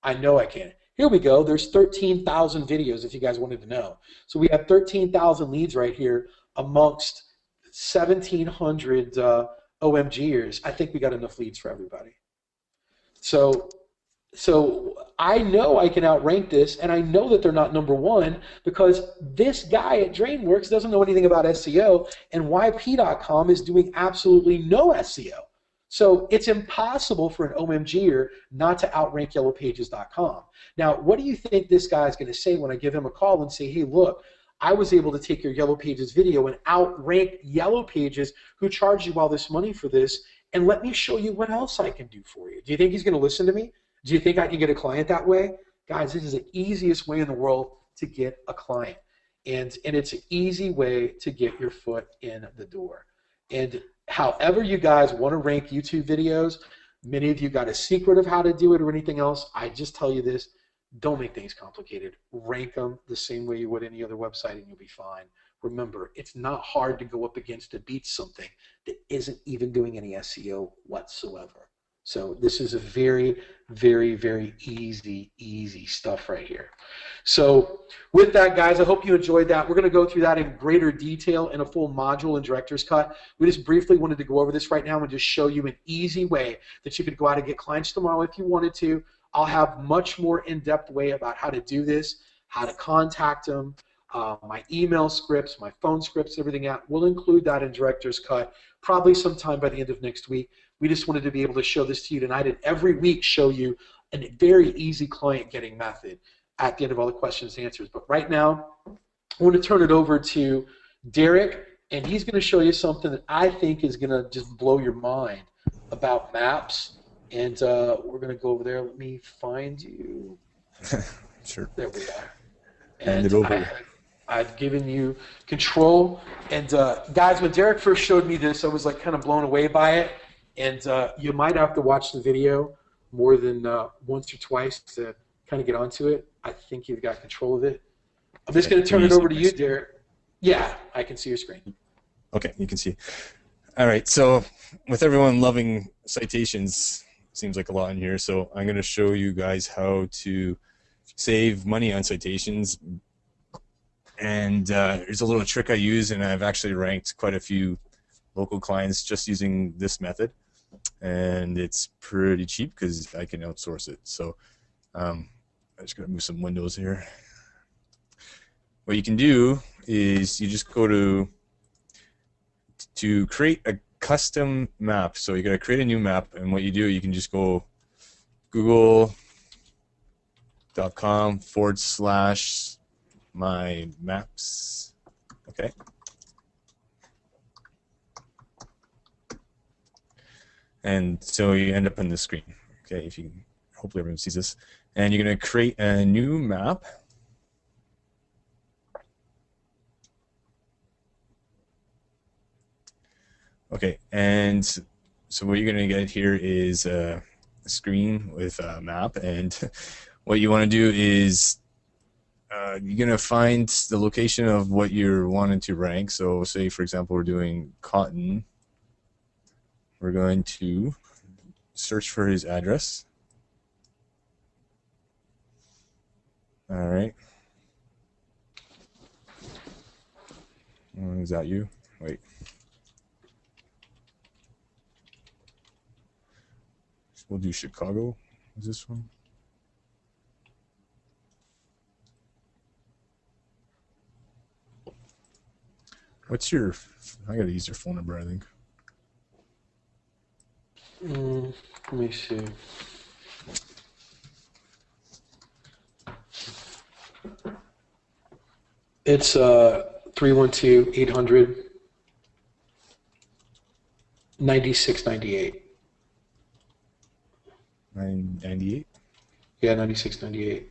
I know I can. Here we go. There's 13,000 videos if you guys wanted to know. So we have 13,000 leads right here amongst 1,700 OMGers. I think we got enough leads for everybody. So I know I can outrank this, and I know that they're not #1 because this guy at DrainWorks doesn't know anything about SEO, and YP.com is doing absolutely no SEO. So it's impossible for an OMGer not to outrank yellowpages.com. Now, what do you think this guy is going to say when I give him a call and say, hey, look, I was able to take your Yellow Pages video and outrank Yellow Pages, who charged you all this money for this, and let me show you what else I can do for you. Do you think he's going to listen to me? Do you think I can get a client that way? Guys, this is the easiest way in the world to get a client. And it's an easy way to get your foot in the door. And however you guys want to rank YouTube videos, many of you got a secret of how to do it or anything else. I just tell you this, don't make things complicated. Rank them the same way you would any other website and you'll be fine. Remember, it's not hard to go up against to beat something that isn't even doing any SEO whatsoever. So this is a very, very, very easy stuff right here. So with that, guys, I hope you enjoyed that. We're going to go through that in greater detail in a full module in Director's Cut. We just briefly wanted to go over this right now and just show you an easy way that you could go out and get clients tomorrow if you wanted to. I'll have much more in-depth way about how to do this, how to contact them, my email scripts, my phone scripts, everything out. We'll include that in Director's Cut probably sometime by the end of next week. We just wanted to be able to show this to you tonight and every week show you a very easy client getting method at the end of all the questions and answers. But right now, I want to turn it over to Derek, and he's going to show you something that I think is going to just blow your mind about maps. And we're going to go over there. Let me find you. Sure. There we are. Hand it over. I've given you control. And guys, when Derek first showed me this, I was like kind of blown away by it. And you might have to watch the video more than once or twice to kind of get onto it. I think you've got control of it. I'm just going to turn it over to you, Derek. Yeah, I can see your screen. Okay, you can see. All right, so with everyone loving citations, seems like a lot in here, so I'm going to show you guys how to save money on citations. And there's a little trick I use, and I've actually ranked quite a few local clients just using this method. And it's pretty cheap because I can outsource it. So I'm just going to move some windows here. What you can do is you just go to create a custom map. So you got to create a new map, and what you do, you can just go google.com/my maps. Okay. And so you end up on the screen. Okay, if you hopefully everyone sees this, and you're going to create a new map. Okay, and so what you're going to get here is a screen with a map, and what you want to do is you're going to find the location of what you're wanting to rank. So say, for example, we're doing cotton. We're going to search for his address. All right. Is that you? Wait. We'll do Chicago. Is this one? What's your? I gotta use your phone number, I think. Let me see. It's 312-800-9698. 998. Yeah, 9698.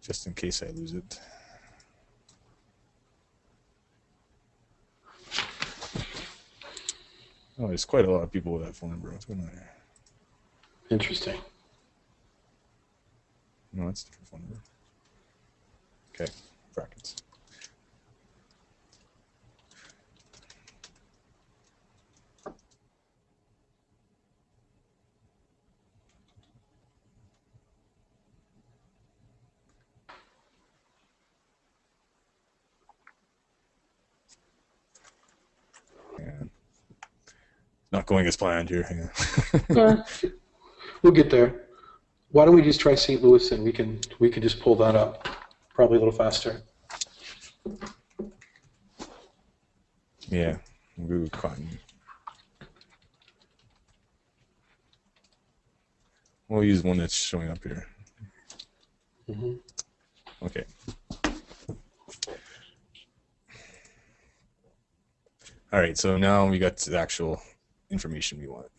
Just in case I lose it. Oh, there's quite a lot of people with that phone number. What's going on here? Interesting. No, that's a different phone number. Okay, brackets. And not going as planned here. Hang on. We'll get there. Why don't we just try St. Louis and we can just pull that up probably a little faster. Yeah, we'll go with cotton. We'll use one that's showing up here. Mhm. Okay. All right, so now we got the actual information we want.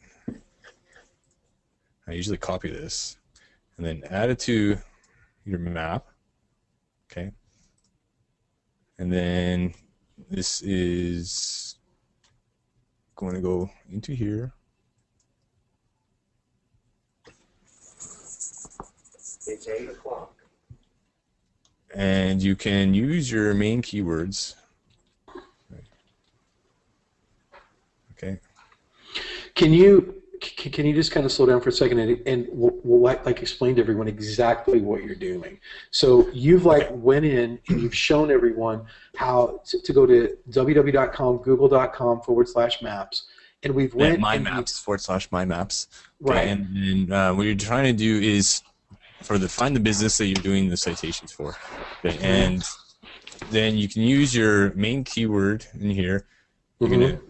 I usually copy this and then add it to your map. Okay. And then this is going to go into here. It's 8 o'clock. And you can use your main keywords. Okay. Can you just kind of slow down for a second and we'll like explain to everyone exactly what you're doing? So you've went in and you've shown everyone how to go to www.com, google.com/maps, and we've went My and maps / my maps. Right. Okay, and then what you're trying to do is find the business that you're doing the citations for. Okay, and then you can use your main keyword in here. You're gonna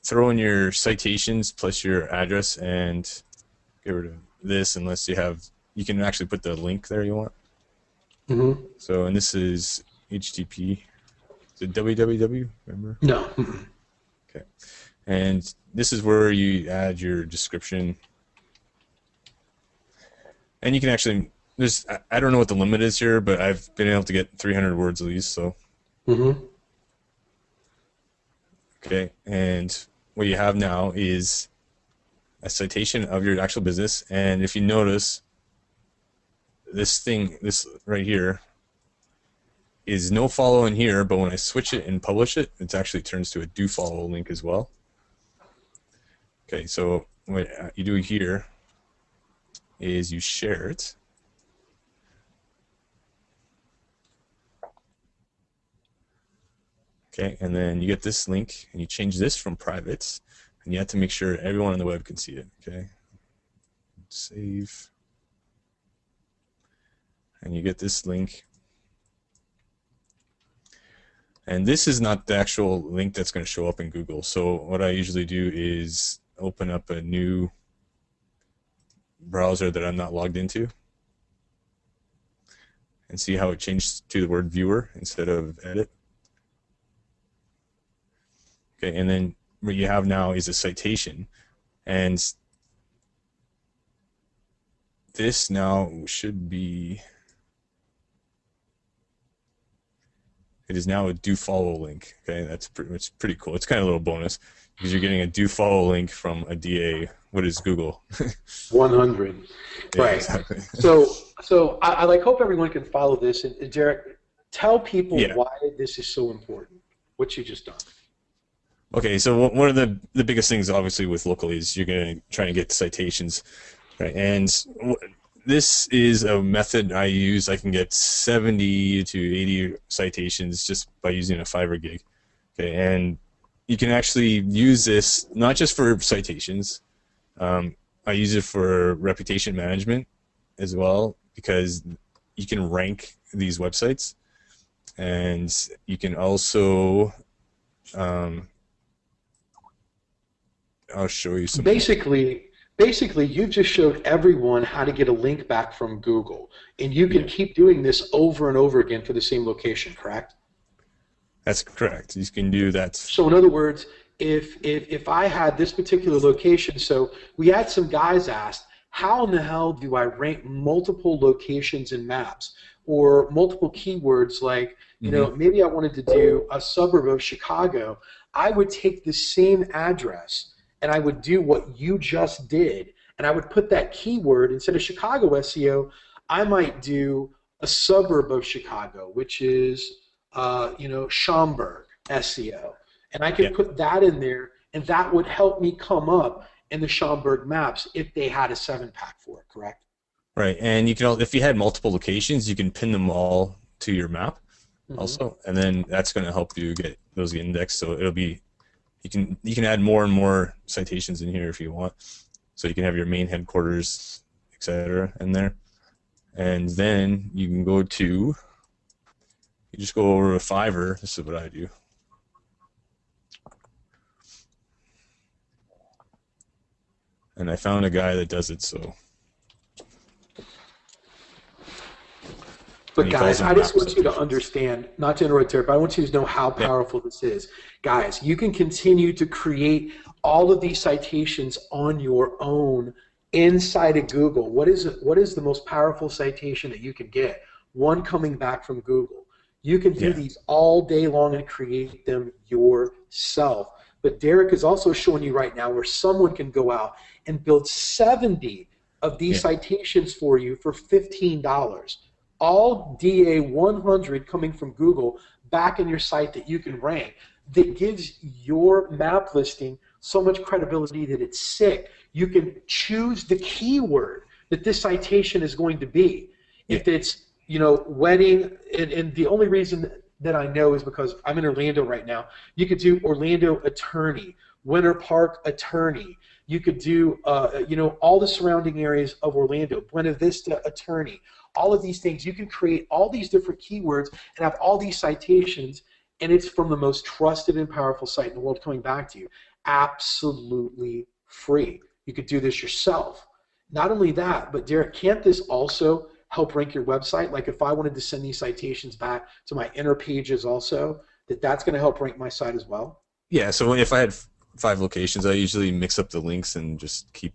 throw in your citations plus your address and get rid of this unless you can actually put the link there you want. So, and this is HTTP. Is it www? Remember? No. Okay. And this is where you add your description. And you can actually, I don't know what the limit is here, but I've been able to get 300 words at least, so. Okay, and what you have now is a citation of your actual business, and if you notice, this right here is no follow in here, but when I switch it and publish it, it actually turns to a do follow link as well. Okay, so what you do here is you share it. Okay, and then you get this link, and you change this from private, and you have to make sure everyone on the web can see it. Okay, save, and you get this link. And this is not the actual link that's going to show up in Google. So what I usually do is open up a new browser that I'm not logged into and see how it changed to the word viewer instead of edit. Okay, and then what you have now is a citation, and this now should be, it is now a do follow link. Okay, that's pretty cool. It's kind of a little bonus because you're getting a do follow link from a DA. What is Google? 100. Yeah, Right. exactly. So I hope everyone can follow this. And Derek, tell people why this is so important. What you just done. Okay, so one of the biggest things, obviously, with local is you're going to try to get citations, right? And this is a method I use. I can get 70 to 80 citations just by using a Fiverr gig. Okay, and you can actually use this not just for citations. I use it for reputation management as well because you can rank these websites, and you can also I'll show you some. Basically, you've just showed everyone how to get a link back from Google, and you can keep doing this over and over again for the same location, correct? That's correct. You can do that. So in other words, if I had this particular location, so we had some guys asked, how in the hell do I rank multiple locations in maps or multiple keywords like, you know, maybe I wanted to do a suburb of Chicago. I would take the same address and I would do what you just did, and I would put that keyword instead of Chicago SEO. I might do a suburb of Chicago, which is you know, Schaumburg SEO, and I could put that in there, and that would help me come up in the Schaumburg maps if they had a 7-pack for it. Correct? Right, and you can, if you had multiple locations, you can pin them all to your map also, and then that's going to help you get those indexed. So it'll be, you can add more and more citations in here if you want. So you can have your main headquarters, etc. in there, and then you can go to, you just go over to Fiverr. This is what I do. And I found a guy that does it, so But he calls guys, them I just map want you to citations. understand, not to interrupt Derek, but I want you to know how Yeah. powerful this is. Guys, you can continue to create all of these citations on your own inside of Google. What is the most powerful citation that you can get? One coming back from Google. You can do Yeah. these all day long and create them yourself. But Derek is also showing you right now where someone can go out and build 70 of these Yeah. citations for you for $15. All DA 100 coming from Google back in your site that you can rank, that gives your map listing so much credibility that it's sick. You can choose the keyword that this citation is going to be. Yeah. If it's, wedding, and the only reason that I know is because I'm in Orlando right now. You could do Orlando attorney, Winter Park attorney. You could do, all the surrounding areas of Orlando, Buena Vista attorney. All of these things, you can create all these different keywords and have all these citations, and it's from the most trusted and powerful site in the world coming back to you. Absolutely free. You could do this yourself. Not only that, but Derek, can't this also help rank your website? Like if I wanted to send these citations back to my inner pages also, that's going to help rank my site as well? Yeah, so if I had 5 locations, I usually mix up the links and just keep.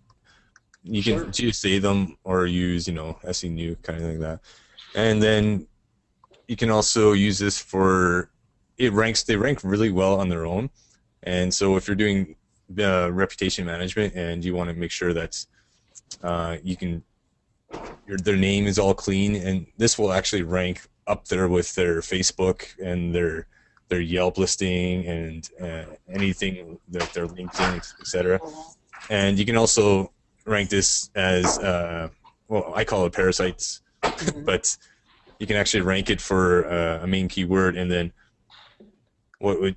You can choose save them or use, SE new kind of thing like that, and then you can also use this for They rank really well on their own, and so if you're doing reputation management and you want to make sure that their name is all clean, and this will actually rank up there with their Facebook and their Yelp listing and anything that their LinkedIn, etc. And you can also rank this as I call it parasites, but you can actually rank it for a main keyword, and then what would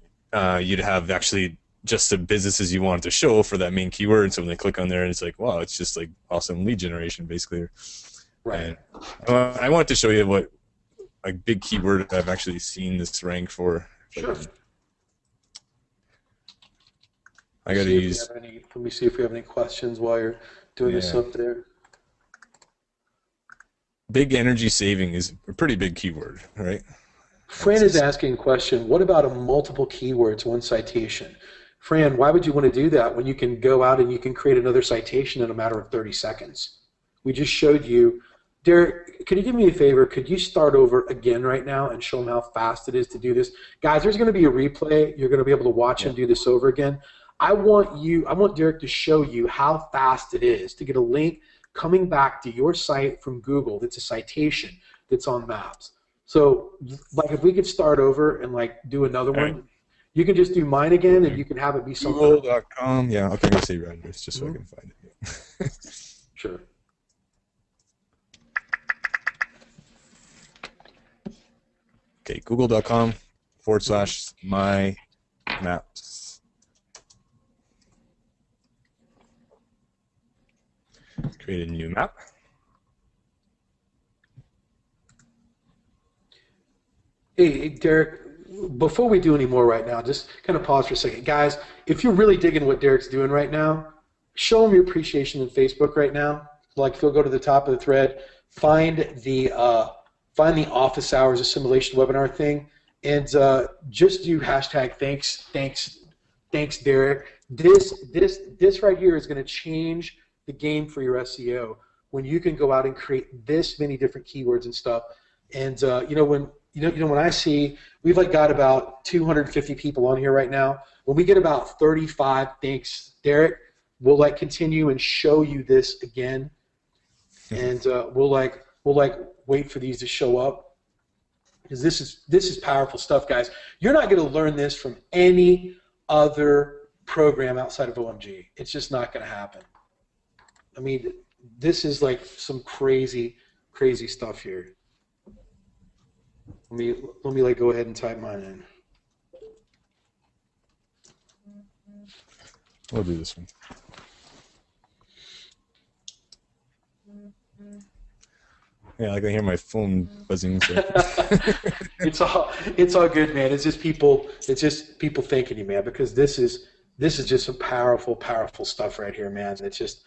you'd have actually just the businesses you want to show for that main keyword. And so when they click on there, and it's like, wow, it's just like awesome lead generation, basically. Right. And I wanted to show you what a big keyword I've actually seen this rank for. Sure. I got to use. Let me see if we have any questions while you're doing this up there. Big energy saving is a pretty big keyword, right? Fran is asking a question, what about a multiple keywords, one citation? Fran, why would you want to do that when you can go out and you can create another citation in a matter of 30 seconds? We just showed you. Derek, could you do me a favor? Could you start over again right now and show them how fast it is to do this? Guys, there's going to be a replay. You're going to be able to watch him do this over again. I want Derek to show you how fast it is to get a link coming back to your site from Google that's a citation that's on Maps. So, like, if we could start over and, like, do another one, right. You can just do mine again, and you can have it be something. Google.com. Yeah, okay, I'm going to say your address just so I can find it. Sure. Okay, google.com/my maps. Create a new map. Hey, Derek, before we do any more right now, just kind of pause for a second. Guys, if you're really digging what Derek's doing right now, show him your appreciation in Facebook right now. Like, if you'll go to the top of the thread, find the office hours assimilation webinar thing, and just do hashtag thanks Derek. This right here is going to change the game for your SEO when you can go out and create this many different keywords and stuff. And when I see we've got about 250 people on here right now, when we get about 35, thanks Derek, we'll continue and show you this again, and we'll wait for these to show up, because this is powerful stuff, guys. You're not going to learn this from any other program outside of OMG. It's just not going to happen. I mean, this is like some crazy stuff here. Let me go ahead and type mine in. We'll do this one. Yeah, I can hear my phone buzzing. So. It's all good, man. It's just people thanking you, man, because this is just some powerful stuff right here, man. It's just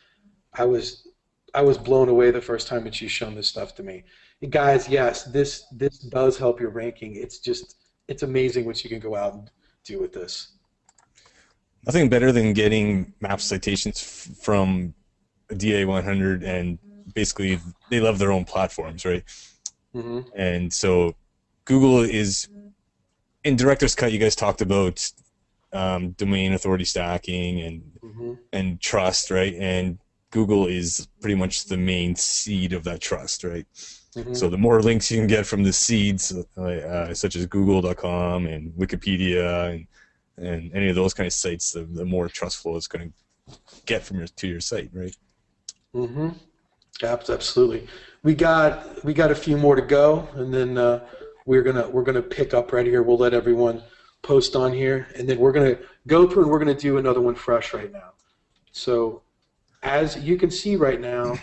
I was I was blown away the first time that you shown this stuff to me. And guys, yes, this does help your ranking. It's amazing what you can go out and do with this. Nothing better than getting map citations from DA100, and basically they love their own platforms, right? Hmm. And so Google is in director's cut. You guys talked about domain authority stacking Hmm. and trust, right? And Google is pretty much the main seed of that trust, right? Hmm. So the more links you can get from the seeds, such as Google.com and Wikipedia and any of those kind of sites, the more trustful it's going to get from your site, right? Hmm. Absolutely. We got a few more to go, and then we're gonna pick up right here. We'll let everyone post on here, and then we're gonna go through and we're gonna do another one fresh right now. So as you can see right now,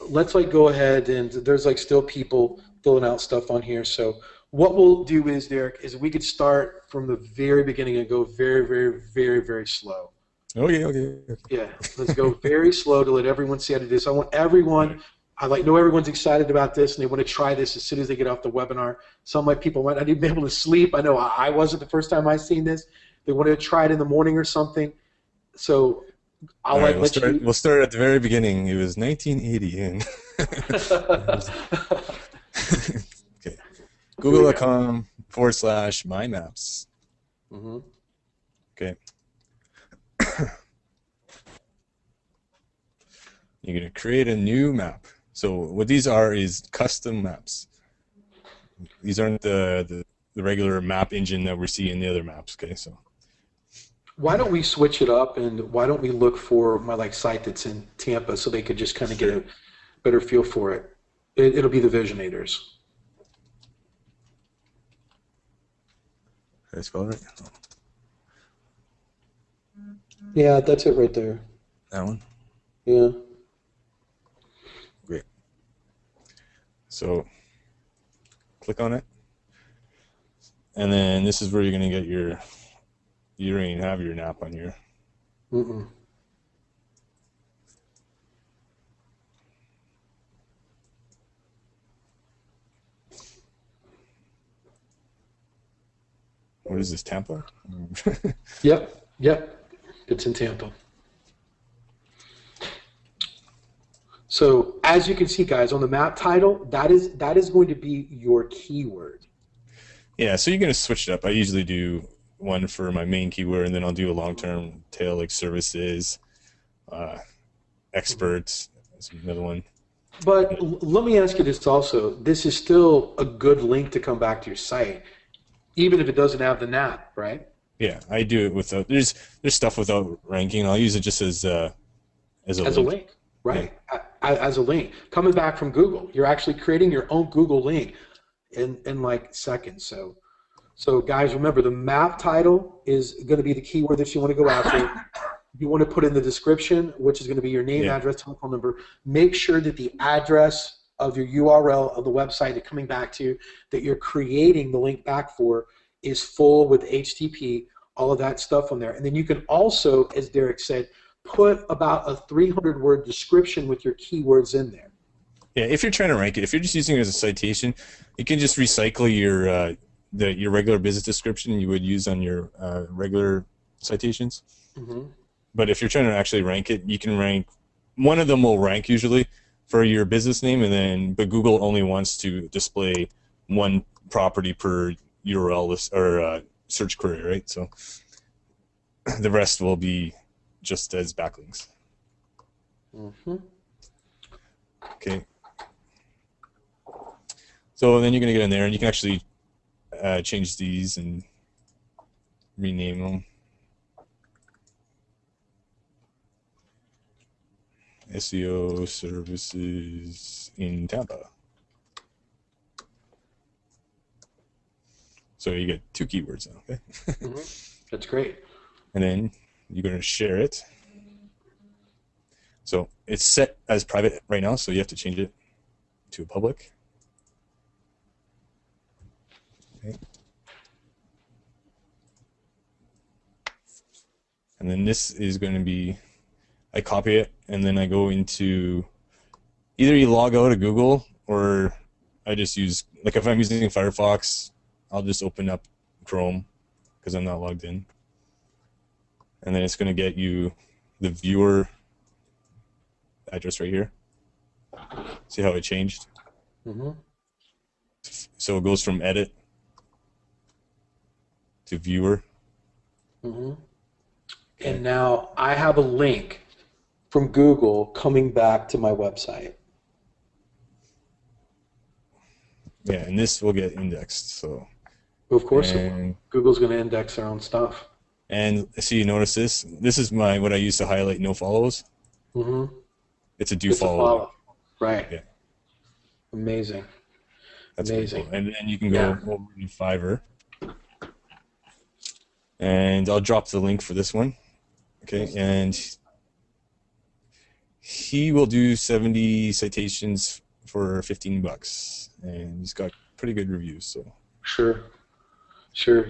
let's like go ahead, and there's like still people filling out stuff on here. So what we'll do is, Derek, is we could start from the very beginning and go very, very, very, very slow. Okay, okay. Yeah, let's go very slow to let everyone see how to do this. I want everyone, I like know everyone's excited about this and they want to try this as soon as they get off the webinar. Some of my people might not even be able to sleep. I know I wasn't the first time I seen this. They wanted to try it in the morning or something. So I'll All right, like let you. we'll start at the very beginning. It was 1980, and okay, Google.com/my maps. Hmm. Okay. You're going to create a new map. So what these are is custom maps. These aren't the regular map engine that we're seeing in the other maps. Okay, so Why don't we switch it up and why don't we look for my like site that's in Tampa so they could just kind of get a better feel for it. It'll be the Visionators. did I spell it right? Yeah, that's it right there. That one. Yeah. Great. So click on it, and then this is where you're going to get your. You don't even have your nap on here. Mm-mm. What is this, Tampa? Yep. It's in Tampa. So as you can see, guys, on the map title, that is going to be your keyword. Yeah, so you're going to switch it up. I usually do one for my main keyword, and then I'll do a long-term tail like services, experts. That's another one. But let me ask you this also. This is still a good link to come back to your site, even if it doesn't have the nap, right? Yeah, I do it without. There's stuff without ranking. I'll use it just as a link. Right? As a link. Coming back from Google, you're actually creating your own Google link in like seconds. So guys, remember the map title is going to be the keyword that you want to go after. You want to put in the description, which is going to be your name, address, telephone number. Make sure that the address of your URL of the website you're coming back to, that you're creating the link back for, is full with HTTP, all of that stuff on there. And then you can also, as Derek said, put about a 300-word description with your keywords in there. Yeah, if you're trying to rank it, if you're just using it as a citation, you can just recycle your regular business description you would use on your regular citations. Mm-hmm. But if you're trying to actually rank it, you can rank. One of them will rank usually for your business name, but Google only wants to display one property per URL list or search query, right? So the rest will be just as backlinks. Mm-hmm. Okay. So then you're going to get in there, and you can actually change these and rename them. SEO services in Tampa. So you get 2 keywords now, okay? Mm-hmm. That's great. And then you're going to share it. So it's set as private right now, so you have to change it to public. Okay. And then this is going to be I copy it, and then I go into either you log out of Google, or I just use, like if I'm using Firefox, I'll just open up Chrome because I'm not logged in. And then it's going to get you the viewer address right here. See how it changed? Mm-hmm. So it goes from edit to viewer. Mm-hmm. And now I have a link from Google coming back to my website. Yeah, and this will get indexed. So, Of course, and, Google's going to index their own stuff. and see, you notice this? This is what I use to highlight no follows. Mm-hmm. It's a do It's a follow. follow. Right. Yeah. Amazing. That's amazing. Cool. And then you can go over to Fiverr. And I'll drop the link for this one. Okay, and he will do 70 citations for $15, and he's got pretty good reviews. So Sure.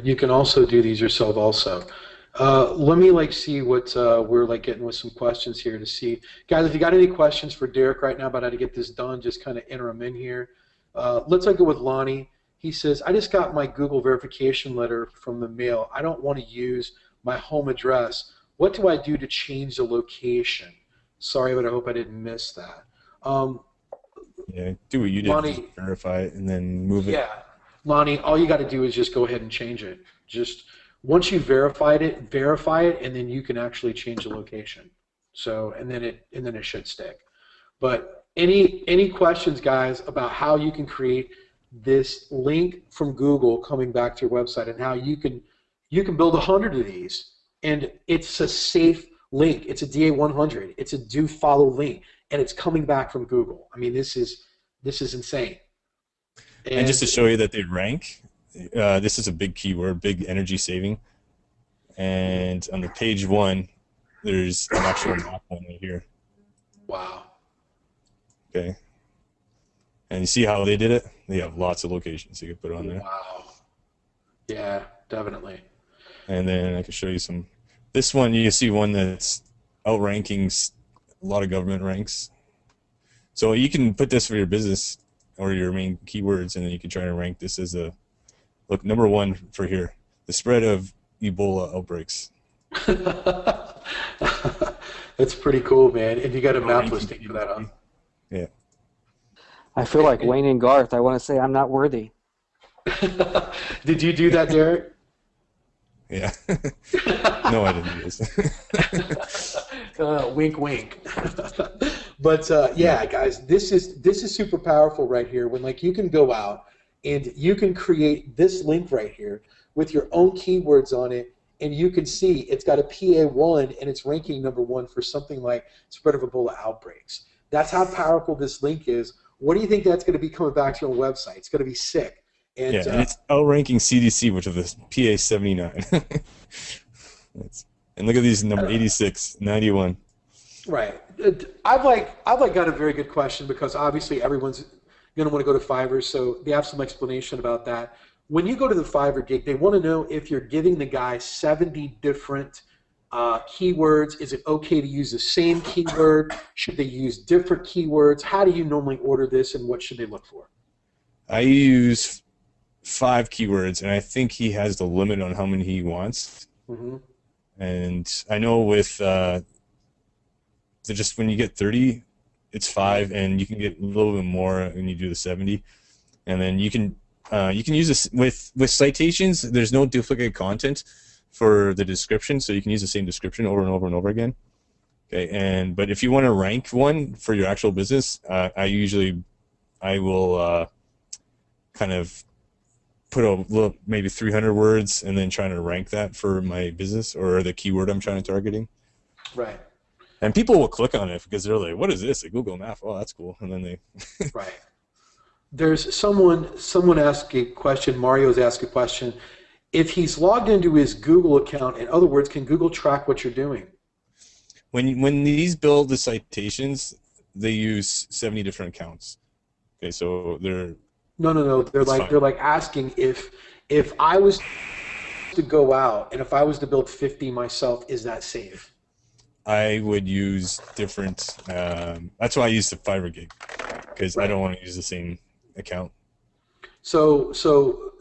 You can also do these yourself also. Let me see what we're getting with some questions here to see. Guys, if you got any questions for Derek right now about how to get this done, just kind of enter them in here. Let's go with Lonnie. He says, I just got my Google verification letter from the mail. I don't want to use my home address. What do I do to change the location? Sorry, but I hope I didn't miss that. yeah, do what you did, Lonnie, just verify it and then move it. Yeah, Lonnie, all you got to do is just go ahead and change it. Just once you verify it, and then you can actually change the location. So, and then it should stick. But any questions, guys, about how you can create this link from Google coming back to your website, and how you can build 100 of these, and it's a safe link. It's a DA100. It's a do follow link, and it's coming back from Google. I mean, this is insane. And just to show you that they rank, this is a big keyword, big energy saving. And under page 1, there's an actual map one right here. Wow. Okay. And you see how they did it? They have lots of locations you can put on there. Wow. Yeah, definitely. And then I can show you some. This one, you see one that's outranking a lot of government ranks. So you can put this for your business or your main keywords, and then you can try to rank this as a, look, number 1 for here, the spread of Ebola outbreaks. That's pretty cool, man. And you got a map listing for that, huh? Yeah. I feel like Wayne and Garth. I want to say I'm not worthy. Did you do that, Derek? Yeah. No, I didn't do this. Wink, wink. But yeah, guys, this is super powerful right here. When you can go out and you can create this link right here with your own keywords on it, and you can see it's got a PA1 and it's ranking number 1 for something like spread of Ebola outbreaks. That's how powerful this link is. What do you think that's going to be coming back to your website? It's going to be sick. And, yeah, and it's outranking CDC, which is the PA79. And look at these number 86, 91. Right. I've got a very good question, because obviously everyone's going to want to go to Fiverr, so they have some explanation about that. When you go to the Fiverr gig, they want to know if you're giving the guy 70 different keywords. Is it okay to use the same keyword? Should they use different keywords? How do you normally order this, and what should they look for? I use 5 keywords, and I think he has the limit on how many he wants. Mm-hmm. And I know with so just when you get 30, it's 5, and you can get a little bit more when you do the 70. And then you can use this with citations. There's no duplicate content for the description, so you can use the same description over and over and over again. Okay, but if you want to rank one for your actual business, I will kind of put a little, maybe 300 words, and then trying to rank that for my business or the keyword I'm trying to targeting. Right. And people will click on it because they're like, "What is this? A Google Map? Oh, that's cool." And then they. Right. There's someone asked a question. Mario's asked a question. If he's logged into his Google account, in other words, can Google track what you're doing? When these build the citations, they use 70 different accounts. Okay, so they're. No. They're like asking if I was to go out and if I was to build 50 myself, is that safe? I would use different. That's why I use the Fiverr gig, because I don't want to use the same account. So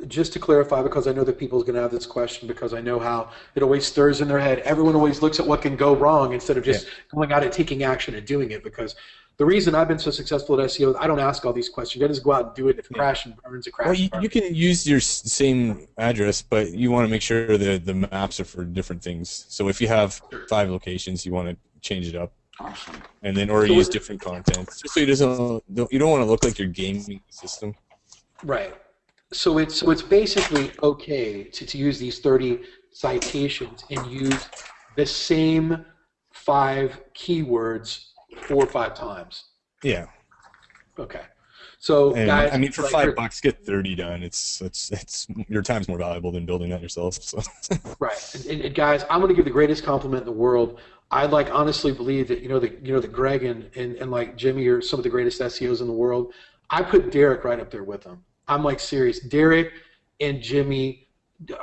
just to clarify, because I know that people's going to have this question, because I know how it always stirs in their head. Everyone always looks at what can go wrong instead of just going out and taking action and doing it. Because the reason I've been so successful at SEO, I don't ask all these questions. I just go out and do it. If it crash and burns, it crashes. Well, you can use your same address, but you want to make sure that the maps are for different things. So if you have 5 locations, you want to change it up. Awesome. And then, or use different content, just so you don't want to look like you're gaming the system. Right. So it's basically okay to use these 30 citations and use the same 5 keywords 4 or 5 times. Yeah. Okay. So and, guys, I mean, for $5, get 30 done. It's your time's more valuable than building that yourself. So. Right. And guys, I'm going to give the greatest compliment in the world. I honestly believe that that Greg and like Jimmy are some of the greatest SEOs in the world. I put Derek right up there with them. I'm like serious. Derek and Jimmy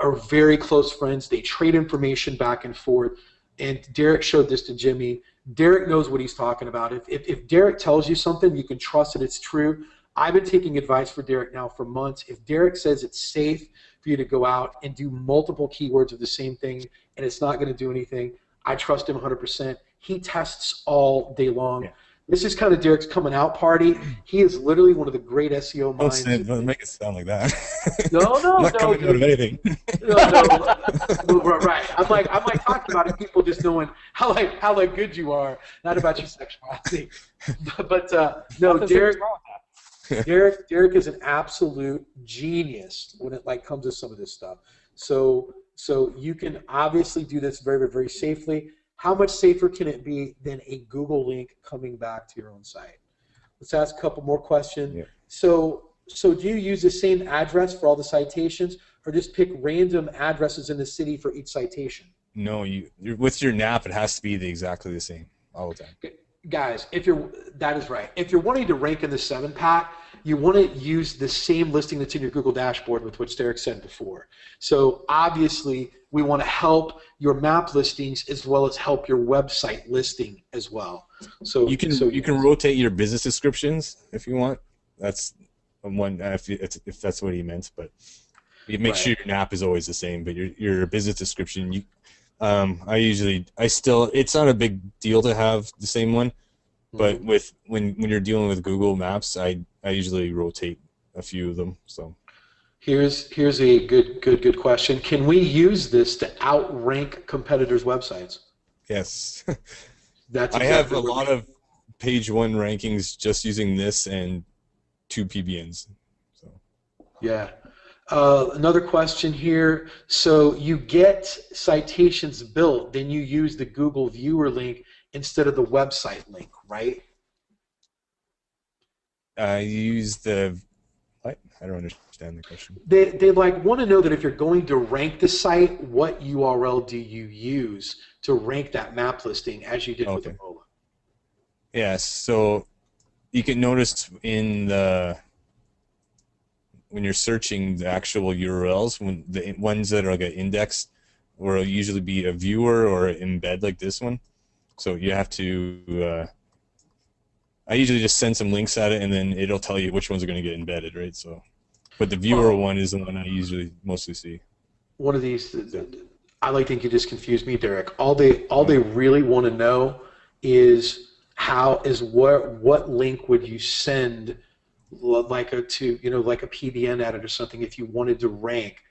are very close friends. They trade information back and forth. And Derek showed this to Jimmy. Derek knows what he's talking about. If Derek tells you something, you can trust that it's true. I've been taking advice for Derek now for months. If Derek says it's safe for you to go out and do multiple keywords of the same thing and it's not going to do anything, I trust him 100%. He tests all day long. Yeah. This is kind of Derek's coming out party. He is literally one of the great SEO minds. Don't make it sound like that. No, I'm not coming out of anything. No, right. I'm like talking about it. People just knowing how good you are, not about your sexuality. But no, Derek is an absolute genius when it comes to some of this stuff. So you can obviously do this very, very, very safely. How much safer can it be than a Google link coming back to your own site? Let's ask a couple more questions. Yeah. So do you use the same address for all the citations, or just pick random addresses in the city for each citation? No, with your NAP, it has to be exactly the same all the time. Guys, that is right. If you're wanting to rank in the 7-pack, you want to use the same listing that's in your Google dashboard, with which Derek said before. So obviously, we want to help your map listings as well as help your website listing as well. So you can rotate your business descriptions if you want. That's one if that's what he meant. But you make sure your NAP is always the same. But your business description, it's not a big deal to have the same one. But when you're dealing with Google Maps, I usually rotate a few of them. So here's a good question. Can we use this to outrank competitors' websites? Yes. That's I have a lot of page 1 rankings just using this and 2 PBNs. So yeah. Another question here. So you get citations built, then you use the Google viewer link instead of the website link, right? I use the what? I don't understand the question. They want to know that if you're going to rank the site, what URL do you use to rank that map listing as you did with Ebola? Yes, so you can notice when you're searching the actual URLs, when the ones that are get indexed will usually be a viewer or an embed like this one. So you have to. I usually just send some links at it, and then it'll tell you which ones are going to get embedded, right? So, but the viewer one is the one I usually mostly see. One of these, I think you just confused me, Derek. All they really want to know is what link would you send, like a PBN at it or something, if you wanted to rank,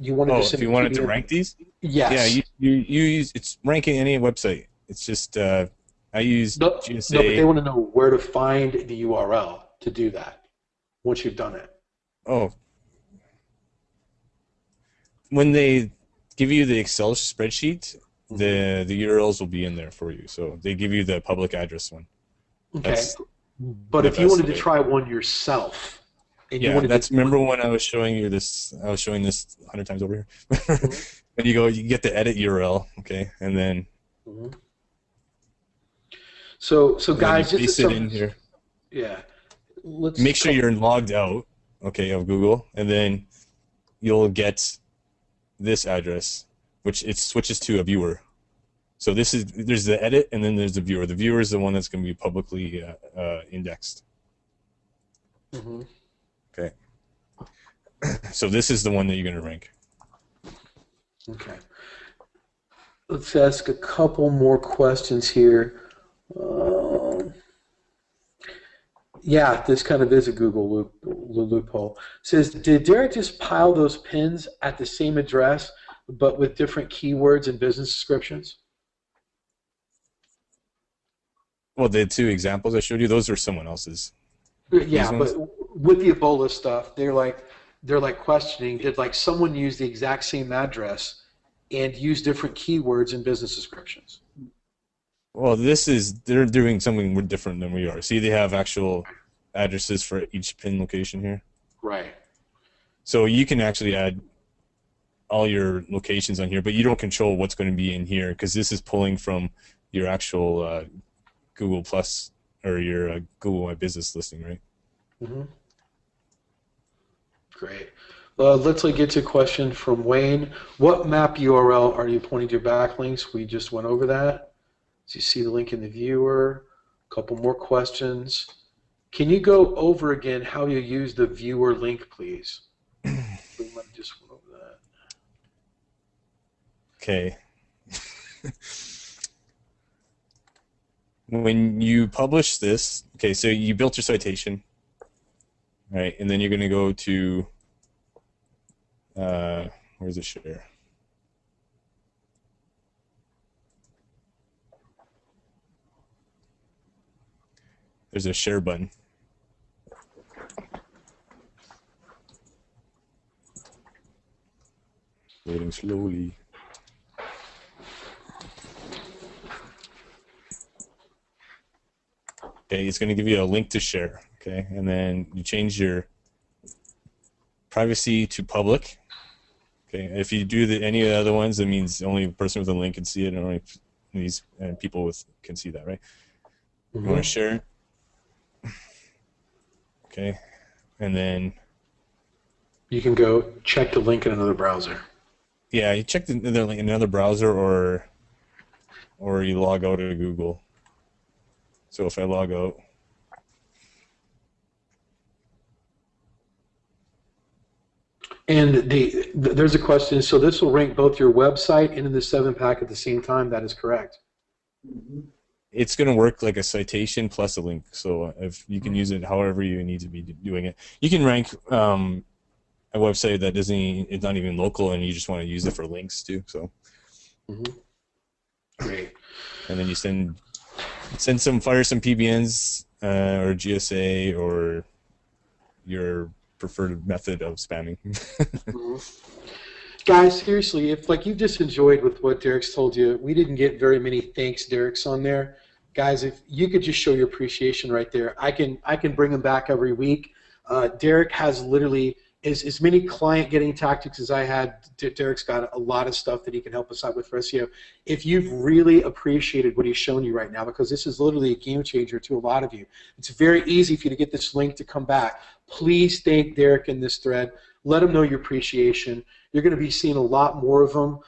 you wanted to send. If you wanted to rank these? Yes. Yeah, you use it's ranking any website. It's just I use GSA. No, but they want to know where to find the URL to do that once you've done it. Oh. When they give you the Excel spreadsheet, the URLs will be in there for you. So they give you the public address one. Okay. But if you wanted to try one yourself, remember when I was showing you this? I was showing this 100 times over here. And you get the edit URL, okay, and then. So guys, just paste it in here. Yeah. Make sure you're logged out, okay, of Google, and then you'll get this address, which it switches to a viewer. So there's the edit, and then there's the viewer. The viewer is the one that's going to be publicly indexed. Mm-hmm. Okay. So this is the one that you're going to rank. Okay. Let's ask a couple more questions here. Yeah, this kind of is a Google loophole. It says, did Derek just pile those pins at the same address, but with different keywords and business descriptions? Well, the two examples I showed you, those are someone else's. Yeah, but with the Ebola stuff, they're like questioning, did like someone use the exact same address and use different keywords and business descriptions? Well, they're doing something different than we are. See, they have actual addresses for each pin location here. Right. So you can actually add all your locations on here, but you don't control what's going to be in here because this is pulling from your actual Google Plus or your Google My Business listing, right? Mm-hmm. Great. Let's get to a question from Wayne. What map URL are you pointing to your backlinks? We just went over that. So you see the link in the viewer. A couple more questions. Can you go over again how you use the viewer link, please? We might have just went over that. Okay. When you publish this, okay, so you built your citation, right? And then you're going to go to, where's the share? There's a share button. Loading slowly. Okay, it's going to give you a link to share, okay? And then you change your privacy to public. Okay, if you do any of the other ones, that means only the person with a link can see it, and only these people can see that, right? Mm-hmm. You want to share it. Okay, and then you can go check the link in another browser. Yeah, you check the link in another browser, or you log out of Google. So if I log out, and there's a question. So this will rank both your website and in the 7-pack at the same time. That is correct. It's going to work like a citation plus a link. So if you can use it however you need to be doing it, you can rank a website that it's not even local, and you just want to use it for links too. So, Great. And then you fire some PBNs or GSA or your preferred method of spamming. Guys, seriously, if you've just enjoyed with what Derek's told you, we didn't get very many thanks Derek's on there. Guys, if you could just show your appreciation right there, I can bring him back every week. Derek has literally as many client getting tactics as I had. Derek's got a lot of stuff that he can help us out with for SEO. If you've really appreciated what he's shown you right now, because this is literally a game changer to a lot of you, it's very easy for you to get this link to come back. Please thank Derek in this thread. Let him know your appreciation. You're going to be seeing a lot more of them.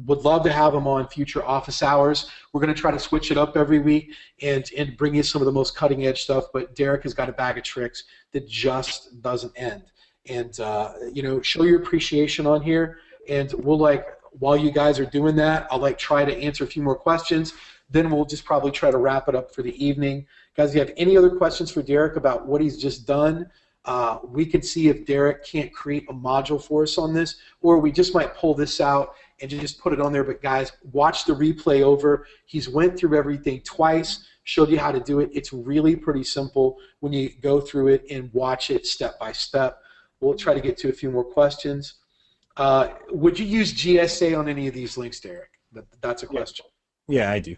Would love to have him on future office hours. We're going to try to switch it up every week and bring you some of the most cutting edge stuff. But Derek has got a bag of tricks that just doesn't end. And show your appreciation on here. And we'll while you guys are doing that, I'll try to answer a few more questions. Then we'll just probably try to wrap it up for the evening. Guys, if you have any other questions for Derek about what he's just done, we can see if Derek can't create a module for us on this, or we just might pull this out and just put it on there. But guys, watch the replay over. He's went through everything twice, showed you how to do it. It's really pretty simple when you go through it and watch it step by step. We'll try to get to a few more questions. Would you use GSA on any of these links, Derek? That's a question. Yeah, I do.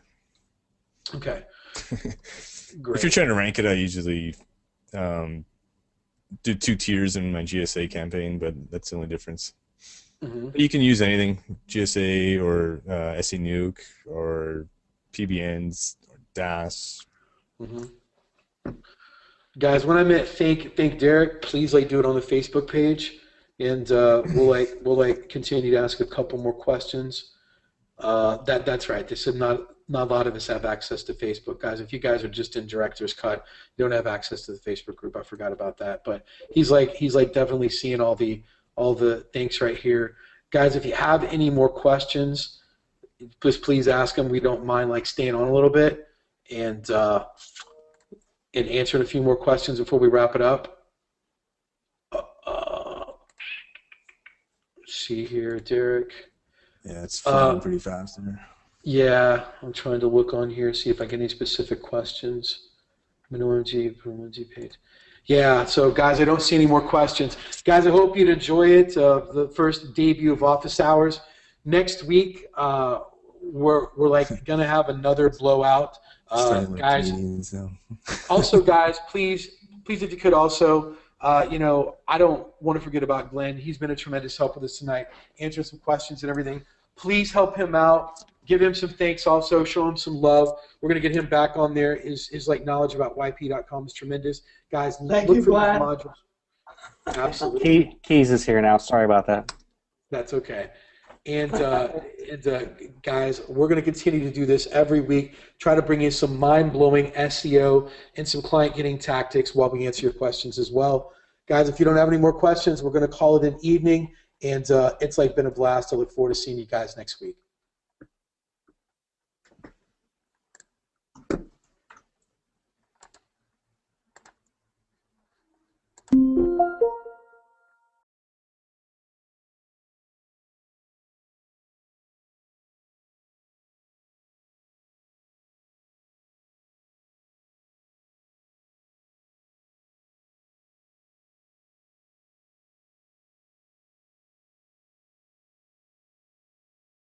Okay. Great. If you're trying to rank it, I usually do 2 tiers in my GSA campaign, but that's the only difference. You can use anything, GSA or SE Nuke or PBNs or DAS. Guys, when I meant thank Derek, please do it on the Facebook page, and we'll continue to ask a couple more questions. That's right. They said not a lot of us have access to Facebook, guys. If you guys are just in director's cut, you don't have access to the Facebook group. I forgot about that. But he's like definitely seeing all the things right here, guys. If you have any more questions, please ask them. We don't mind like staying on a little bit and answering a few more questions before we wrap it up. See here, Derek. Yeah, it's flying pretty fast there. Yeah, I'm trying to look on here, see if I get any specific questions. MG page. Yeah, so guys, I don't see any more questions. Guys, I hope you'd enjoy it. The first debut of Office Hours. Next week, we're like gonna have another blowout. Guys, also, guys, please, if you could also, I don't want to forget about Glenn. He's been a tremendous help with us tonight, answering some questions and everything. Please help him out. Give him some thanks also. Show him some love. We're going to get him back on there. His like knowledge about YP.com is tremendous. Guys, Thank look you, for these Glenn. modules. Absolutely. Keys is here now. Sorry about that. That's okay. And guys, we're going to continue to do this every week. Try to bring you some mind-blowing SEO and some client-getting tactics while we answer your questions as well. Guys, if you don't have any more questions, we're going to call it an evening. And it's like been a blast. I look forward to seeing you guys next week.